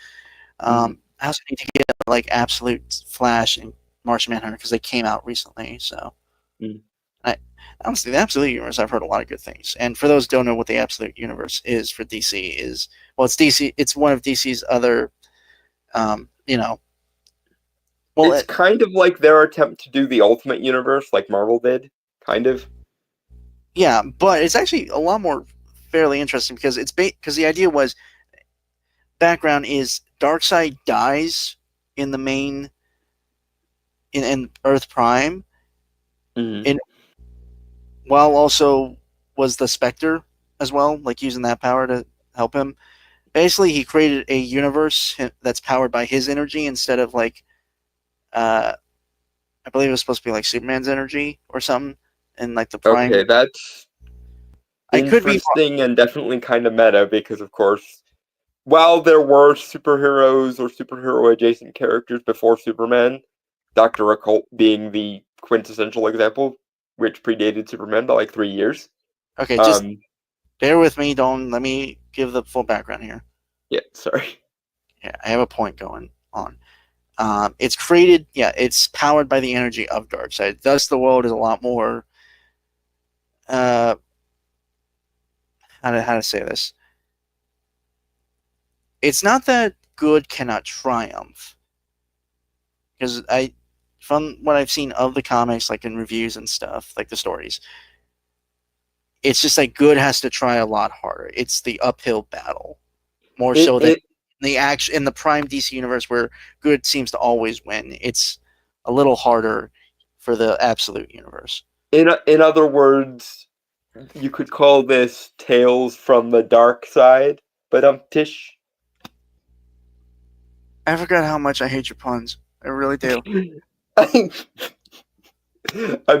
Speaker 1: I also need to get like Absolute Flash and Martian Manhunter because they came out recently. So, honestly, the Absolute Universe, I've heard a lot of good things. And for those who don't know what the Absolute Universe is for DC, it's DC. It's one of DC's other,
Speaker 2: it's kind of like their attempt to do the Ultimate Universe, like Marvel did, kind of.
Speaker 1: Yeah, but it's actually a lot more fairly interesting because because the idea was background is Darkseid dies in the main in Earth Prime,
Speaker 2: Mm-hmm.
Speaker 1: while also was the Spectre as well, like using that power to help him. Basically, he created a universe that's powered by his energy instead of like, I believe it was supposed to be like Superman's energy or something, and like the Prime.
Speaker 2: Okay, that's
Speaker 1: I could be
Speaker 2: interesting and definitely kind of meta because, of course, while there were superheroes or superhero adjacent characters before Superman, Dr. Occult being the quintessential example, which predated Superman by like 3 years.
Speaker 1: Okay, just bear with me. Don't let me give the full background here.
Speaker 2: Yeah, sorry.
Speaker 1: Yeah, I have a point going on. It's created, it's powered by the energy of Darkseid. Thus, the world is a lot more. How to say this? It's not that good cannot triumph, because from what I've seen of the comics, like in reviews and stuff, like the stories, it's just like good has to try a lot harder. It's the uphill battle, more so than in the Prime DC universe where good seems to always win. It's a little harder for the Absolute Universe.
Speaker 2: In other words, you could call this Tales from the Dark Side, but tish.
Speaker 1: I forgot how much I hate your puns. I really do.
Speaker 2: I'm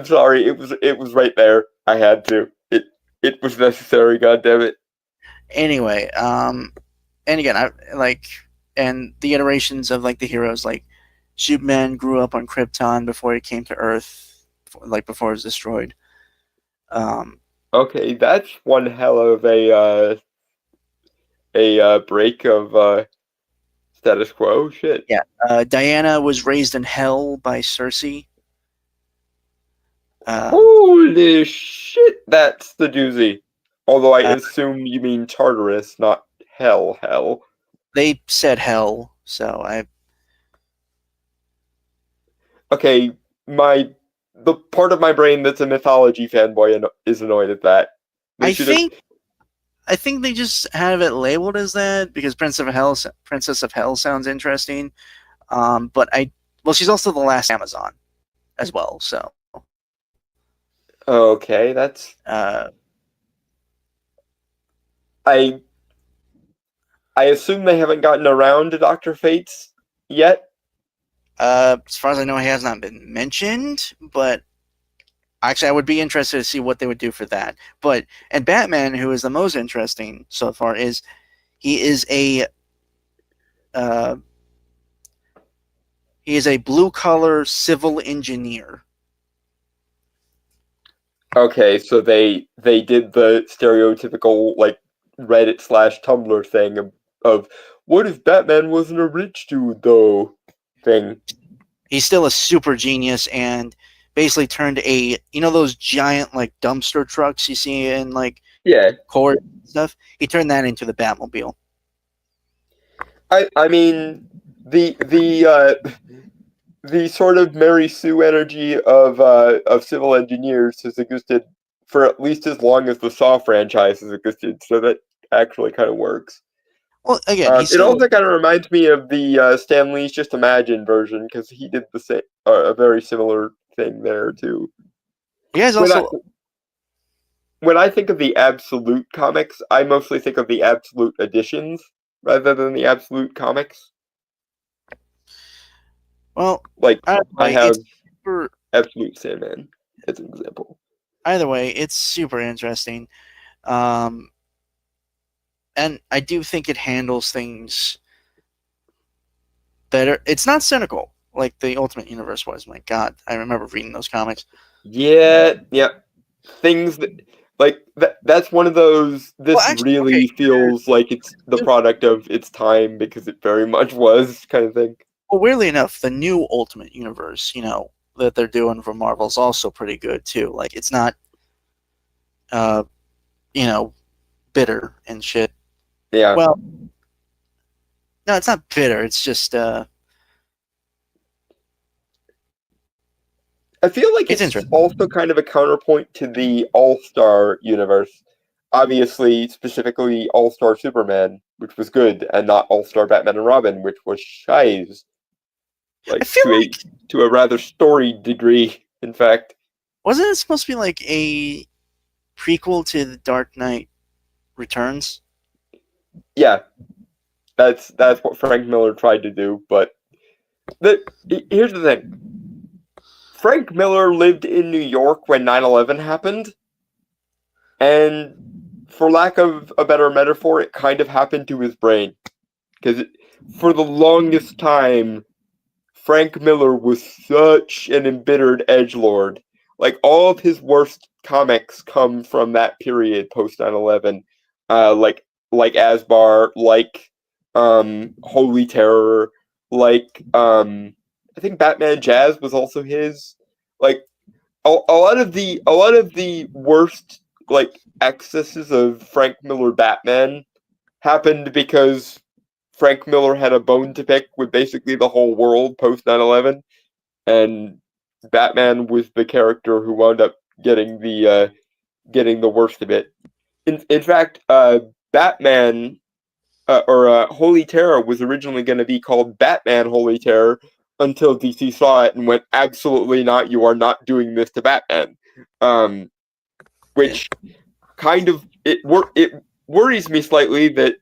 Speaker 2: sorry. It was right there. I had to. It was necessary. God damn it.
Speaker 1: Anyway, and again, and the iterations of like the heroes, like Superman grew up on Krypton before he came to Earth, before it was destroyed.
Speaker 2: Okay, that's one hell of a break of status quo. Shit.
Speaker 1: Yeah, Diana was raised in hell by Cersei.
Speaker 2: Holy shit, that's the doozy. Although I assume you mean Tartarus, not hell.
Speaker 1: They said hell, so I.
Speaker 2: Okay, the part of my brain that's a mythology fanboy is annoyed at that. They
Speaker 1: I
Speaker 2: should have.
Speaker 1: think they just have it labeled as that because Princess of Hell sounds interesting. But she's also the last Amazon as well. So
Speaker 2: Okay, that's
Speaker 1: uh,
Speaker 2: I. I assume they haven't gotten around to Doctor Fates yet.
Speaker 1: as far as I know, he has not been mentioned. But actually, I would be interested to see what they would do for that. And Batman, who is the most interesting so far, is he is a uh, blue collar civil engineer.
Speaker 2: Okay, so they did the stereotypical like Reddit / Tumblr thing of what if Batman wasn't a rich dude though thing.
Speaker 1: He's still a super genius and basically turned those giant like dumpster trucks you see in like
Speaker 2: Yeah,
Speaker 1: court stuff. He turned that into the Batmobile.
Speaker 2: I mean the sort of Mary Sue energy of civil engineers has existed for at least as long as the Saw franchise has existed, so that actually kind of works.
Speaker 1: Well, again, he's
Speaker 2: It
Speaker 1: still
Speaker 2: also kind of reminds me of the Stan Lee's Just Imagine version because he did the same, a very similar thing there too.
Speaker 1: you guys
Speaker 2: When I
Speaker 1: also
Speaker 2: when I think of the Absolute comics, I mostly think of the Absolute editions rather than the Absolute comics. Like
Speaker 1: either
Speaker 2: I
Speaker 1: way,
Speaker 2: have
Speaker 1: it's super.
Speaker 2: Absolute Sandman as an example.
Speaker 1: Either way, it's super interesting. Um, and I do think it handles things better. It's not cynical like the Ultimate Universe was. My God, I remember reading those comics.
Speaker 2: Yeah, yeah. Things that that's one of those
Speaker 1: Well,
Speaker 2: this
Speaker 1: actually, okay.
Speaker 2: really feels like it's the product of its time because it very much was kind of thing.
Speaker 1: Well, weirdly enough, the new Ultimate Universe, that they're doing for Marvel is also pretty good too. Like, it's not, uh, you know, bitter and shit.
Speaker 2: Yeah.
Speaker 1: Well, no, it's not bitter. It's just,
Speaker 2: I feel like
Speaker 1: it's
Speaker 2: it's
Speaker 1: interesting.
Speaker 2: also kind of a counterpoint to the All-Star universe. Obviously, specifically All-Star Superman, which was good, and not All-Star Batman and Robin, which was shies.
Speaker 1: I
Speaker 2: Like
Speaker 1: feel like
Speaker 2: to a rather storied degree, in fact.
Speaker 1: wasn't it supposed to be like a prequel to The Dark Knight Returns?
Speaker 2: Yeah, that's what Frank Miller tried to do, but here's the thing. Frank Miller lived in New York when 9/11 happened, and for lack of a better metaphor, it kind of happened to his brain. Because for the longest time, Frank Miller was such an embittered edgelord. Like, all of his worst comics come from that period post 9/11. Like Asbar, like Holy Terror, like I think Batman Jazz was also his. Like a lot of the worst like excesses of Frank Miller Batman happened because Frank Miller had a bone to pick with basically the whole world post 9/11, and Batman was the character who wound up getting the worst of it. In fact, Batman or Holy Terror was originally going to be called Batman Holy Terror until DC saw it and went, absolutely not, you are not doing this to Batman. Which kind of it worries me slightly that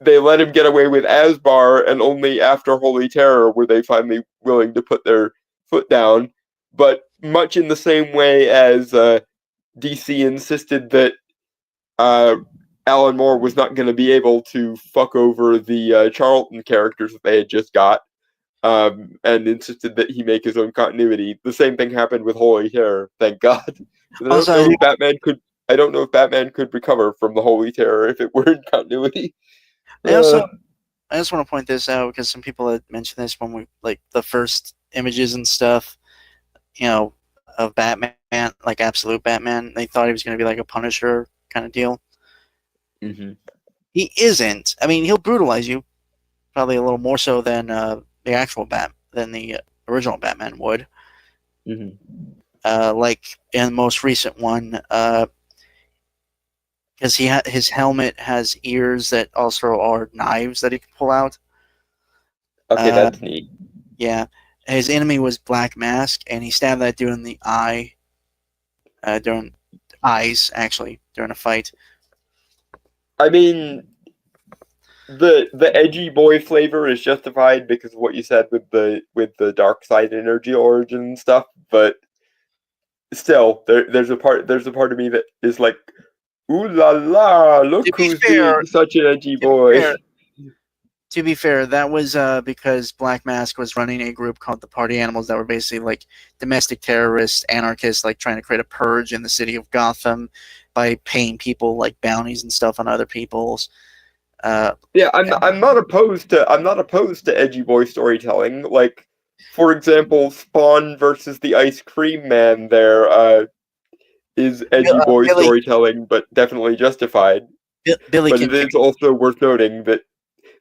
Speaker 2: they let him get away with Asbar, and only after Holy Terror were they finally willing to put their foot down. But much in the same way as DC insisted that uh, Alan Moore was not going to be able to fuck over the Charlton characters that they had just got, and insisted that he make his own continuity. The same thing happened with Holy Terror, thank God. I don't know
Speaker 1: Also,
Speaker 2: if Batman could. I don't know if Batman could recover from the Holy Terror if it were in continuity.
Speaker 1: I also, I just want to point this out because some people had mentioned this when we like the first images and stuff, of Batman, like Absolute Batman. They thought he was going to be like a Punisher kind of deal.
Speaker 2: Mm-hmm.
Speaker 1: He isn't. I mean, he'll brutalize you probably a little more so than the actual than the original Batman would.
Speaker 2: Mhm.
Speaker 1: Like in the most recent one, because his helmet has ears that also are knives that he can pull out.
Speaker 2: Okay,
Speaker 1: Uh,
Speaker 2: that's neat.
Speaker 1: yeah, his enemy was Black Mask, and he stabbed that dude in the eye. During eyes, actually, during a fight.
Speaker 2: I mean, the edgy boy flavor is justified because of what you said with the dark side energy origin stuff, but still, there's a part of me that is like, ooh la la,
Speaker 1: To
Speaker 2: look
Speaker 1: be
Speaker 2: who's
Speaker 1: fair,
Speaker 2: being such an edgy
Speaker 1: to be
Speaker 2: boy.
Speaker 1: fair, to be fair, that was because Black Mask was running a group called the Party Animals that were basically like domestic terrorists, anarchists, like trying to create a purge in the city of Gotham by paying people like bounties and stuff on other people's. Uh,
Speaker 2: Yeah, I'm not opposed to edgy boy storytelling. Like, for example, Spawn versus the Ice Cream Man. There is edgy boy
Speaker 1: Billy
Speaker 2: storytelling, but definitely justified.
Speaker 1: Billy
Speaker 2: But it
Speaker 1: Kincaid.
Speaker 2: is also worth noting that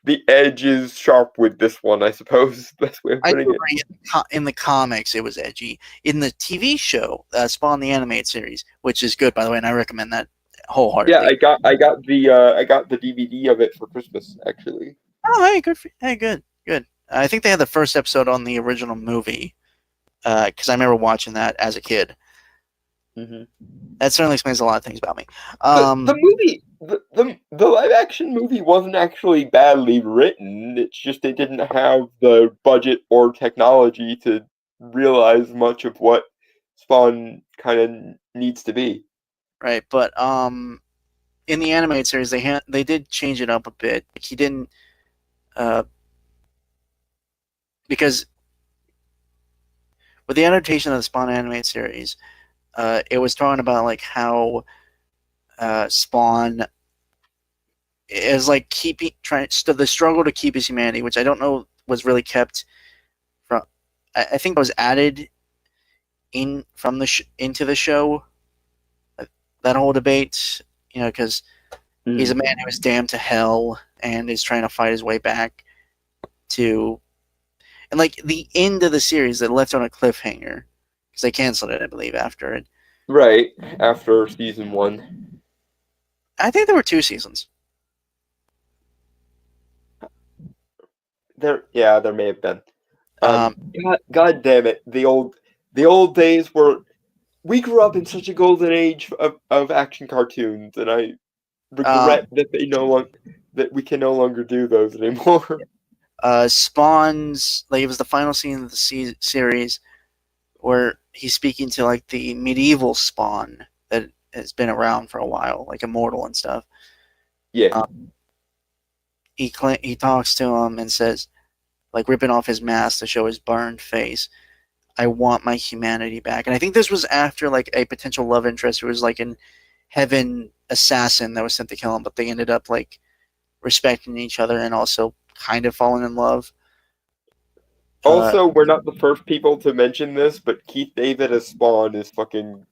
Speaker 2: the edge is sharp with this one, I suppose. Best way of
Speaker 1: I do
Speaker 2: putting it.
Speaker 1: agree. In the comics, it was edgy. In the TV show, Spawn the animated series, which is good by the way, and I recommend that
Speaker 2: Yeah,
Speaker 1: wholeheartedly.
Speaker 2: I got the DVD of it for Christmas actually.
Speaker 1: Oh, hey, good. Hey, good, good. I think they had the first episode on the original movie because I remember watching that as a kid.
Speaker 2: Hmm.
Speaker 1: That certainly explains a lot of things about me.
Speaker 2: The movie the live action movie wasn't actually badly written. It's just it didn't have the budget or technology to realize much of what Spawn kind of needs to be.
Speaker 1: right, but in the animated series, they did change it up a bit. Like, he didn't uh, because with the adaptation of the Spawn animated series, it was talking about like how Spawn is like keeping trying the struggle to keep his humanity, which I don't know was really kept from. I think it was added in from into the show. That whole debate, because he's a
Speaker 2: Mm.
Speaker 1: man who was damned to hell and is trying to fight his way back to, and like the end of the series that left on a cliffhanger because they canceled it, I believe, after it.
Speaker 2: Right after season one.
Speaker 1: I think there were 2 seasons.
Speaker 2: There may have been.
Speaker 1: Um,
Speaker 2: God damn it, the old days were. We grew up in such a golden age of action cartoons, and I
Speaker 1: um,
Speaker 2: regret that they no longer that we can no longer do those anymore.
Speaker 1: Spawn's like it was the final scene of the series where he's speaking to like the medieval Spawn that has been around for a while, like immortal and stuff.
Speaker 2: Yeah,
Speaker 1: He talks to him and says, like ripping off his mask to show his burned face, "I want my humanity back." And I think this was after like a potential love interest who was like an heaven assassin that was sent to kill him, but they ended up like respecting each other and also kind of falling in love. Uh,
Speaker 2: also, we're not the first people to mention this, but Keith David as Spawn is fucking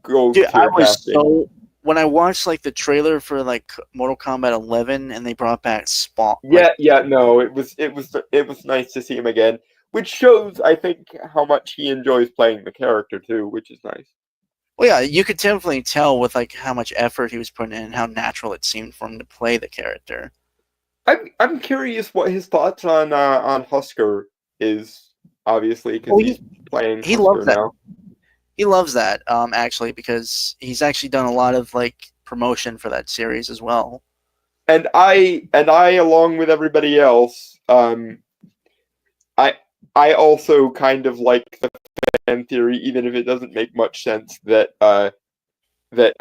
Speaker 2: gold
Speaker 1: dude, I
Speaker 2: tier
Speaker 1: was
Speaker 2: casting.
Speaker 1: so when I watched like the trailer for like Mortal Kombat 11 and they brought back Spawn, like,
Speaker 2: Yeah, no, it was nice to see him again, which shows I think how much he enjoys playing the character too, which is nice.
Speaker 1: well, yeah, you could definitely tell with like how much effort he was putting in and how natural it seemed for him to play the character.
Speaker 2: I'm curious what his thoughts on Husker is, obviously because
Speaker 1: Well,
Speaker 2: he's playing
Speaker 1: he loves
Speaker 2: Husker
Speaker 1: that.
Speaker 2: now.
Speaker 1: He loves that, actually, because he's actually done a lot of like promotion for that series as well.
Speaker 2: And I along with everybody else, I I also kind of like the fan theory, even if it doesn't make much sense that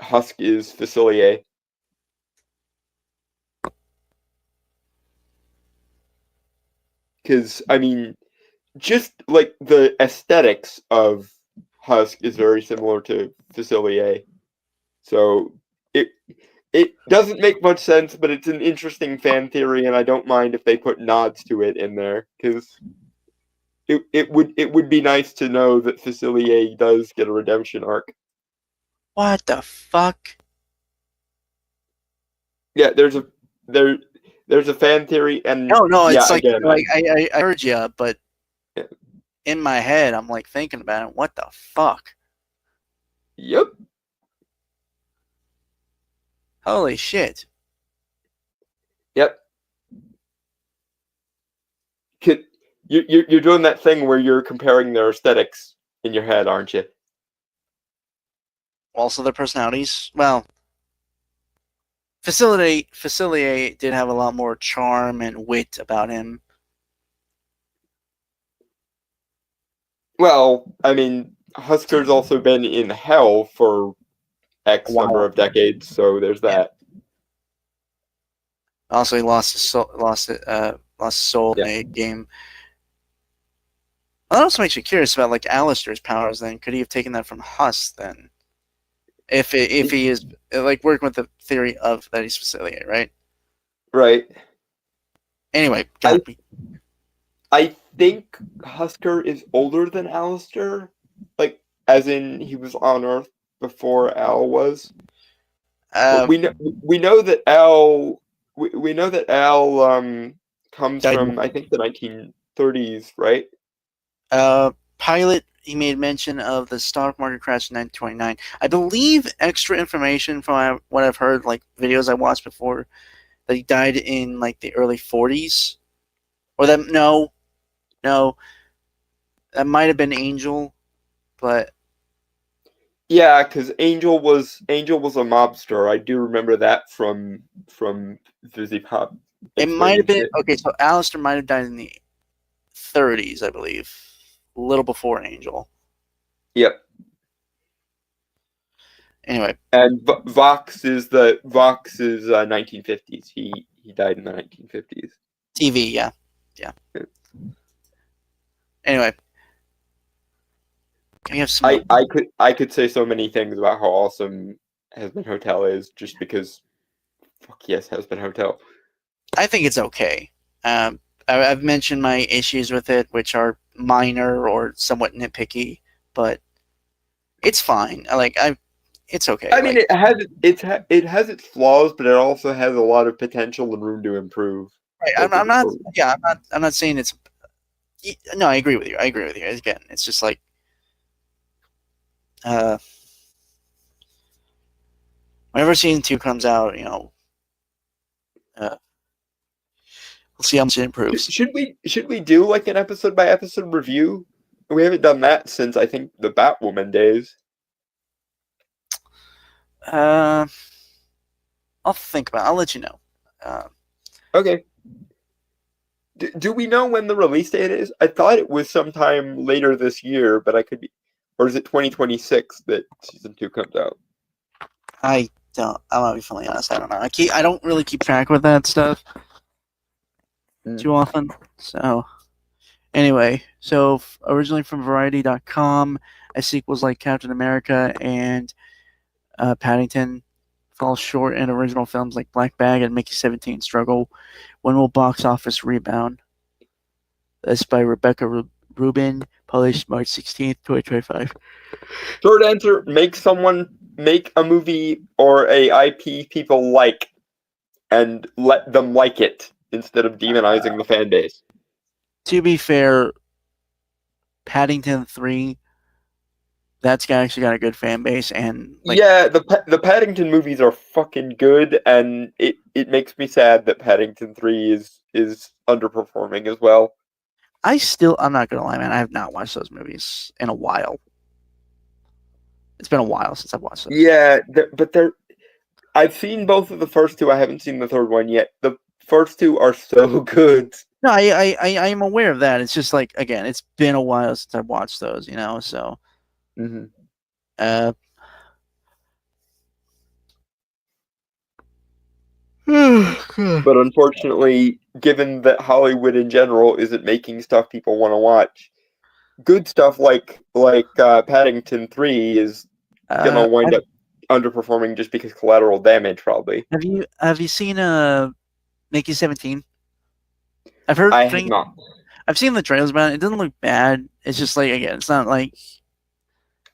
Speaker 2: Husk is Facilier. Because I mean, just like the aesthetics of Husk is very similar to Facilier. So it it doesn't make much sense, but it's an interesting fan theory, and I don't mind if they put nods to it in there because it would be nice to know that Facilier does get a redemption arc.
Speaker 1: What the fuck?
Speaker 2: Yeah, there there's a fan theory, and
Speaker 1: No,
Speaker 2: yeah,
Speaker 1: it's like
Speaker 2: again,
Speaker 1: I heard you, but
Speaker 2: yeah.
Speaker 1: in my head, I'm like thinking about it. What the fuck?
Speaker 2: Yep.
Speaker 1: Holy shit!
Speaker 2: Yep. You're doing that thing where you're comparing their aesthetics in your head, aren't you?
Speaker 1: Also, their personalities. Well, Facilier did have a lot more charm and wit about him.
Speaker 2: Well, I mean, Husker's also been in hell for X number
Speaker 1: Wow.
Speaker 2: of decades, so there's
Speaker 1: Yeah.
Speaker 2: that.
Speaker 1: Also, he lost his soul, lost his soul
Speaker 2: Yeah.
Speaker 1: in a game. Well, that also makes you curious about like Alistair's powers. Then could he have taken that from Huss? Then, if he is like working with the theory of that he's Facilier, right?
Speaker 2: Right.
Speaker 1: Anyway, God,
Speaker 2: I think Husker is older than Alistair, like as in he was on Earth before Al was.
Speaker 1: uh,
Speaker 2: We know that Al we know that Al comes
Speaker 1: died.
Speaker 2: from I think the 1930s, right?
Speaker 1: Pilot. He made mention of the stock market crash in 1929. I believe extra information from what I've heard, like videos I watched before, that he died in like the early 40s, or that no, that might have been Angel, but
Speaker 2: Yeah, because Angel was a mobster. I do remember that from Fizzy Pop
Speaker 1: it might have
Speaker 2: explaining
Speaker 1: been
Speaker 2: shit.
Speaker 1: okay. So Alistair might have died in the 30s, I believe, a little before Angel.
Speaker 2: Yep.
Speaker 1: Anyway,
Speaker 2: And Vox is 1950s. He died in the 1950s.
Speaker 1: TV, yeah. Anyway, can we have some?
Speaker 2: I could say so many things about how awesome Husband Hotel is just because fuck yes, Husband Hotel.
Speaker 1: I think it's okay. I've mentioned my issues with it, which are minor or somewhat nitpicky, but it's fine. It's okay.
Speaker 2: I mean, it has its flaws, but it also has a lot of potential and room to improve.
Speaker 1: Right,
Speaker 2: Both
Speaker 1: I'm
Speaker 2: of the
Speaker 1: not.
Speaker 2: stories.
Speaker 1: Yeah, I'm not saying it's. No, I agree with you. I agree with you. Again, it's just like, uh, whenever season 2 comes out, we'll see how much it improves.
Speaker 2: Should we do like an episode by episode review? We haven't done that since I think the Batwoman days.
Speaker 1: Uh, I'll think about it. I'll let you know.
Speaker 2: Okay. Do we know when the release date is? I thought it was sometime later this year, but I could be, or is it 2026 that season 2 comes out?
Speaker 1: I don't. I'm gonna be fully honest. I don't know. I don't really keep track with that stuff too often. So anyway, originally from Variety.com, as sequels like Captain America and Paddington fall short, and original films like Black Bag and Mickey 17 struggle. When will box office rebound? This by Rebecca Rubin, published March 16th, 2025.
Speaker 2: Short answer: make a movie or a IP people like, and let them like it instead of demonizing the fan base.
Speaker 1: To be fair, Paddington 3, that's actually got a good fan base, and like,
Speaker 2: Yeah, the Paddington movies are fucking good, and it makes me sad that Paddington 3 is underperforming as well.
Speaker 1: I'm not gonna lie, man, I have not watched those movies in a while. It's been a while since I've watched those.
Speaker 2: Yeah, I've seen both of the first two. I haven't seen the third one yet. The first two are so good.
Speaker 1: No, I am aware of that. It's just like, again, it's been a while since I've watched those, so
Speaker 2: Mm-hmm.
Speaker 1: uh
Speaker 2: But unfortunately, given that Hollywood in general isn't making stuff people want to watch, good stuff like Paddington 3 is gonna wind up underperforming just because collateral damage, probably.
Speaker 1: have you seen Mickey 17? I've heard
Speaker 2: I have not.
Speaker 1: I've seen the trailers about it. It doesn't look bad. It's just like, again, it's not like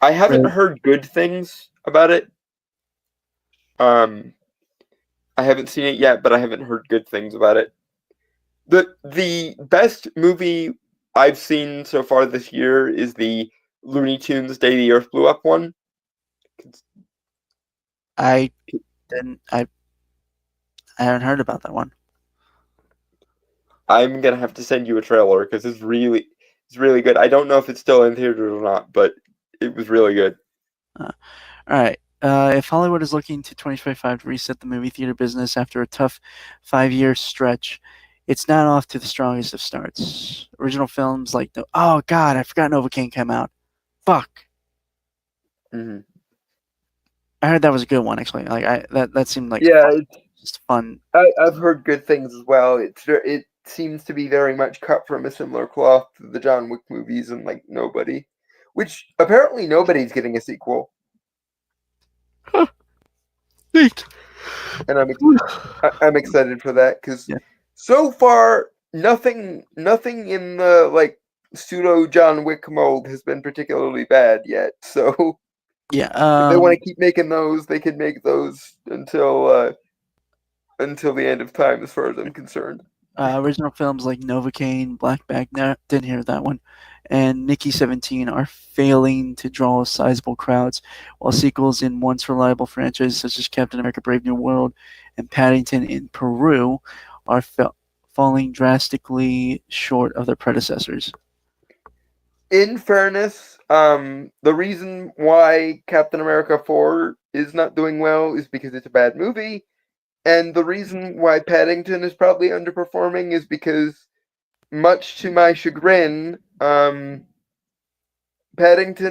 Speaker 2: I haven't heard good things about it. I haven't seen it yet, but I haven't heard good things about it. The best movie I've seen so far this year is the Looney Tunes Day the Earth Blew Up one.
Speaker 1: I didn't. I haven't heard about that one.
Speaker 2: I'm gonna have to send you a trailer because it's really good. I don't know if it's still in theaters or not, but it was really good.
Speaker 1: All right. If Hollywood is looking to 2025 to reset the movie theater business after a tough 5-year stretch, it's not off to the strongest of starts. Original films like oh god, I forgot Novocaine came out. Fuck.
Speaker 2: Mm-hmm.
Speaker 1: I heard that was a good one actually. Like that seemed like
Speaker 2: Yeah,
Speaker 1: just fun.
Speaker 2: I've heard good things as well. It seems to be very much cut from a similar cloth to the John Wick movies and like Nobody, which apparently Nobody's getting a sequel.
Speaker 1: Neat.
Speaker 2: And I'm excited for that because
Speaker 1: Yeah.
Speaker 2: so far nothing in the like pseudo John Wick mold has been particularly bad yet. So
Speaker 1: Yeah.
Speaker 2: if they want to keep making those, they can make those until the end of time, as far as I'm concerned.
Speaker 1: Original films like Novocaine, Black Bag, didn't hear that one, and Mickey 17 are failing to draw sizable crowds, while sequels in once reliable franchises such as Captain America Brave New World and Paddington in Peru are falling drastically short of their predecessors.
Speaker 2: In fairness, the reason why Captain America 4 is not doing well is because it's a bad movie. And the reason why Paddington is probably underperforming is because, much to my chagrin, Paddington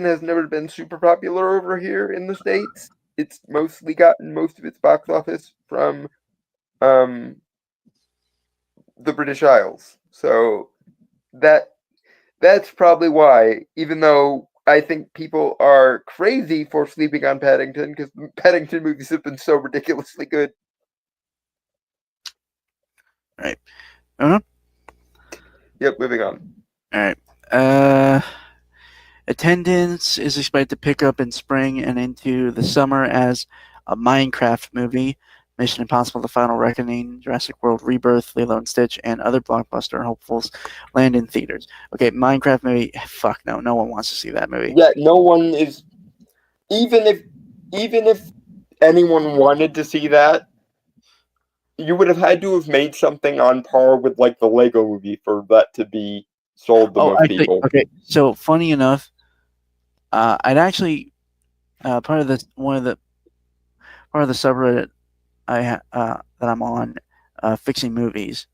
Speaker 2: has never been super popular over here in the States. It's mostly gotten most of its box office from the British Isles. So that's probably why, even though I think people are crazy for sleeping on Paddington, because Paddington movies have been so ridiculously good.
Speaker 1: All right. Moving on?
Speaker 2: Yep, moving on.
Speaker 1: All right. Attendance is expected to pick up in spring and into the summer as a Minecraft movie, Mission Impossible: The Final Reckoning, Jurassic World Rebirth, Lilo and Stitch, and other blockbuster hopefuls land in theaters. Okay, Minecraft movie. Fuck no, no one wants to see that movie.
Speaker 2: Yeah, no one is. Even if anyone wanted to see that, you would have had to have made something on par with like the Lego movie for that to be sold to most
Speaker 1: Actually,
Speaker 2: people.
Speaker 1: okay. So funny enough, I'd actually part of the subreddit that I'm on, fixing movies.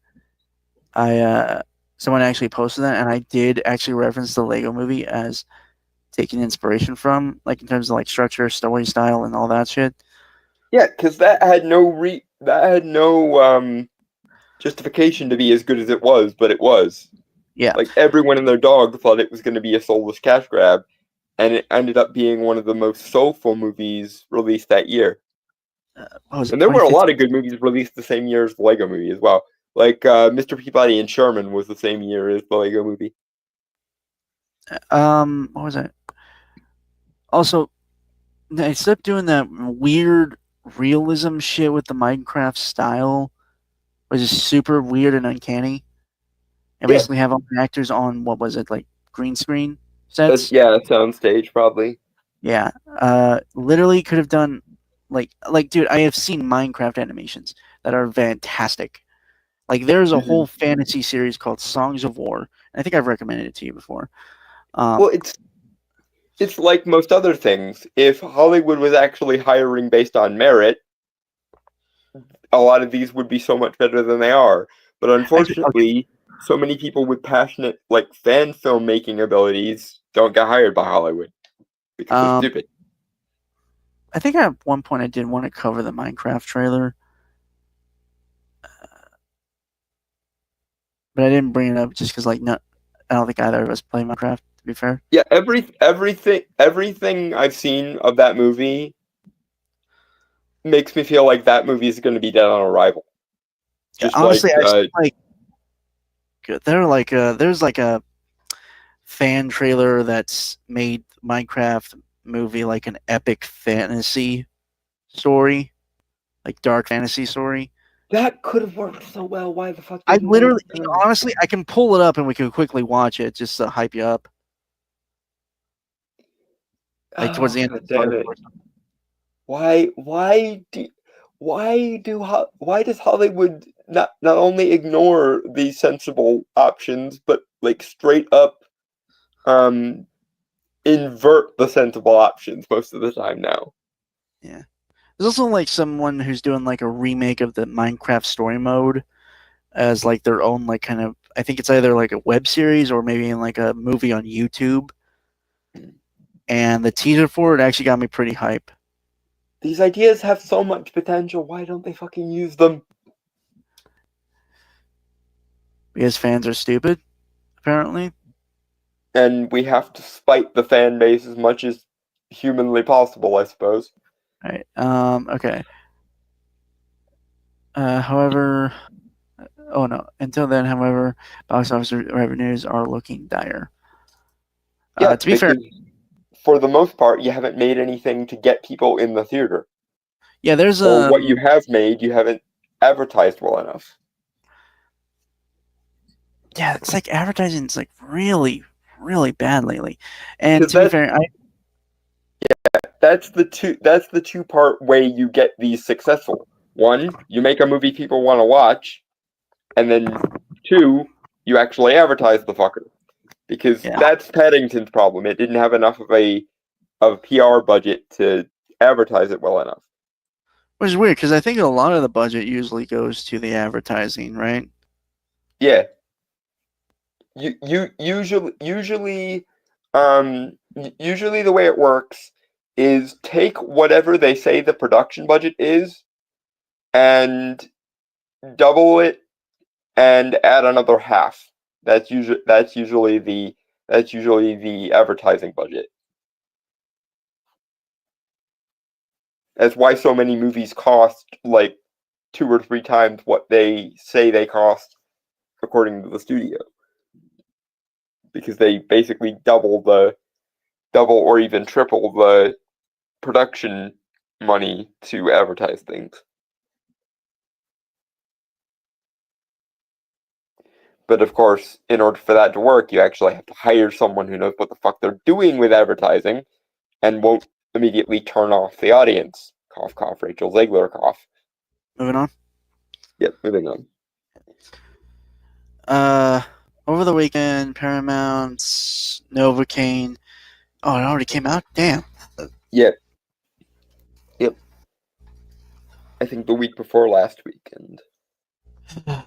Speaker 1: Someone actually posted that, and I did actually reference the Lego movie as taking inspiration from, like in terms of like structure, story style, and all that shit.
Speaker 2: Yeah, because that had no justification to be as good as it was, but it was.
Speaker 1: Yeah.
Speaker 2: Like everyone and their dog thought it was going to be a soulless cash grab, and it ended up being one of the most soulful movies released that year. And there were a lot of good movies released the same year as the Lego movie as well. Like Mr. Peabody and Sherman was the same year as the Lego movie.
Speaker 1: What was that? Also, they stopped doing that weird realism shit with the Minecraft style, which is super weird and uncanny. And basically have all the actors on, what was it, like green screen sets?
Speaker 2: Yeah, soundstage probably.
Speaker 1: Yeah. Literally could have done like dude, I have seen Minecraft animations that are fantastic. Like there's a whole fantasy series called Songs of War. I think I've recommended it to you before.
Speaker 2: Well, it's like most other things. If Hollywood was actually hiring based on merit, a lot of these would be so much better than they are. But unfortunately, so many people with passionate like fan filmmaking abilities don't get hired by Hollywood because they're stupid.
Speaker 1: I think at one point I did want to cover the Minecraft trailer, but I didn't bring it up just because I don't think either of us play Minecraft. To be fair.
Speaker 2: Yeah, everything I've seen of that movie makes me feel like that movie is going to be dead on arrival.
Speaker 1: Just honestly, there's like a fan trailer that's made Minecraft movie like an epic fantasy story, like dark fantasy story.
Speaker 2: That could have worked so well. Why the fuck
Speaker 1: I
Speaker 2: didn't
Speaker 1: literally,
Speaker 2: they?
Speaker 1: honestly, I can pull it up and we can quickly watch it just to hype you up. Like towards
Speaker 2: Oh
Speaker 1: the end
Speaker 2: god
Speaker 1: of
Speaker 2: damn
Speaker 1: the
Speaker 2: it! Why? Why does Hollywood not only ignore these sensible options, but like straight up um invert the sensible options most of the time now?
Speaker 1: Yeah. There's also like someone who's doing like a remake of the Minecraft story mode as like their own like kind of, I think it's either like a web series or maybe in like a movie on YouTube. And the teaser for it actually got me pretty hype.
Speaker 2: These ideas have so much potential. Why don't they fucking use them?
Speaker 1: Because fans are stupid, apparently.
Speaker 2: And we have to spite the fan base as much as humanly possible, I suppose.
Speaker 1: Right. Okay. However, oh no. Until then, however, box office revenues are looking dire.
Speaker 2: Yeah,
Speaker 1: To be fair,
Speaker 2: because for the most part, you haven't made anything to get people in the theater.
Speaker 1: yeah, there's
Speaker 2: Or what you have made, you haven't advertised well enough.
Speaker 1: yeah, it's like advertising's like really, really bad lately. And
Speaker 2: Because
Speaker 1: to be fair,
Speaker 2: that's the two part way you get these successful. One, you make a movie people want to watch, and then two, you actually advertise the fucker. Because
Speaker 1: yeah,
Speaker 2: that's Paddington's problem. It didn't have enough of a PR budget to advertise it well enough.
Speaker 1: which is weird because I think a lot of the budget usually goes to the advertising, right?
Speaker 2: Yeah. Usually usually the way it works is take whatever they say the production budget is and double it and add another half. That's usually the advertising budget. That's why so many movies cost like 2 or 3 times what they say they cost according to the studio. Because they basically double or even triple the production money to advertise things. But of course, in order for that to work, you actually have to hire someone who knows what the fuck they're doing with advertising and won't immediately turn off the audience. Cough, cough, Rachel Zegler, cough.
Speaker 1: Moving on.
Speaker 2: Yep, moving on.
Speaker 1: Over the weekend, Paramount's Novocaine. Oh, it already came out. Damn.
Speaker 2: Yep. Yep. I think the week before last weekend.
Speaker 1: An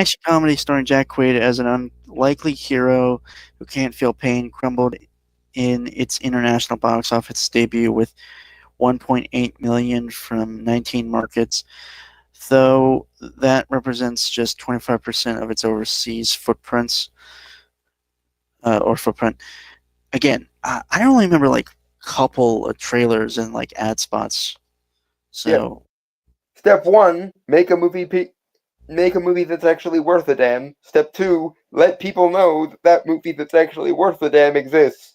Speaker 1: action comedy starring Jack Quaid as an unlikely hero who can't feel pain crumbled in its international box office debut with 1.8 million from 19 markets, though that represents just 25% of its overseas footprint. Again, I only remember like a couple of trailers and like ad spots. So
Speaker 2: Step one: make a movie that's actually worth a damn. Step two: let people know that movie that's actually worth a damn exists.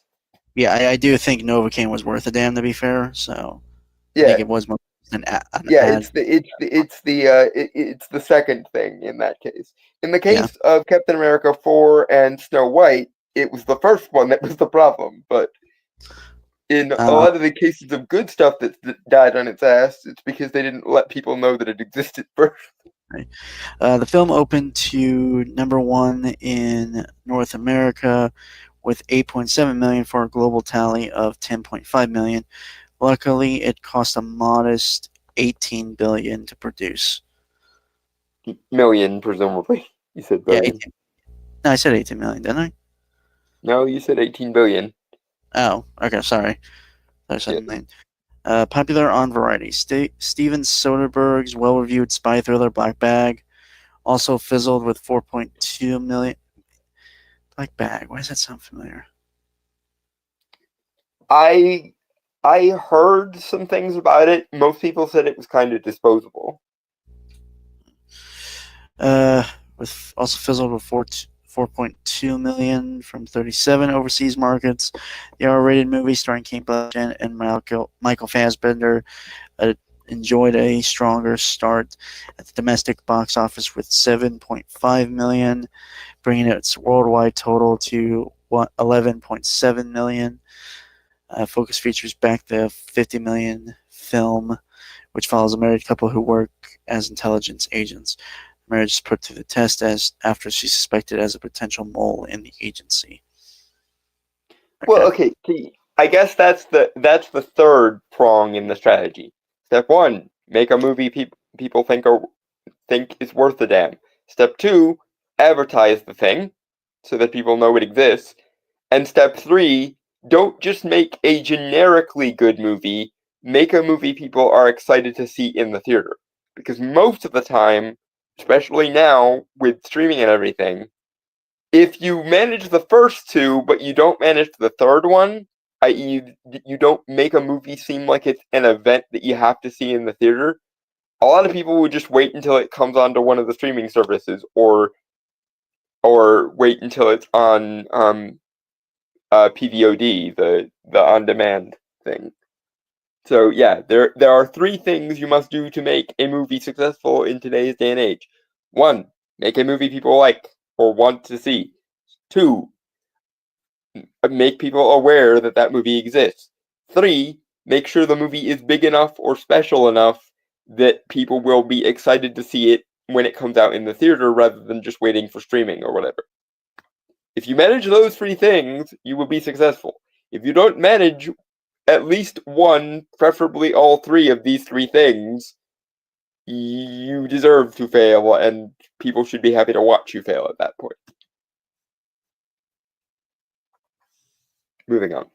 Speaker 1: yeah, I do think Novocaine was worth a damn. To be fair, so I think
Speaker 2: Yeah,
Speaker 1: it was more an ad.
Speaker 2: it's the second thing in that case. In the
Speaker 1: Yeah.
Speaker 2: case of Captain America 4 and Snow White, it was the first one that was the problem. But in a
Speaker 1: Uh,
Speaker 2: lot of the cases of good stuff that died on its ass, it's because they didn't let people know that it existed first.
Speaker 1: the film opened to #1 in North America with 8.7 million for a global tally of 10.5 million. Luckily, it cost a modest 18 billion to produce.
Speaker 2: Million, presumably. You said
Speaker 1: Yeah,
Speaker 2: billion.
Speaker 1: 18. No, I said 18 million, didn't I?
Speaker 2: No, you said 18 billion.
Speaker 1: Oh, okay, sorry. I said
Speaker 2: Yeah.
Speaker 1: million. Popular on Variety. Steven Soderbergh's well-reviewed spy thriller Black Bag also fizzled with 4.2 million. Black Bag. Why does that sound familiar?
Speaker 2: I heard some things about it. Most people said it was kind of disposable.
Speaker 1: With also fizzled with 4.2 million from 37 overseas markets. The R-rated movie starring Kate Blanchett and Michael Fassbender enjoyed a stronger start at the domestic box office with 7.5 million, bringing its worldwide total to 11.7 million. Focus Features backed the 50 million film, which follows a married couple who work as intelligence agents. Marriage is put to the test as after she's suspected as a potential mole in the agency.
Speaker 2: Well, okay. See, I guess that's the third prong in the strategy. Step one: make a movie people think is worth a damn. Step two: advertise the thing so that people know it exists. And step three: don't just make a generically good movie. Make a movie people are excited to see in the theater. Because most of the time, especially now with streaming and everything, if you manage the first two, but you don't manage the third one, i.e., you don't make a movie seem like it's an event that you have to see in the theater, a lot of people would just wait until it comes onto one of the streaming services, or wait until it's on PVOD, the on-demand thing. So yeah, there are three things you must do to make a movie successful in today's day and age. One, make a movie people like or want to see. Two, make people aware that that movie exists. Three, make sure the movie is big enough or special enough that people will be excited to see it when it comes out in the theater rather than just waiting for streaming or whatever. If you manage those three things, you will be successful. If you don't manage at least one, preferably all three of these three things, you deserve to fail, and people should be happy to watch you fail at that point. Moving on.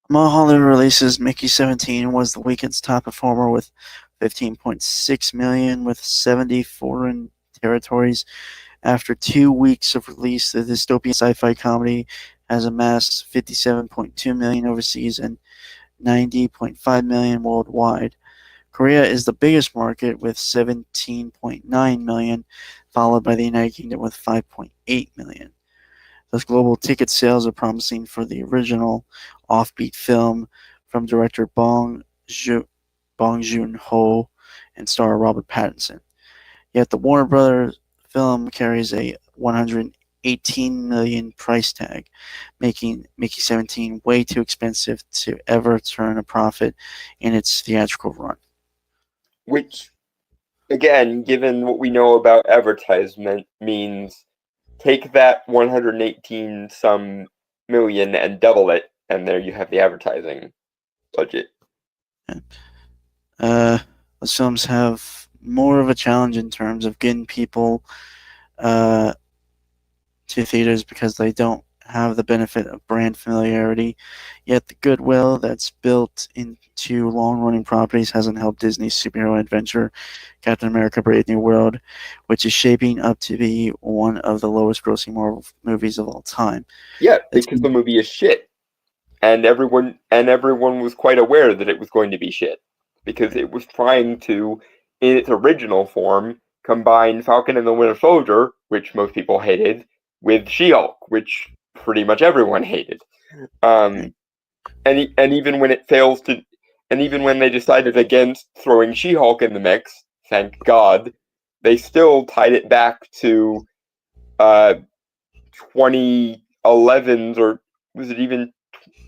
Speaker 1: Among Hollywood releases, Mickey 17 was the weekend's top performer with 15.6 million with 70 foreign territories. After 2 weeks of release, the dystopian sci-fi comedy has amassed 57.2 million overseas and 90.5 million worldwide. Korea is the biggest market with 17.9 million, followed by the United Kingdom with 5.8 million. Thus, global ticket sales are promising for the original offbeat film from director Bong Joon-ho and star Robert Pattinson. Yet the Warner Brothers film carries a 118 million price tag, making Mickey 17 way too expensive to ever turn a profit in its theatrical run.
Speaker 2: Which, again, given what we know about advertisement, means take that 118 some million and double it, and there you have the advertising budget.
Speaker 1: Those films have more of a challenge in terms of getting people to theaters because they don't have the benefit of brand familiarity. Yet the goodwill that's built into long-running properties hasn't helped Disney's superhero adventure, Captain America: Brave New World, which is shaping up to be one of the lowest-grossing Marvel movies of all time.
Speaker 2: Yeah, because the movie is shit, and everyone was quite aware that it was going to be shit, because it was trying to, in its original form, combine Falcon and the Winter Soldier, which most people hated, with She-Hulk, which pretty much everyone hated. And even when it fails to, and even when they decided against throwing She-Hulk in the mix, thank God, they still tied it back to 2011's, or was it even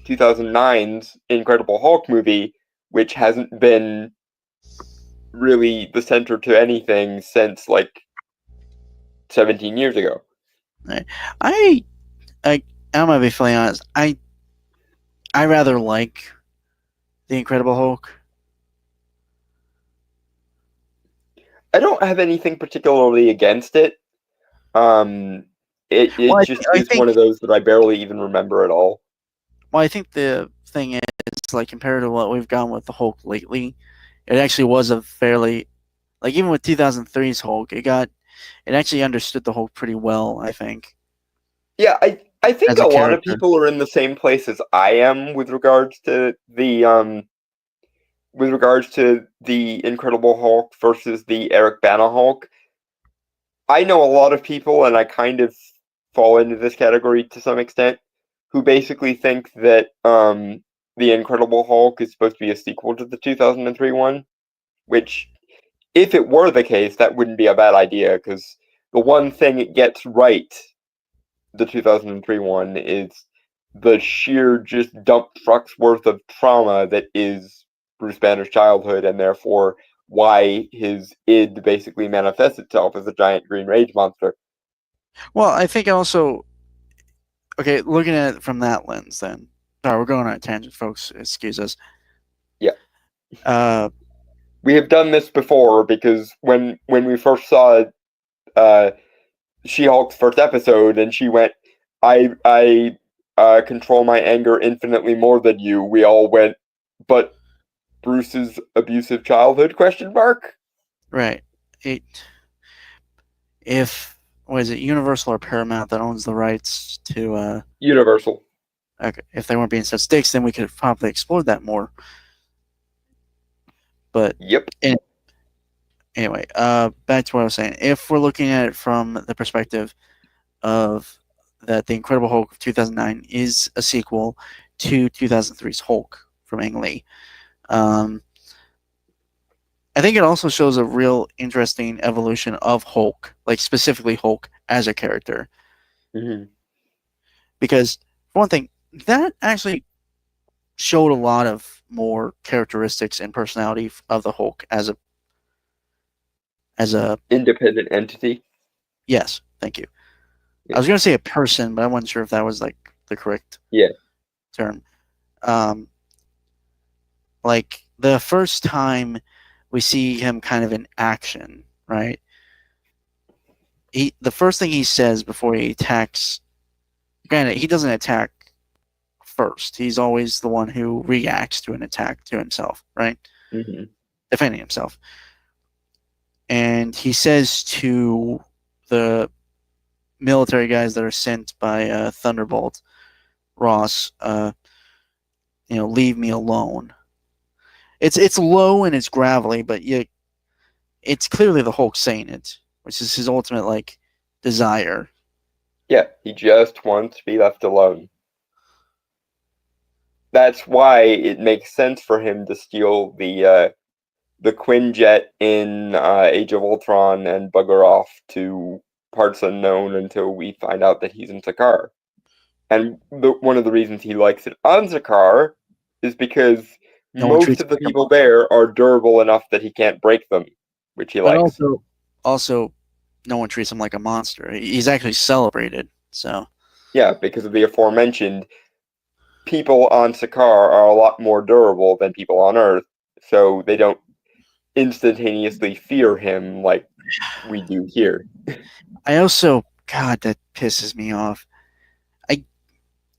Speaker 2: 2009's Incredible Hulk movie, which hasn't been really the center to anything since like 17 years ago.
Speaker 1: I'm gonna be fully honest. I rather like the Incredible Hulk.
Speaker 2: I don't have anything particularly against it. It
Speaker 1: Well,
Speaker 2: just
Speaker 1: I
Speaker 2: is
Speaker 1: think
Speaker 2: one of those that I barely even remember at all.
Speaker 1: Well, I think the thing is, like, compared to what we've gotten with the Hulk lately, it actually was a fairly, like, even with 2003's Hulk, it actually understood the Hulk pretty well, I think,
Speaker 2: Yeah, I think
Speaker 1: as
Speaker 2: a
Speaker 1: a
Speaker 2: lot of
Speaker 1: character.
Speaker 2: people are in the same place as I am with regards to the Incredible Hulk versus the Eric Bana Hulk. I know a lot of people, and I kind of fall into this category to some extent, who basically think that The Incredible Hulk is supposed to be a sequel to the 2003 one, which, if it were the case, that wouldn't be a bad idea, because the one thing it gets right, the 2003 one, is the sheer just dump trucks worth of trauma that is Bruce Banner's childhood, and therefore why his id basically manifests itself as a giant green rage monster.
Speaker 1: Well, I think also, okay, looking at it from that lens, then. Sorry, we're going on a tangent, folks. Excuse us.
Speaker 2: Yeah.
Speaker 1: Uh,
Speaker 2: We have done this before, because when we first saw She-Hulk's first episode, and she went, I control my anger infinitely more than you, we all went, but Bruce's abusive childhood, question mark?
Speaker 1: right. If was it Universal or Paramount that owns the rights to
Speaker 2: Universal.
Speaker 1: okay, if they weren't being such dicks, then we could have probably explored that more. But
Speaker 2: Yep.
Speaker 1: anyway, back to what I was saying. If we're looking at it from the perspective of that The Incredible Hulk of 2009 is a sequel to 2003's Hulk from Ang Lee. I think it also shows a real interesting evolution of Hulk, like specifically Hulk as a character.
Speaker 2: Mm-hmm.
Speaker 1: Because, for one thing, that actually showed a lot of more characteristics and personality of the Hulk as a
Speaker 2: independent entity.
Speaker 1: Yes, thank you.
Speaker 2: Yeah.
Speaker 1: I was going to say a person, but I wasn't sure if that was like the correct term. Like the first time we see him kind of in action, right? The first thing he says before he attacks, granted, he doesn't attack first. He's always the one who reacts to an attack to himself, right?
Speaker 2: Mm-hmm.
Speaker 1: Defending himself. And he says to the military guys that are sent by Thunderbolt, Ross, leave me alone. It's low and it's gravelly, but it's clearly the Hulk saying it, which is his ultimate like desire.
Speaker 2: Yeah, he just wants to be left alone. That's why it makes sense for him to steal the Quinjet in Age of Ultron and bugger off to parts unknown until we find out that he's in Sakaar. And one of the reasons he likes it on Sakaar is because most of the people there are durable enough that he can't break them, which he likes.
Speaker 1: Also, no one treats him like a monster. He's actually celebrated. So
Speaker 2: yeah, because of the aforementioned, people on Sakaar are a lot more durable than people on Earth, so they don't instantaneously fear him like we do here.
Speaker 1: I also, God, that pisses me off.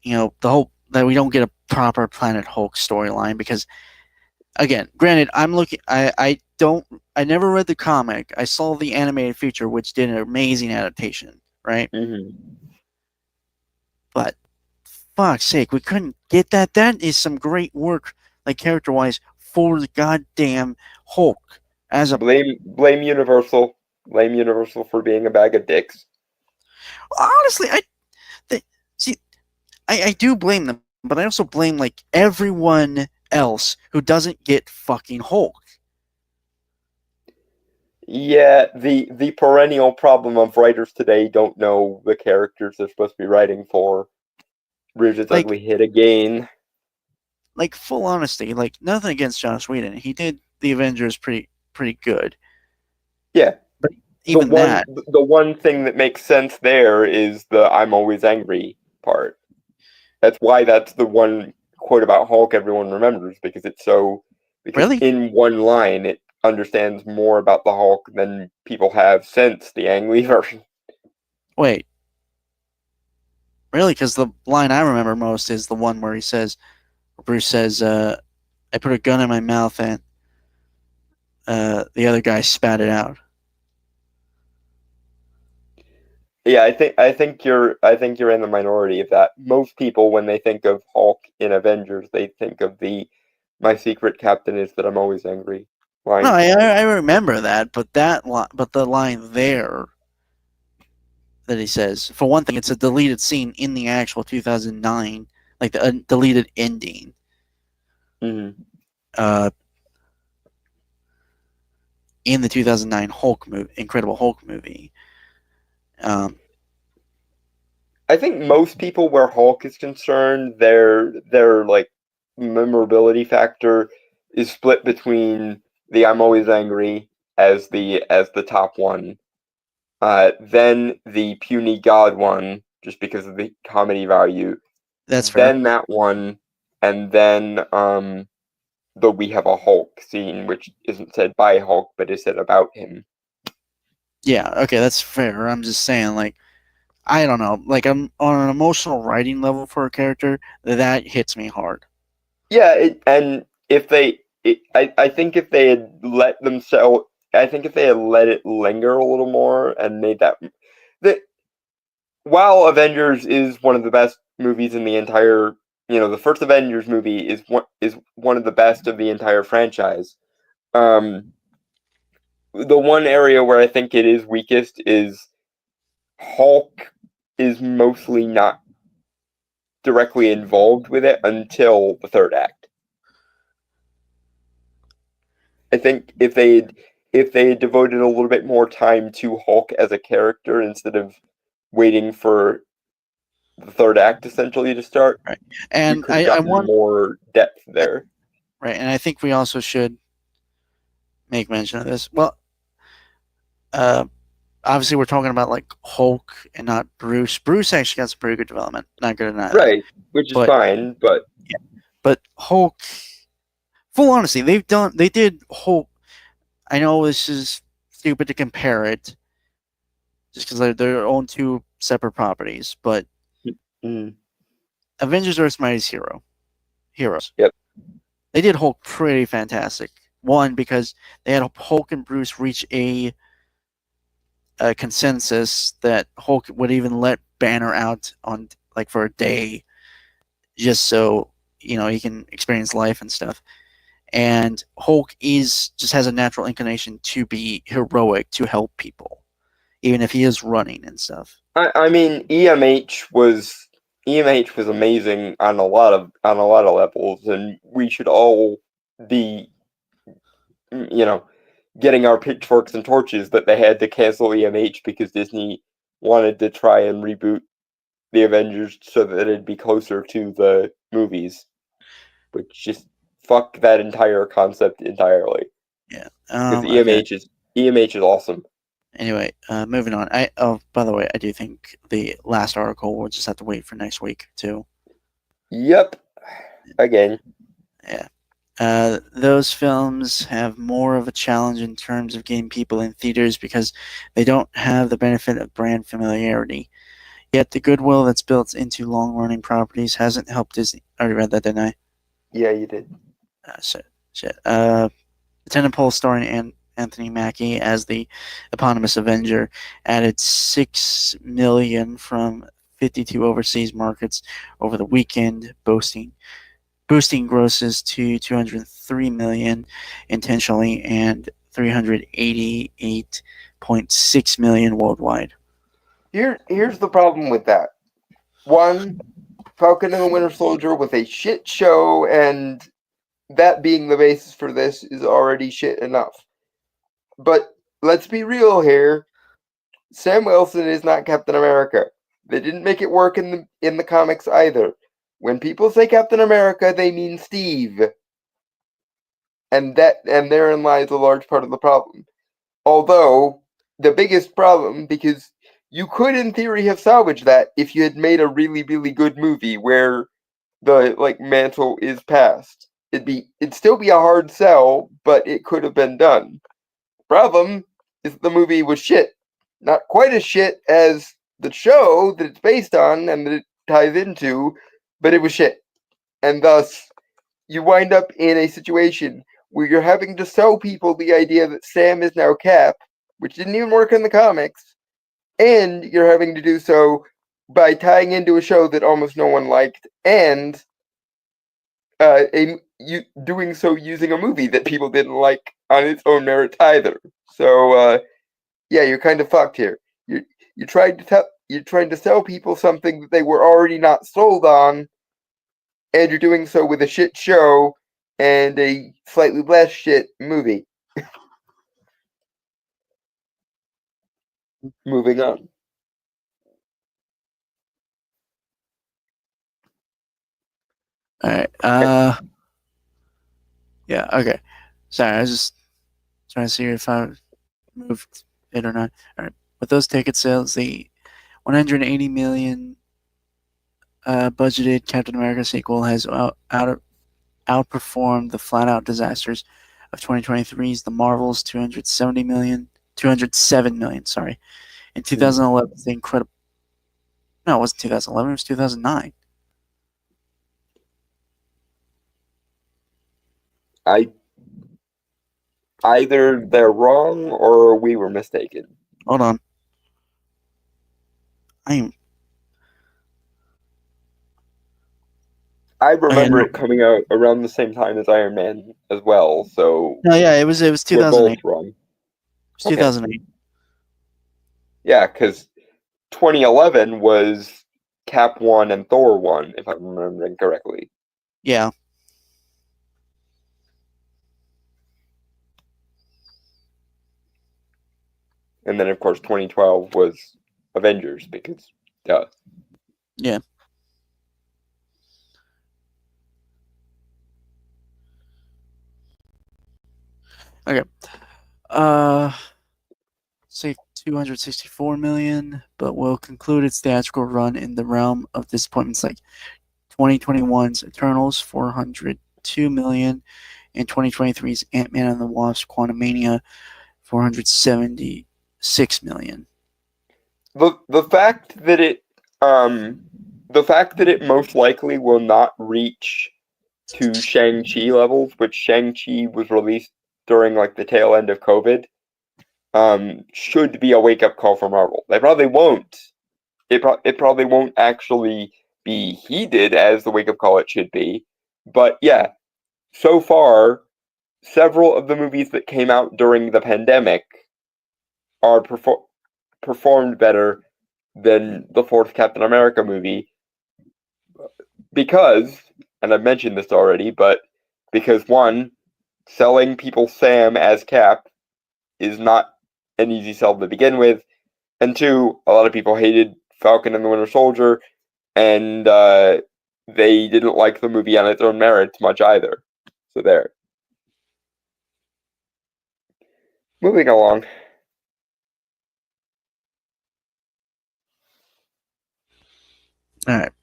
Speaker 1: The whole that we don't get a proper Planet Hulk storyline because, again, granted, I never read the comic. I saw the animated feature, which did an amazing adaptation, right?
Speaker 2: Mm-hmm.
Speaker 1: But fuck's sake, we couldn't get that. That is some great work, like character-wise, for the goddamn Hulk.
Speaker 2: Blame Universal. Blame Universal for being a bag of dicks.
Speaker 1: Honestly, I do blame them, but I also blame like everyone else who doesn't get fucking Hulk.
Speaker 2: Yeah, the perennial problem of writers today don't know the characters they're supposed to be writing for. Rouge's ugly hit again.
Speaker 1: Like, full honesty, like, nothing against Joss Whedon. He did the Avengers pretty good.
Speaker 2: Yeah.
Speaker 1: But even
Speaker 2: the one thing that makes sense there is the I'm always angry part. That's why that's the one quote about Hulk everyone remembers, because it's so... Because
Speaker 1: really?
Speaker 2: in one line, it understands more about the Hulk than people have since the Ang Lee version.
Speaker 1: Wait. Really? Because the line I remember most is the one where Bruce says, I put a gun in my mouth and the other guy spat it out.
Speaker 2: Yeah, I think you're in the minority of that. Most people, when they think of Hulk in Avengers, they think of the "My secret captain is that I'm always angry" line.
Speaker 1: No, I remember that, but the line there that he says, for one thing, it's a deleted scene in the actual 2009, like the deleted ending.
Speaker 2: Mhm.
Speaker 1: In the 2009 Hulk movie, Incredible Hulk movie.
Speaker 2: I think most people, where Hulk is concerned, their like memorability factor is split between the "I'm Always Angry" as the top one, then the "Puny God" one, just because of the comedy value,
Speaker 1: That's fair.
Speaker 2: then that one, and then the "We Have a Hulk" scene, which isn't said by Hulk but is said about him.
Speaker 1: Yeah, okay, that's fair. I'm just saying, like, I don't know, like, I'm on an emotional writing level for a character that hits me hard.
Speaker 2: Yeah, and if I think if they had let themselves, I think if they had let it linger a little more and made that while Avengers is one of the best movies in the entire, the first Avengers movie is one of the best of the entire franchise. Um, the one area where I think it is weakest is Hulk is mostly not directly involved with it until the third act. I think if they had devoted a little bit more time to Hulk as a character instead of waiting for the third act essentially to start,
Speaker 1: Right.
Speaker 2: we
Speaker 1: And
Speaker 2: could have
Speaker 1: I
Speaker 2: gotten
Speaker 1: want,
Speaker 2: more depth there.
Speaker 1: right, and I think we also should make mention of this. Well, uh, obviously we're talking about like Hulk and not Bruce. Bruce actually got some pretty good development. Not gonna deny that.
Speaker 2: Right, which is
Speaker 1: But
Speaker 2: fine, but
Speaker 1: yeah, but Hulk, full honesty, they did Hulk. I know this is stupid to compare it, just because they're their own two separate properties. But
Speaker 2: mm,
Speaker 1: Avengers: Earth's Mightiest Heroes,
Speaker 2: yep.
Speaker 1: they did Hulk pretty fantastic. One, because they had Hulk and Bruce reach a consensus that Hulk would even let Banner out on like for a day, just so he can experience life and stuff. And Hulk is just has a natural inclination to be heroic, to help people, even if he is running and stuff.
Speaker 2: I mean EMH was amazing on a lot of levels, and we should all be you know getting our pitchforks and torches that they had to cancel EMH because Disney wanted to try and reboot the Avengers so that it'd be closer to the movies, which just fuck that entire concept entirely.
Speaker 1: Yeah.
Speaker 2: Because
Speaker 1: Okay.
Speaker 2: EMH is awesome.
Speaker 1: Anyway, moving on. By the way, I do think the last article we'll just have to wait for next week too.
Speaker 2: Yep. Again.
Speaker 1: Yeah. Those films have more of a challenge in terms of getting people in theaters because they don't have the benefit of brand familiarity. Yet the goodwill that's built into long-running properties hasn't helped Disney. I already read that, didn't I?
Speaker 2: Yeah, you did.
Speaker 1: Shit. The tentpole starring Anthony Mackie as the eponymous Avenger added 6 million from 52 overseas markets over the weekend, boosting grosses to 203 million intentionally and 388.6 million worldwide.
Speaker 2: Here's the problem with that. One, Falcon and the Winter Soldier was a shit show, and that being the basis for this is already shit enough. But let's be real here. Sam Wilson is not Captain America. They didn't make it work in the comics either. When people say Captain America, they mean Steve. And therein lies a large part of the problem. Although the biggest problem, because you could in theory have salvaged that if you had made a really, really good movie where the mantle is passed. It'd still be a hard sell, but it could have been done. Problem is the movie was shit. Not quite as shit as the show that it's based on and that it ties into, but it was shit. And thus, you wind up in a situation where you're having to sell people the idea that Sam is now Cap, which didn't even work in the comics, and you're having to do so by tying into a show that almost no one liked, and doing so using a movie that people didn't like on its own merits either. So yeah, you're kind of fucked here. You're trying to sell people something that they were already not sold on, and you're doing so with a shit show and a slightly less shit movie. Moving on.
Speaker 1: All right. Yeah. Okay. Sorry, I was just trying to see if I moved it or not. All right. With those ticket sales, the 180 million budgeted Captain America sequel has outperformed the flat-out disasters of 2023's The Marvels 207 million. Sorry, in 2011, the incredible. No, it wasn't 2011. It was 2009.
Speaker 2: Either they're wrong or we were mistaken.
Speaker 1: Hold on. I
Speaker 2: remember
Speaker 1: no.
Speaker 2: it coming out around the same time as Iron Man as well, so
Speaker 1: No, yeah, it was
Speaker 2: we're
Speaker 1: 2008.
Speaker 2: both wrong.
Speaker 1: It was
Speaker 2: Okay.
Speaker 1: 2008.
Speaker 2: Yeah, because 2011 was Cap 1 and Thor 1, if I'm remembering correctly.
Speaker 1: Yeah.
Speaker 2: And then, of course, 2012 was Avengers, because, duh.
Speaker 1: Yeah. Okay. Say 264 million, but will conclude its theatrical run in the realm of disappointments like 2021's Eternals, 402 million, and 2023's Ant-Man and the Wasp: Quantumania, 476 million.
Speaker 2: The fact that it most likely will not reach to Shang-Chi levels, which Shang-Chi was released during like the tail end of COVID, should be a wake-up call for Marvel. They probably won't. It probably won't actually be heeded as the wake-up call it should be. But yeah, so far, several of the movies that came out during the pandemic are performed better than the fourth Captain America movie because, and I've mentioned this already, but because one, selling people Sam as Cap is not an easy sell to begin with, and two, a lot of people hated Falcon and the Winter Soldier, and they didn't like the movie on its own merits much either. So there. Moving along.
Speaker 1: All right.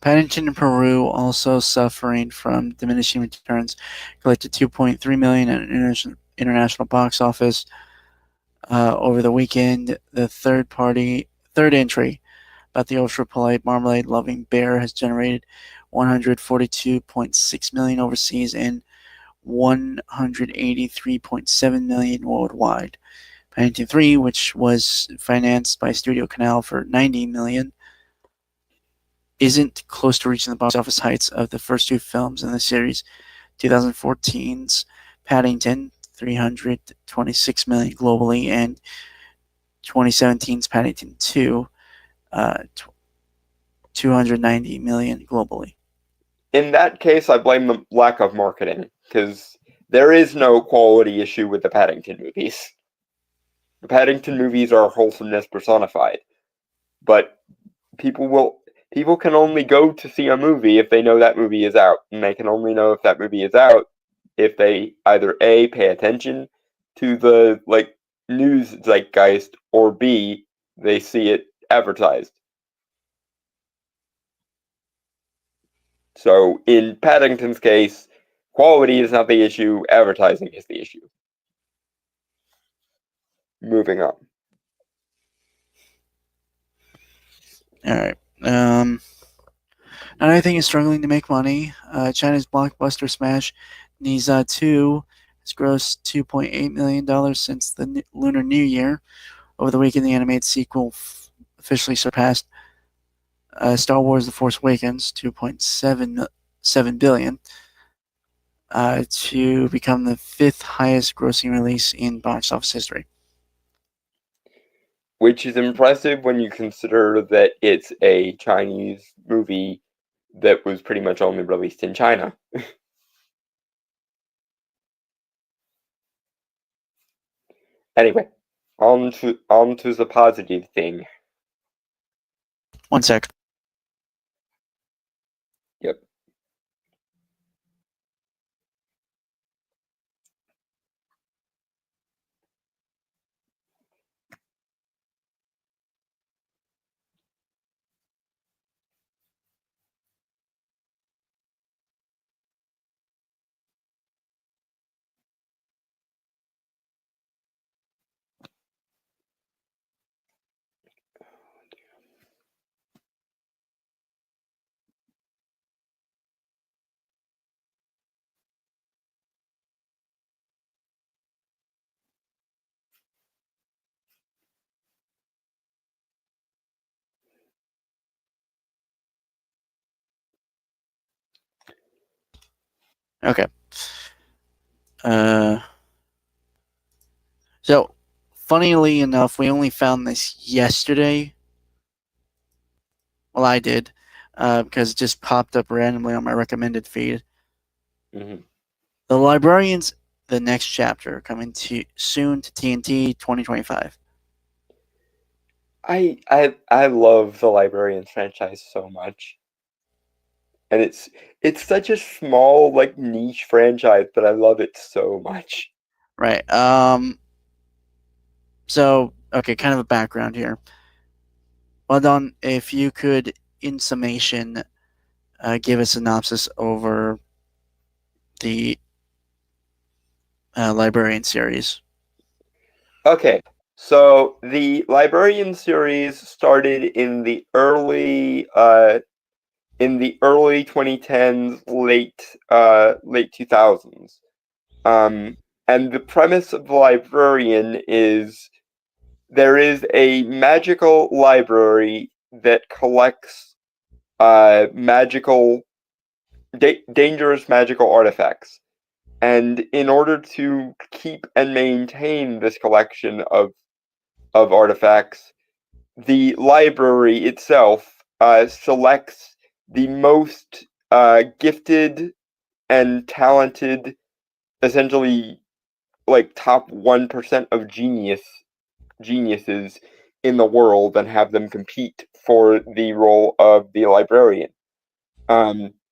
Speaker 1: Paddington in Peru also suffering from diminishing returns, collected 2.3 million at an international box office over the weekend. The third entry about the ultra polite marmalade loving bear has generated 142.6 million overseas and 183.7 million worldwide. Paddington 3, which was financed by Studio Canal for 90 million, isn't close to reaching the box office heights of the first two films in the series. 2014's Paddington, 326 million globally, and 2017's Paddington 2, 290 million globally.
Speaker 2: In that case, I blame the lack of marketing, because there is no quality issue with the Paddington movies. The Paddington movies are wholesomeness personified, but people can only go to see a movie if they know that movie is out, and they can only know if that movie is out if they either A, pay attention to the like news zeitgeist, or B, they see it advertised. So in Paddington's case, quality is not the issue, advertising is the issue. Moving on.
Speaker 1: All right. Another thing is struggling to make money. China's blockbuster smash Ne Zha 2 has grossed $2.8 million since the Lunar New Year. Over the weekend, the animated sequel officially surpassed Star Wars: The Force Awakens, $2.7 billion, to become the fifth highest grossing release in box office history.
Speaker 2: Which is impressive when you consider that it's a Chinese movie that was pretty much only released in China. Anyway, on to the positive thing.
Speaker 1: One sec.
Speaker 2: Yep.
Speaker 1: Okay. So, funnily enough, we only found this yesterday. Well, I did, because it just popped up randomly on my recommended feed.
Speaker 2: Mm-hmm.
Speaker 1: The Librarians, the next chapter, coming soon to TNT 2025.
Speaker 2: I love the Librarians franchise so much. And it's such a small, like, niche franchise, but I love it so much.
Speaker 1: Right. So, okay, kind of a background here. Well done. If you could, in summation, give a synopsis over the Librarian series.
Speaker 2: Okay, so the Librarian series started in the early 2010s, late 2000s. And the premise of the Librarian is there is a magical library that collects dangerous magical artifacts. And in order to keep and maintain this collection of artifacts, the library itself selects the most gifted and talented, essentially like top 1% of geniuses in the world, and have them compete for the role of the librarian.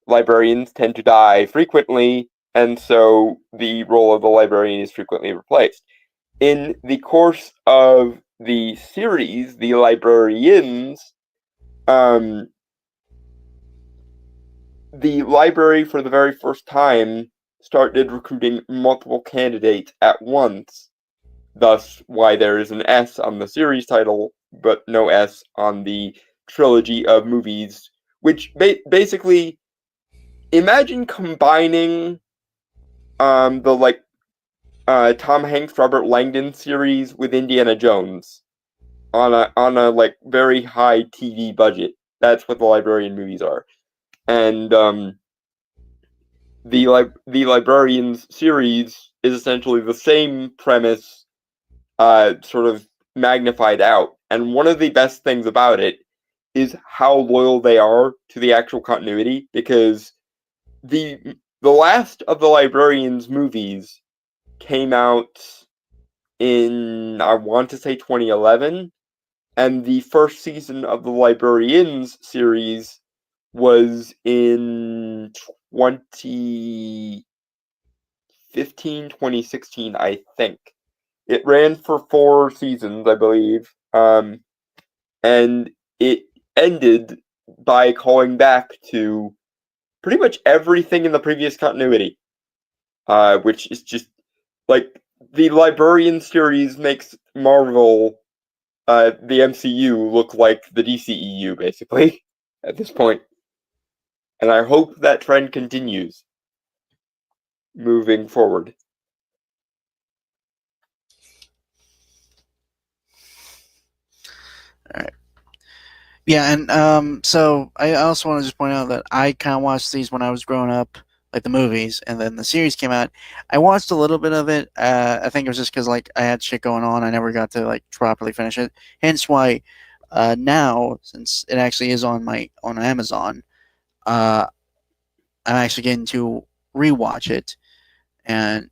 Speaker 2: Librarians tend to die frequently, and so the role of the librarian is frequently replaced. In the course of the series, the librarians, the library for the very first time started recruiting multiple candidates at once. Thus, why there is an S on the series title, but no S on the trilogy of movies, which basically imagine combining the Tom Hanks Robert Langdon series with Indiana Jones on a like very high TV budget. That's what the Librarian movies are. And the Librarians series is essentially the same premise, sort of magnified out. And one of the best things about it is how loyal they are to the actual continuity, because the the last of the Librarians movies came out in, I want to say, 2011, and the first season of the Librarians series was in 2016, I think. It ran for 4 seasons, I believe, and it ended by calling back to pretty much everything in the previous continuity, which is just like the Librarian series makes Marvel, the MCU, look like the DCEU, basically, at this point. And I hope that trend continues moving forward.
Speaker 1: All right. Yeah, and so I also want to just point out that I kind of watched these when I was growing up, like the movies, and then the series came out. I watched a little bit of it. I think it was just because like I had shit going on. I never got to like properly finish it. Hence why now, since it actually is on Amazon, I'm actually getting to rewatch it, and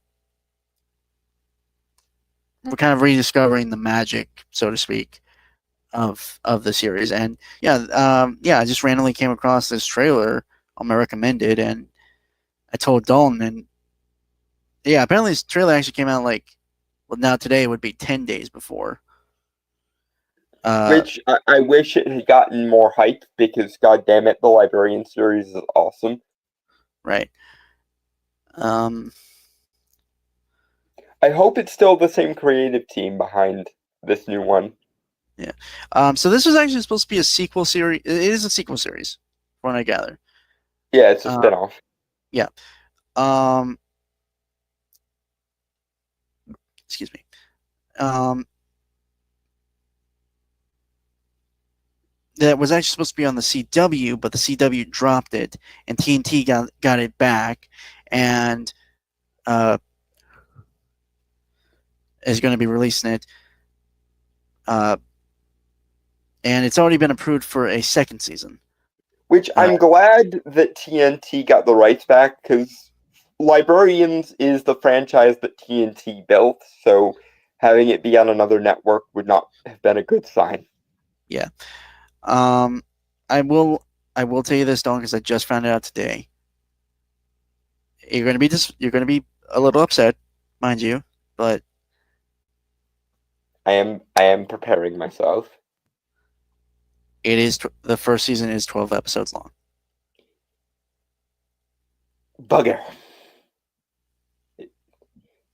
Speaker 1: we're kind of rediscovering the magic, so to speak, of the series. And I just randomly came across this trailer on my recommended, and I told Dalton, and yeah, apparently this trailer actually came out now today would be 10 days before.
Speaker 2: Which I wish it had gotten more hype because, god damn it, the Librarian series is awesome.
Speaker 1: Right.
Speaker 2: I hope it's still the same creative team behind this new one.
Speaker 1: Yeah. So this was actually supposed to be a sequel series. It is a sequel series, from what I gather.
Speaker 2: Yeah, it's a spinoff.
Speaker 1: Yeah. Excuse me. That was actually supposed to be on the CW, but the CW dropped it, and TNT got it back, and is going to be releasing it. And it's already been approved for a second season.
Speaker 2: Which I'm glad that TNT got the rights back, because Librarians is the franchise that TNT built, so having it be on another network would not have been a good sign.
Speaker 1: Yeah. I will tell you this, Don, because I just found it out today. You're going to be a little upset, mind you, but
Speaker 2: I am preparing myself.
Speaker 1: It is the first season is 12 episodes long.
Speaker 2: Bugger.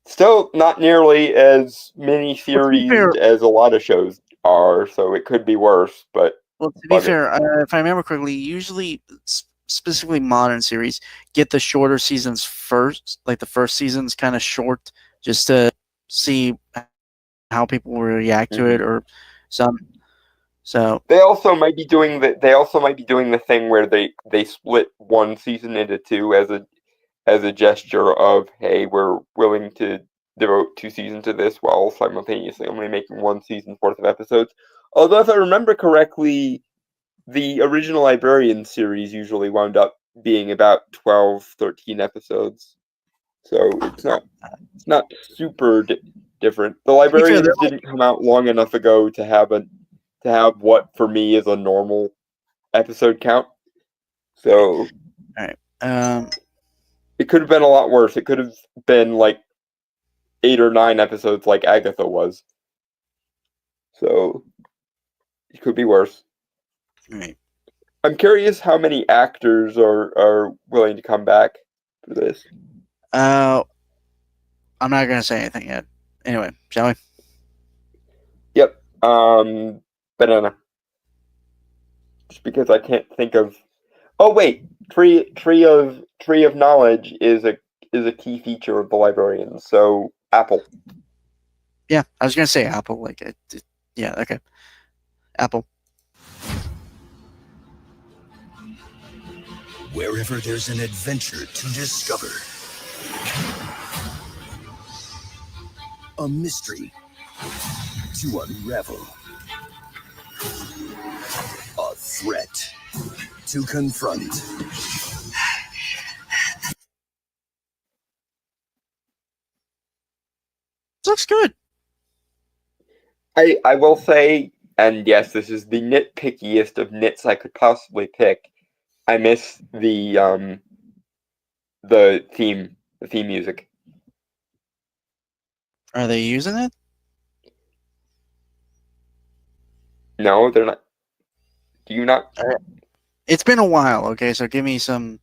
Speaker 2: Still not nearly as many series as a lot of shows are, so it could be worse, but...
Speaker 1: Well, to be fair, if I remember correctly, usually, specifically modern series, get the shorter seasons first. Like, the first season's kind of short, just to see how people will react to it, or some... So
Speaker 2: they also might be doing the thing where they split one season into two as a gesture of, hey, we're willing to devote 2 seasons to this while simultaneously only making 1 season's worth of episodes. Although, if I remember correctly, the original Librarian series usually wound up being about 12, 13 episodes. So it's not super different. The Librarians didn't come out long enough ago to have what for me is a normal episode count. So,
Speaker 1: all right.
Speaker 2: It could have been a lot worse. It could have been like 8 or 9 episodes, like Agatha was. So it could be worse.
Speaker 1: Right.
Speaker 2: I'm curious how many actors are willing to come back for this.
Speaker 1: I'm not gonna say anything yet. Anyway, shall we?
Speaker 2: Yep. Banana. Just because I can't think of. Oh wait, tree of knowledge is a key feature of the Librarians. So Apple.
Speaker 1: Yeah, I was gonna say Apple. Yeah, okay. Apple.
Speaker 3: Wherever there's an adventure to discover, a mystery to unravel, a threat to confront.
Speaker 1: Looks good.
Speaker 2: I will say, and yes, this is the nitpickiest of nits I could possibly pick. I miss the theme music.
Speaker 1: Are they using it?
Speaker 2: No, they're not. Do you not?
Speaker 1: It's been a while, okay, so give me some...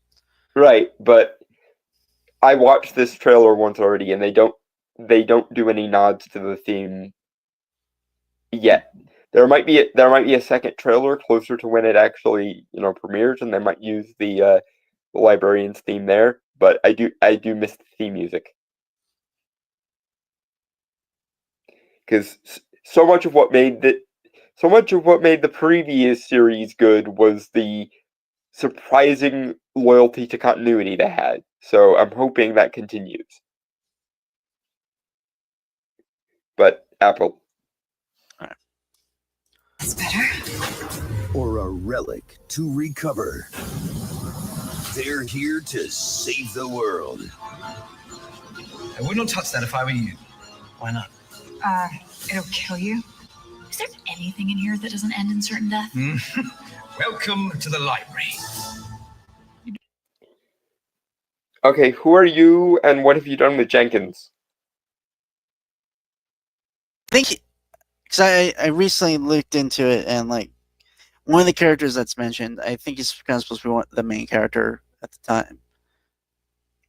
Speaker 2: Right, but I watched this trailer once already, and they don't do any nods to the theme yet. There might be a second trailer closer to when it actually premieres, and they might use the Librarian's theme there. But I do miss the theme music, because so much of what made the previous series good was the surprising loyalty to continuity they had. So I'm hoping that continues. But Apple.
Speaker 3: That's better. Or a relic to recover. They're here to save the world.
Speaker 4: I would not touch that if I were you. Why not?
Speaker 5: It'll kill you. Is there anything in here that doesn't end in certain death?
Speaker 4: Welcome to the library.
Speaker 2: Okay, who are you, and what have you done with Jenkins?
Speaker 1: I think because I recently looked into it, and like one of the characters that's mentioned, I think he's kind of supposed to be the main character at the time,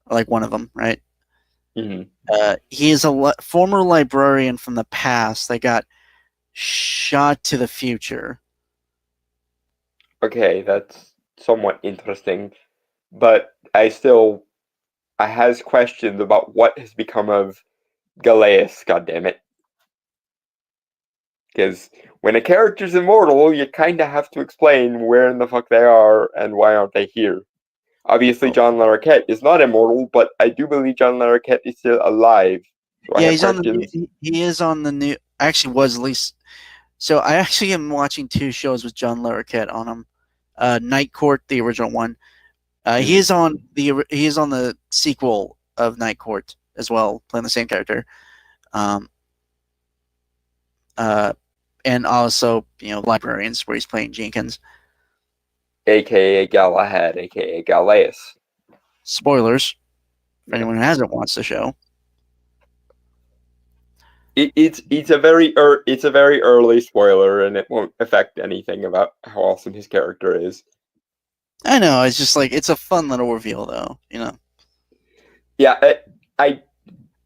Speaker 1: or like one of them, right?
Speaker 2: Mm-hmm.
Speaker 1: He is a former librarian from the past that got shot to the future.
Speaker 2: Okay, that's somewhat interesting, but I has questions about what has become of Galeas, goddammit. Because when a character's immortal, you kinda have to explain where in the fuck they are and why aren't they here. Obviously, John Larroquette is not immortal, but I do believe John Larroquette is still alive. So
Speaker 1: Yeah,
Speaker 2: I have
Speaker 1: he's on the.
Speaker 2: questions.
Speaker 1: He is on the new. Actually, was at least. So I actually am watching 2 shows with John Larroquette on them. Night Court, the original one. He is on the sequel of Night Court as well, playing the same character. And also, Librarians, where he's playing Jenkins.
Speaker 2: AKA Galahad, AKA Galeas.
Speaker 1: Spoilers for anyone who hasn't watched the show.
Speaker 2: It's a very early spoiler, and it won't affect anything about how awesome his character is.
Speaker 1: I know, it's just like it's a fun little reveal, though.
Speaker 2: Yeah, I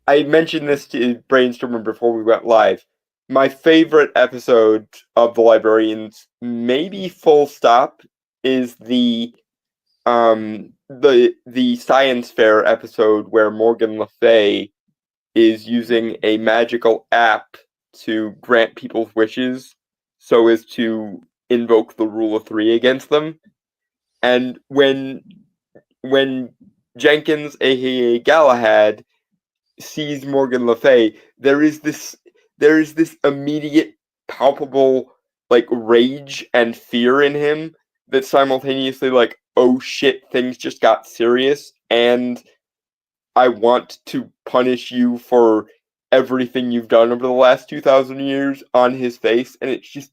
Speaker 2: mentioned this to Brainstormer before we went live. My favorite episode of The Librarians, maybe full stop, is the science fair episode where Morgan Le Fay is using a magical app to grant people's wishes so as to invoke the rule of 3 against them. And when Jenkins, aka Galahad, sees Morgan Le Fay, there is this immediate, palpable, like, rage and fear in him that's simultaneously like, oh shit, things just got serious, and I want to punish you for everything you've done over the last 2,000 years on his face, and it's just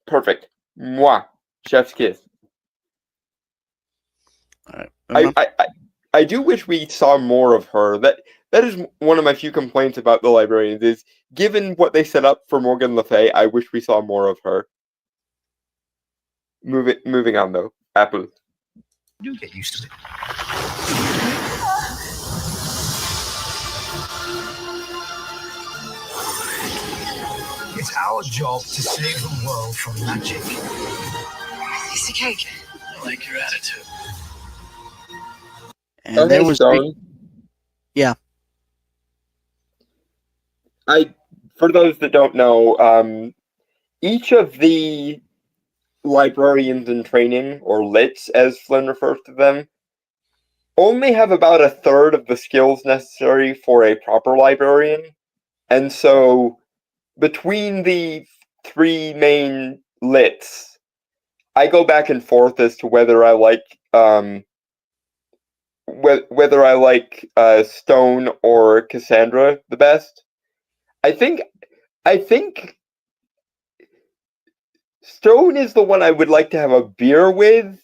Speaker 2: perfect. Mwah. Chef's kiss.
Speaker 1: All right.
Speaker 2: I do wish we saw more of her. That is one of my few complaints about The Librarians, is given what they set up for Morgan Le Fay, I wish we saw more of her. Moving on, though. Apple.
Speaker 4: Do get used to it. It's our job to save the world from magic.
Speaker 5: Piece of cake.
Speaker 4: I like your attitude.
Speaker 1: And there was
Speaker 2: Stone.
Speaker 1: Yeah.
Speaker 2: For those that don't know, each of the librarians in training, or lits as Flynn refers to them, only have about a third of the skills necessary for a proper librarian. And so, between the 3 main lits, I go back and forth as to whether I like Stone or Cassandra the best. I think Stone is the one I would like to have a beer with.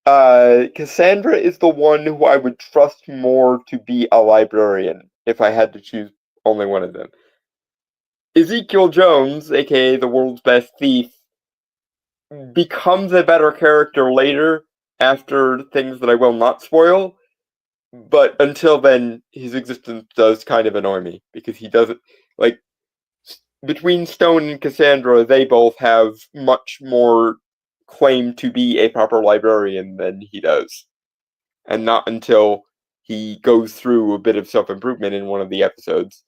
Speaker 2: Cassandra is the one who I would trust more to be a librarian if I had to choose only one of them. Ezekiel Jones, aka the world's best thief, becomes a better character later after things that I will not spoil, but until then, his existence does kind of annoy me, because he doesn't, like, between Stone and Cassandra, they both have much more claim to be a proper librarian than he does. And not until he goes through a bit of self-improvement in one of the episodes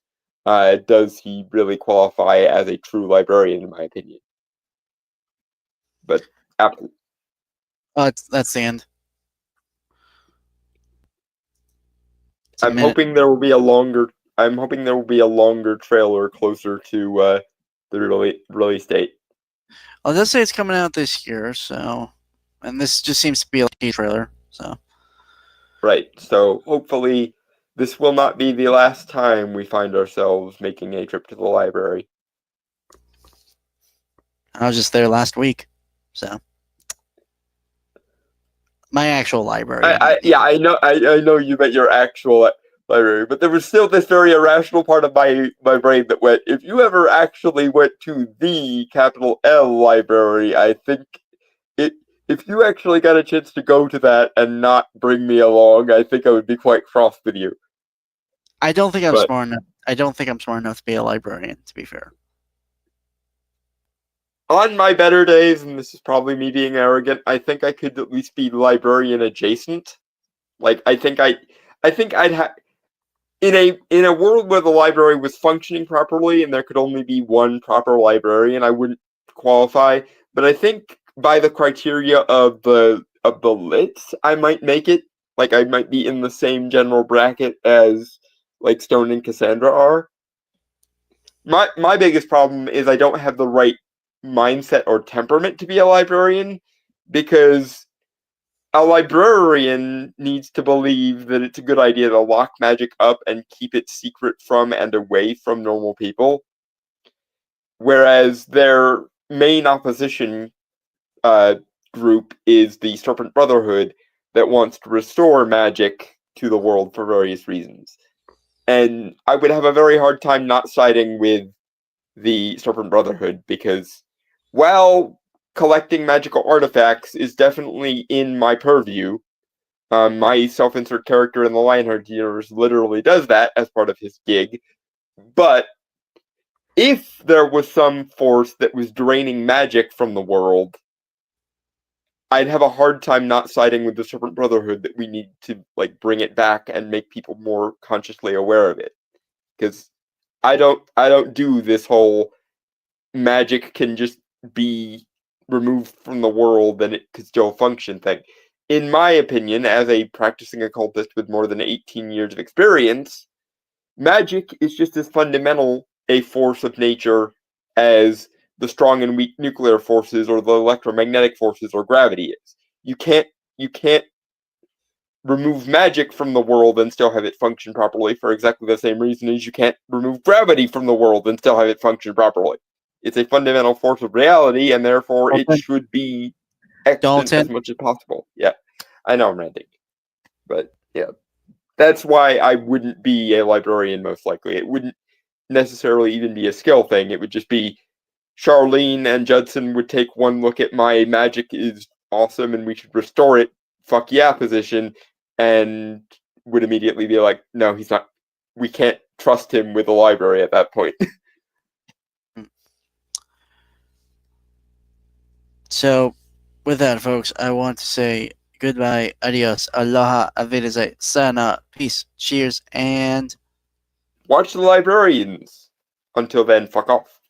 Speaker 2: does he really qualify as a true librarian, in my opinion. But after...
Speaker 1: that's the end.
Speaker 2: I'm hoping there will be a longer trailer closer to the release date.
Speaker 1: Well, it does say it's coming out this year, so, and this just seems to be a trailer, So
Speaker 2: Right. So hopefully this will not be the last time we find ourselves making a trip to the library.
Speaker 1: I was just there last week. So my actual library.
Speaker 2: I know you meant your actual library, but there was still this very irrational part of my brain that went, if you ever actually went to the capital L library, I think if you actually got a chance to go to that and not bring me along, I think I would be quite cross with you.
Speaker 1: I don't think I'm
Speaker 2: But-
Speaker 1: smart enough. I don't think I'm smart enough to be a librarian. To be fair,
Speaker 2: On my better days, and this is probably me being arrogant, I think I could at least be librarian adjacent. Like I think I'd have in a world where the library was functioning properly and there could only be one proper librarian, I wouldn't qualify. But I think by the criteria of the lits, I might make it. Like I might be in the same general bracket as like Stone and Cassandra are. My biggest problem is I don't have the right mindset or temperament to be a librarian, because a librarian needs to believe that it's a good idea to lock magic up and keep it secret from and away from normal people. Whereas their main opposition group is the Serpent Brotherhood that wants to restore magic to the world for various reasons. And I would have a very hard time not siding with the Serpent Brotherhood because, while collecting magical artifacts is definitely in my purview, my self-insert character in the Lionheart universe literally does that as part of his gig. But if there was some force that was draining magic from the world, I'd have a hard time not siding with the Serpent Brotherhood that we need to like bring it back and make people more consciously aware of it. Because I don't do this whole magic can just be removed from the world and it could still function thing. In my opinion, as a practicing occultist with more than 18 years of experience, magic is just as fundamental a force of nature as the strong and weak nuclear forces or the electromagnetic forces or gravity is. You can't remove magic from the world and still have it function properly for exactly the same reason as you can't remove gravity from the world and still have it function properly. It's a fundamental force of reality, and therefore it
Speaker 1: Dalton.
Speaker 2: should be extant as much as possible. Yeah, I know I'm ranting. But yeah, that's why I wouldn't be a librarian most likely. It wouldn't necessarily even be a skill thing. It would just be Charlene and Judson would take one look at my magic is awesome and we should restore it, fuck yeah position, and would immediately be like, no, he's not, we can't trust him with the library at that point.
Speaker 1: so with that, folks, I want to say goodbye, adios, aloha, avidazai, sana, peace, cheers, and
Speaker 2: Watch the librarians. Until then, fuck off.